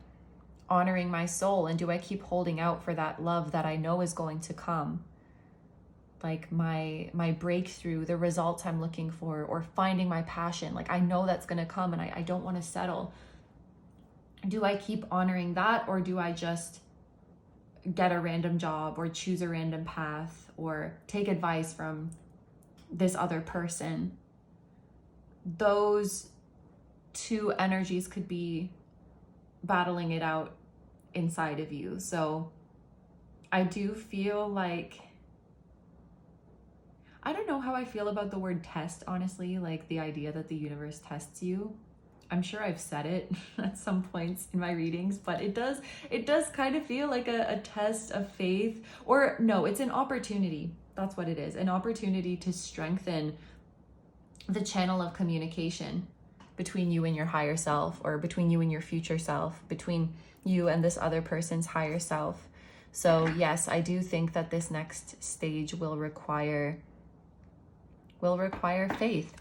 honoring my soul, and do I keep holding out for that love that I know is going to come? Like my breakthrough, the results I'm looking for, or finding my passion. Like I know that's going to come, and I don't want to settle. Do I keep honoring that, or do I just get a random job, or choose a random path, or take advice from this other person? Those two energies could be battling it out inside of you. So I do feel like, I don't know how I feel about the word test, honestly, like the idea that the universe tests you. I'm sure I've said it at some points in my readings, but it does kind of feel like a test of faith, or no, it's an opportunity. That's what it is. An opportunity to strengthen the channel of communication between you and your higher self, or between you and your future self, between you and this other person's higher self. So yes, I do think that this next stage will require faith.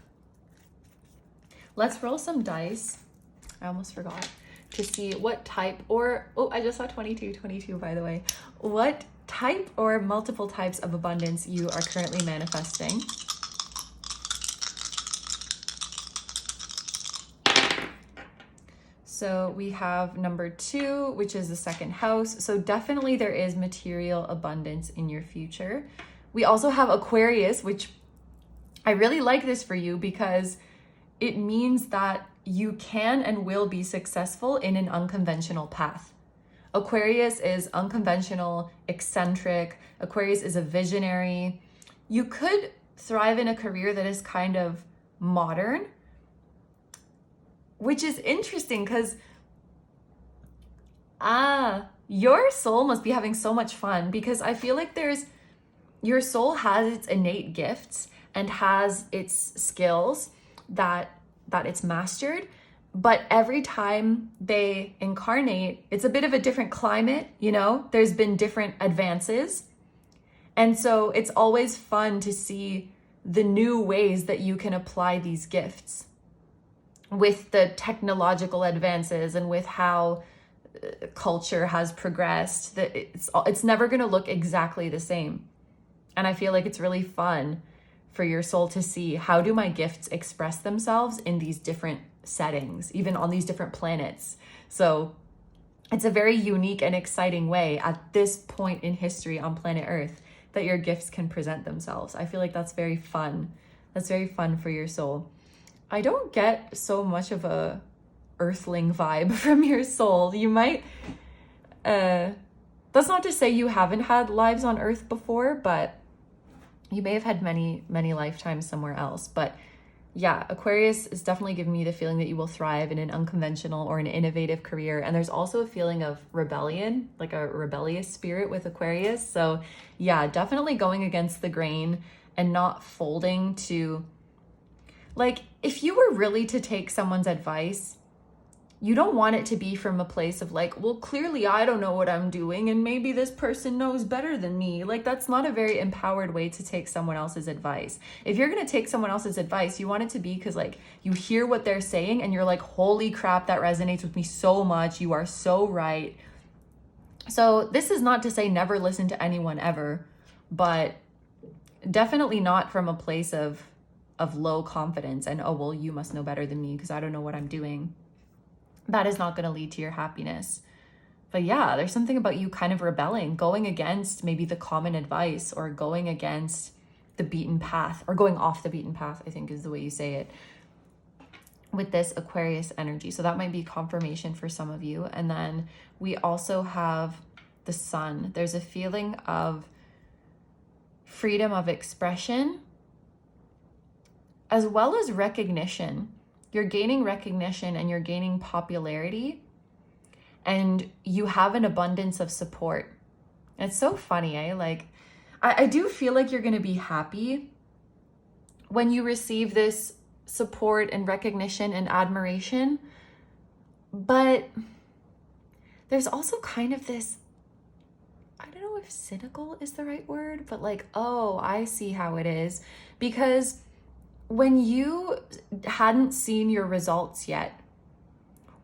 Let's roll some dice. I almost forgot to see what type, or, oh, I just saw 22, by the way. What type or multiple types of abundance you are currently manifesting. So we have number 2, which is the second house. So definitely there is material abundance in your future. We also have Aquarius, which I really like this for you because it means that you can and will be successful in an unconventional path. Aquarius is unconventional, eccentric. Aquarius is a visionary. You could thrive in a career that is kind of modern, which is interesting because your soul must be having so much fun, because I feel like your soul has its innate gifts and has its skills that it's mastered, but every time they incarnate, it's a bit of a different climate, you know? There's been different advances. And so it's always fun to see the new ways that you can apply these gifts with the technological advances and with how culture has progressed. That it's never going to look exactly the same. And I feel like it's really fun for your soul to see, how do my gifts express themselves in these different settings, even on these different planets. So it's a very unique and exciting way at this point in history on planet Earth that your gifts can present themselves. I feel like that's very fun. That's very fun for your soul. I don't get so much of a earthling vibe from your soul. You might, that's not to say you haven't had lives on Earth before, but you may have had many, many lifetimes somewhere else. But yeah, Aquarius is definitely giving me the feeling that you will thrive in an unconventional or an innovative career. And there's also a feeling of rebellion, like a rebellious spirit with Aquarius. So yeah, definitely going against the grain and not folding to, like, if you were really to take someone's advice, you don't want it to be from a place of like, well, clearly I don't know what I'm doing and maybe this person knows better than me. Like, that's not a very empowered way to take someone else's advice. If you're going to take someone else's advice, you want it to be because like you hear what they're saying and you're like, holy crap, that resonates with me so much. You are so right. So this is not to say never listen to anyone ever, but definitely not from a place of of low confidence and, oh, well, you must know better than me because I don't know what I'm doing. That is not going to lead to your happiness. But yeah, there's something about you kind of rebelling, going against maybe the common advice, or going against the beaten path, or going off the beaten path, I think is the way you say it, with this Aquarius energy. So that might be confirmation for some of you. And then we also have the sun. There's a feeling of freedom of expression, as well as recognition. You're gaining recognition and you're gaining popularity, and you have an abundance of support. And it's so funny, eh? Like, I do feel like you're going to be happy when you receive this support and recognition and admiration. But there's also kind of this, I don't know if cynical is the right word, but like, oh, I see how it is. Because when you hadn't seen your results yet,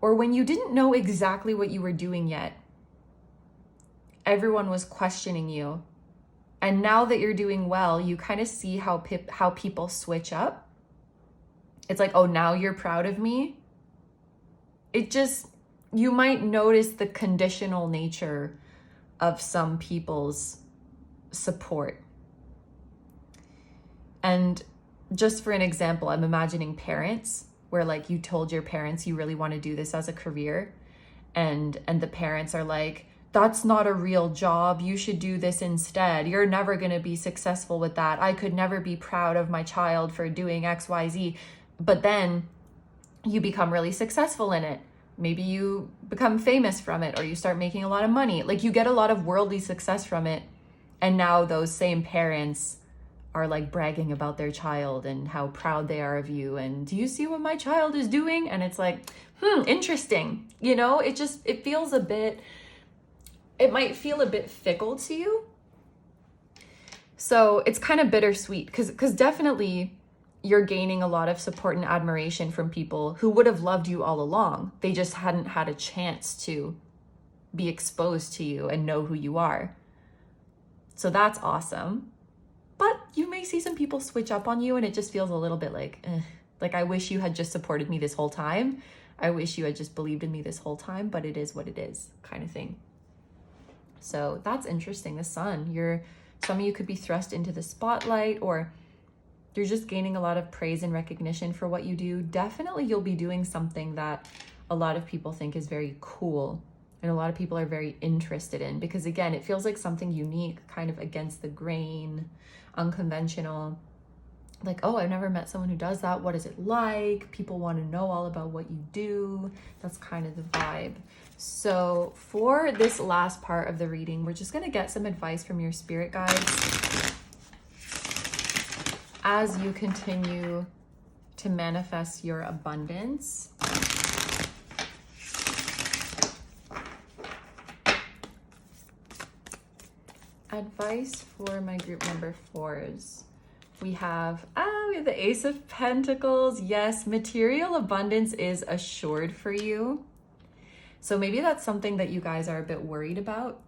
or when you didn't know exactly what you were doing yet, everyone was questioning you. And now that you're doing well, you kind of see how people switch up. It's like, oh, now you're proud of me. It just, you might notice the conditional nature of some people's support. And just for an example, I'm imagining parents where like you told your parents you really want to do this as a career, and the parents are like, that's not a real job, you should do this instead, you're never going to be successful with that, I could never be proud of my child for doing XYZ. But then you become really successful in it. Maybe you become famous from it, or you start making a lot of money. Like, you get a lot of worldly success from it. And now those same parents are like bragging about their child and how proud they are of you. And do you see what my child is doing? And it's like, interesting. You know, it feels it might feel a bit fickle to you. So it's kind of bittersweet because definitely you're gaining a lot of support and admiration from people who would have loved you all along. They just hadn't had a chance to be exposed to you and know who you are. So that's awesome. But you may see some people switch up on you, and it just feels a little bit like, like, I wish you had just supported me this whole time. I wish you had just believed in me this whole time, but it is what it is, kind of thing. So that's interesting. The sun, some of you could be thrust into the spotlight, or you're just gaining a lot of praise and recognition for what you do. Definitely you'll be doing something that a lot of people think is very cool, and a lot of people are very interested in, because again, it feels like something unique, kind of against the grain, unconventional. Like, oh, I've never met someone who does that. What is it like? People want to know all about what you do. That's kind of the vibe. So for this last part of the reading, we're just going to get some advice from your spirit guides as you continue to manifest your abundance. Advice for my group number 4s. We have the Ace of Pentacles. Yes, material abundance is assured for you. So maybe that's something that you guys are a bit worried about,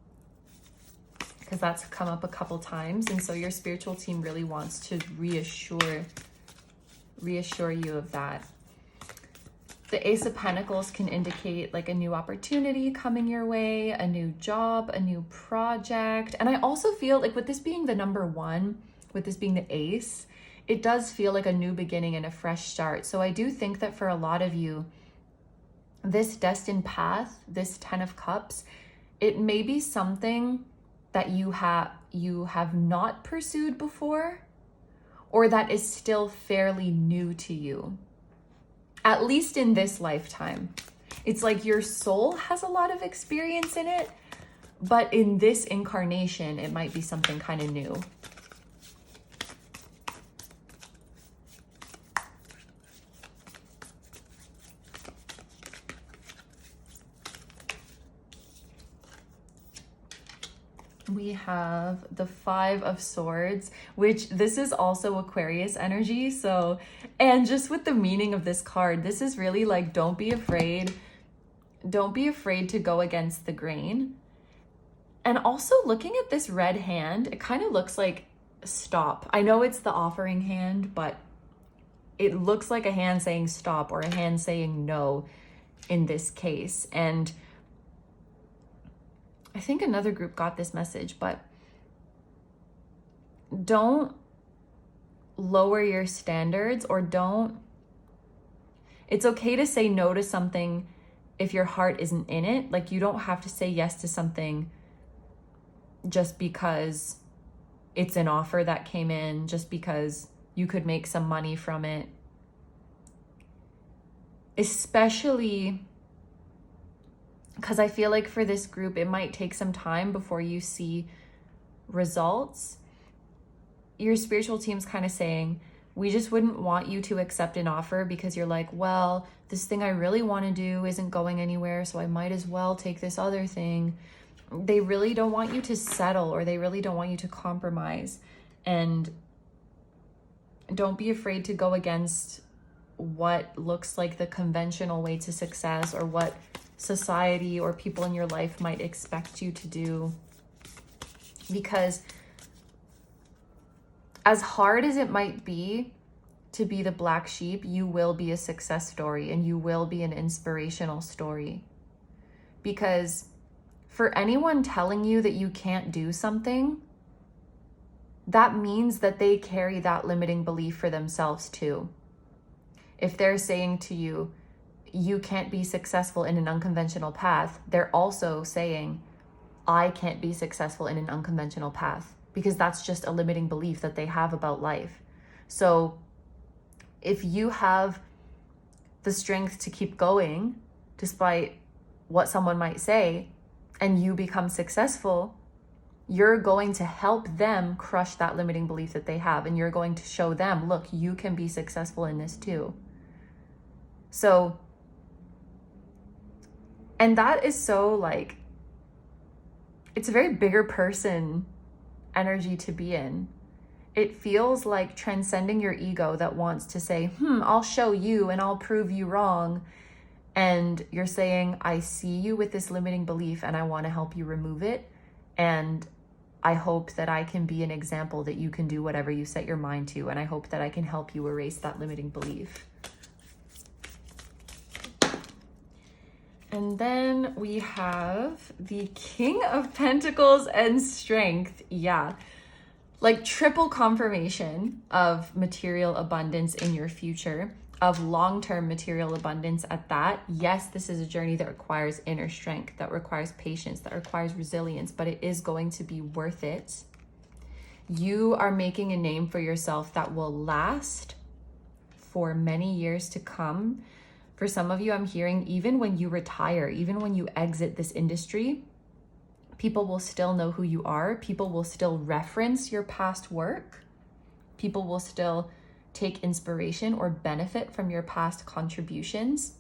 because that's come up a couple times. And so your spiritual team really wants to reassure you of that. The Ace of Pentacles can indicate like a new opportunity coming your way, a new job, a new project. And I also feel like with this being the number 1, with this being the Ace, it does feel like a new beginning and a fresh start. So I do think that for a lot of you, this destined path, this 10 of Cups, it may be something that you have not pursued before, or that is still fairly new to you. At least in this lifetime. It's like your soul has a lot of experience in it, but in this incarnation, it might be something kind of new. We have the 5 of Swords, which this is also Aquarius energy. So, and just with the meaning of this card, this is really like, don't be afraid. Don't be afraid to go against the grain. And also looking at this red hand, it kind of looks like stop. I know it's the offering hand, but it looks like a hand saying stop or a hand saying no in this case. And I think another group got this message, but don't lower your standards, or it's okay to say no to something if your heart isn't in it. Like, you don't have to say yes to something just because it's an offer that came in, just because you could make some money from it. Especially because I feel like for this group, it might take some time before you see results. Your spiritual team's kind of saying, we just wouldn't want you to accept an offer because you're like, well, this thing I really want to do isn't going anywhere, so I might as well take this other thing. They really don't want you to settle, or they really don't want you to compromise. And don't be afraid to go against what looks like the conventional way to success, or what society or people in your life might expect you to do. Because as hard as it might be to be the black sheep, you will be a success story, and you will be an inspirational story. Because for anyone telling you that you can't do something, that means that they carry that limiting belief for themselves too. If they're saying to you, you can't be successful in an unconventional path, they're also saying, I can't be successful in an unconventional path, because that's just a limiting belief that they have about life. So if you have the strength to keep going despite what someone might say, and you become successful, you're going to help them crush that limiting belief that they have. And you're going to show them, look, you can be successful in this too. So, and that is so like, it's a very bigger person energy to be in. It feels like transcending your ego that wants to say, I'll show you and I'll prove you wrong. And you're saying, I see you with this limiting belief and I want to help you remove it. And I hope that I can be an example that you can do whatever you set your mind to. And I hope that I can help you erase that limiting belief. And then we have the King of Pentacles and Strength. Yeah. Like triple confirmation of material abundance in your future, of long-term material abundance at that. Yes, this is a journey that requires inner strength, that requires patience, that requires resilience, but it is going to be worth it. You are making a name for yourself that will last for many years to come. For some of you, I'm hearing even when you retire, even when you exit this industry, people will still know who you are. People will still reference your past work. People will still take inspiration or benefit from your past contributions.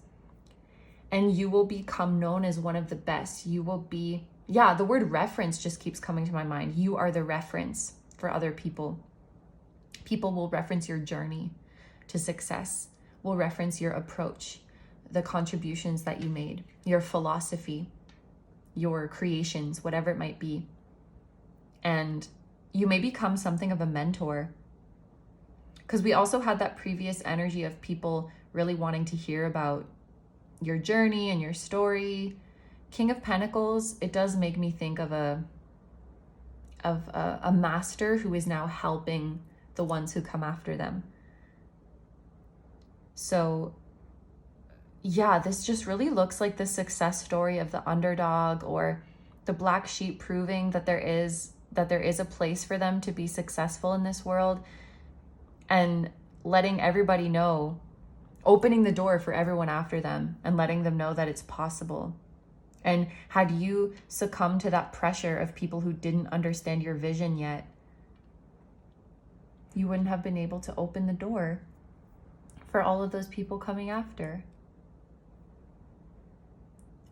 And you will become known as one of the best. You will be, the word reference just keeps coming to my mind. You are the reference for other people. People will reference your journey to success, will reference your approach, the contributions that you made, your philosophy, your creations, whatever it might be. And you may become something of a mentor. Because we also had that previous energy of people really wanting to hear about your journey and your story. King of Pentacles, it does make me think of a master who is now helping the ones who come after them. So yeah, this just really looks like the success story of the underdog, or the black sheep proving that there is a place for them to be successful in this world, and letting everybody know, opening the door for everyone after them and letting them know that it's possible. And had you succumbed to that pressure of people who didn't understand your vision yet, you wouldn't have been able to open the door for all of those people coming after.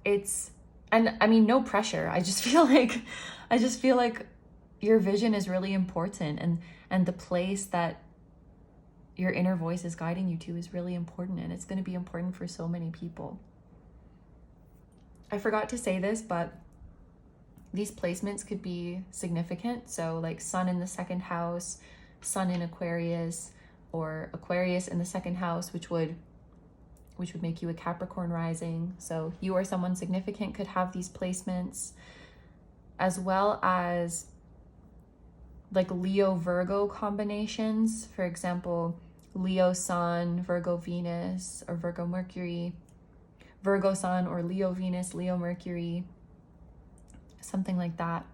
No pressure. I just feel like your vision is really important, and the place that your inner voice is guiding you to is really important, and it's going to be important for so many people. I forgot to say this, but these placements could be significant. So like Sun in the second house, Sun in Aquarius, or Aquarius in the second house, which would make you a Capricorn rising. So you or someone significant could have these placements, as well as like Leo Virgo combinations. For example, Leo Sun, Virgo Venus, or Virgo Mercury, Virgo Sun or Leo Venus, Leo Mercury, something like that.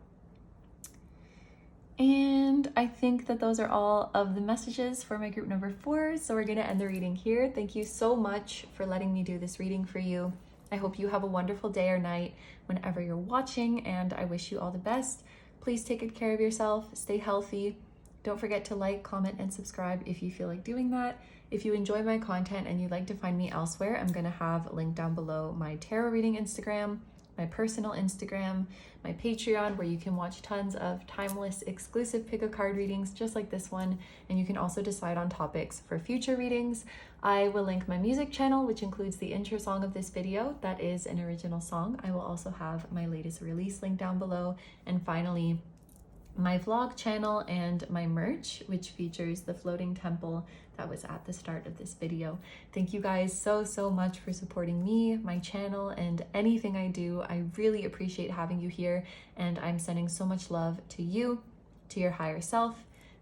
And I think that those are all of the messages for my group number 4. So we're going to end the reading here. Thank you so much for letting me do this reading for you. I hope you have a wonderful day or night whenever you're watching, and I wish you all the best. Please take good care of yourself, stay healthy. Don't forget to like, comment, and subscribe if you feel like doing that. If you enjoy my content and you'd like to find me elsewhere, I'm going to have linked down below my tarot reading Instagram, my personal Instagram, my Patreon, where you can watch tons of timeless, exclusive pick a card readings just like this one, and you can also decide on topics for future readings. I will link my music channel, which includes the intro song of this video. That is an original song. I will also have my latest release link down below. And finally, my vlog channel and my merch, which features the floating temple that was at the start of this video. Thank you guys so much for supporting me, my channel, and anything I do. I really appreciate having you here, and I'm sending so much love to you, to your higher self,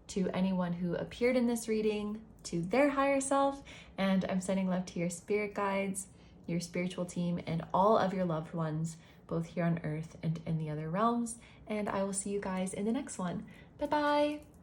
to anyone who appeared in this reading, to their higher self, and I'm sending love to your spirit guides, your spiritual team, and all of your loved ones, both here on earth and in the other realms. And I will see you guys in the next one. Bye bye.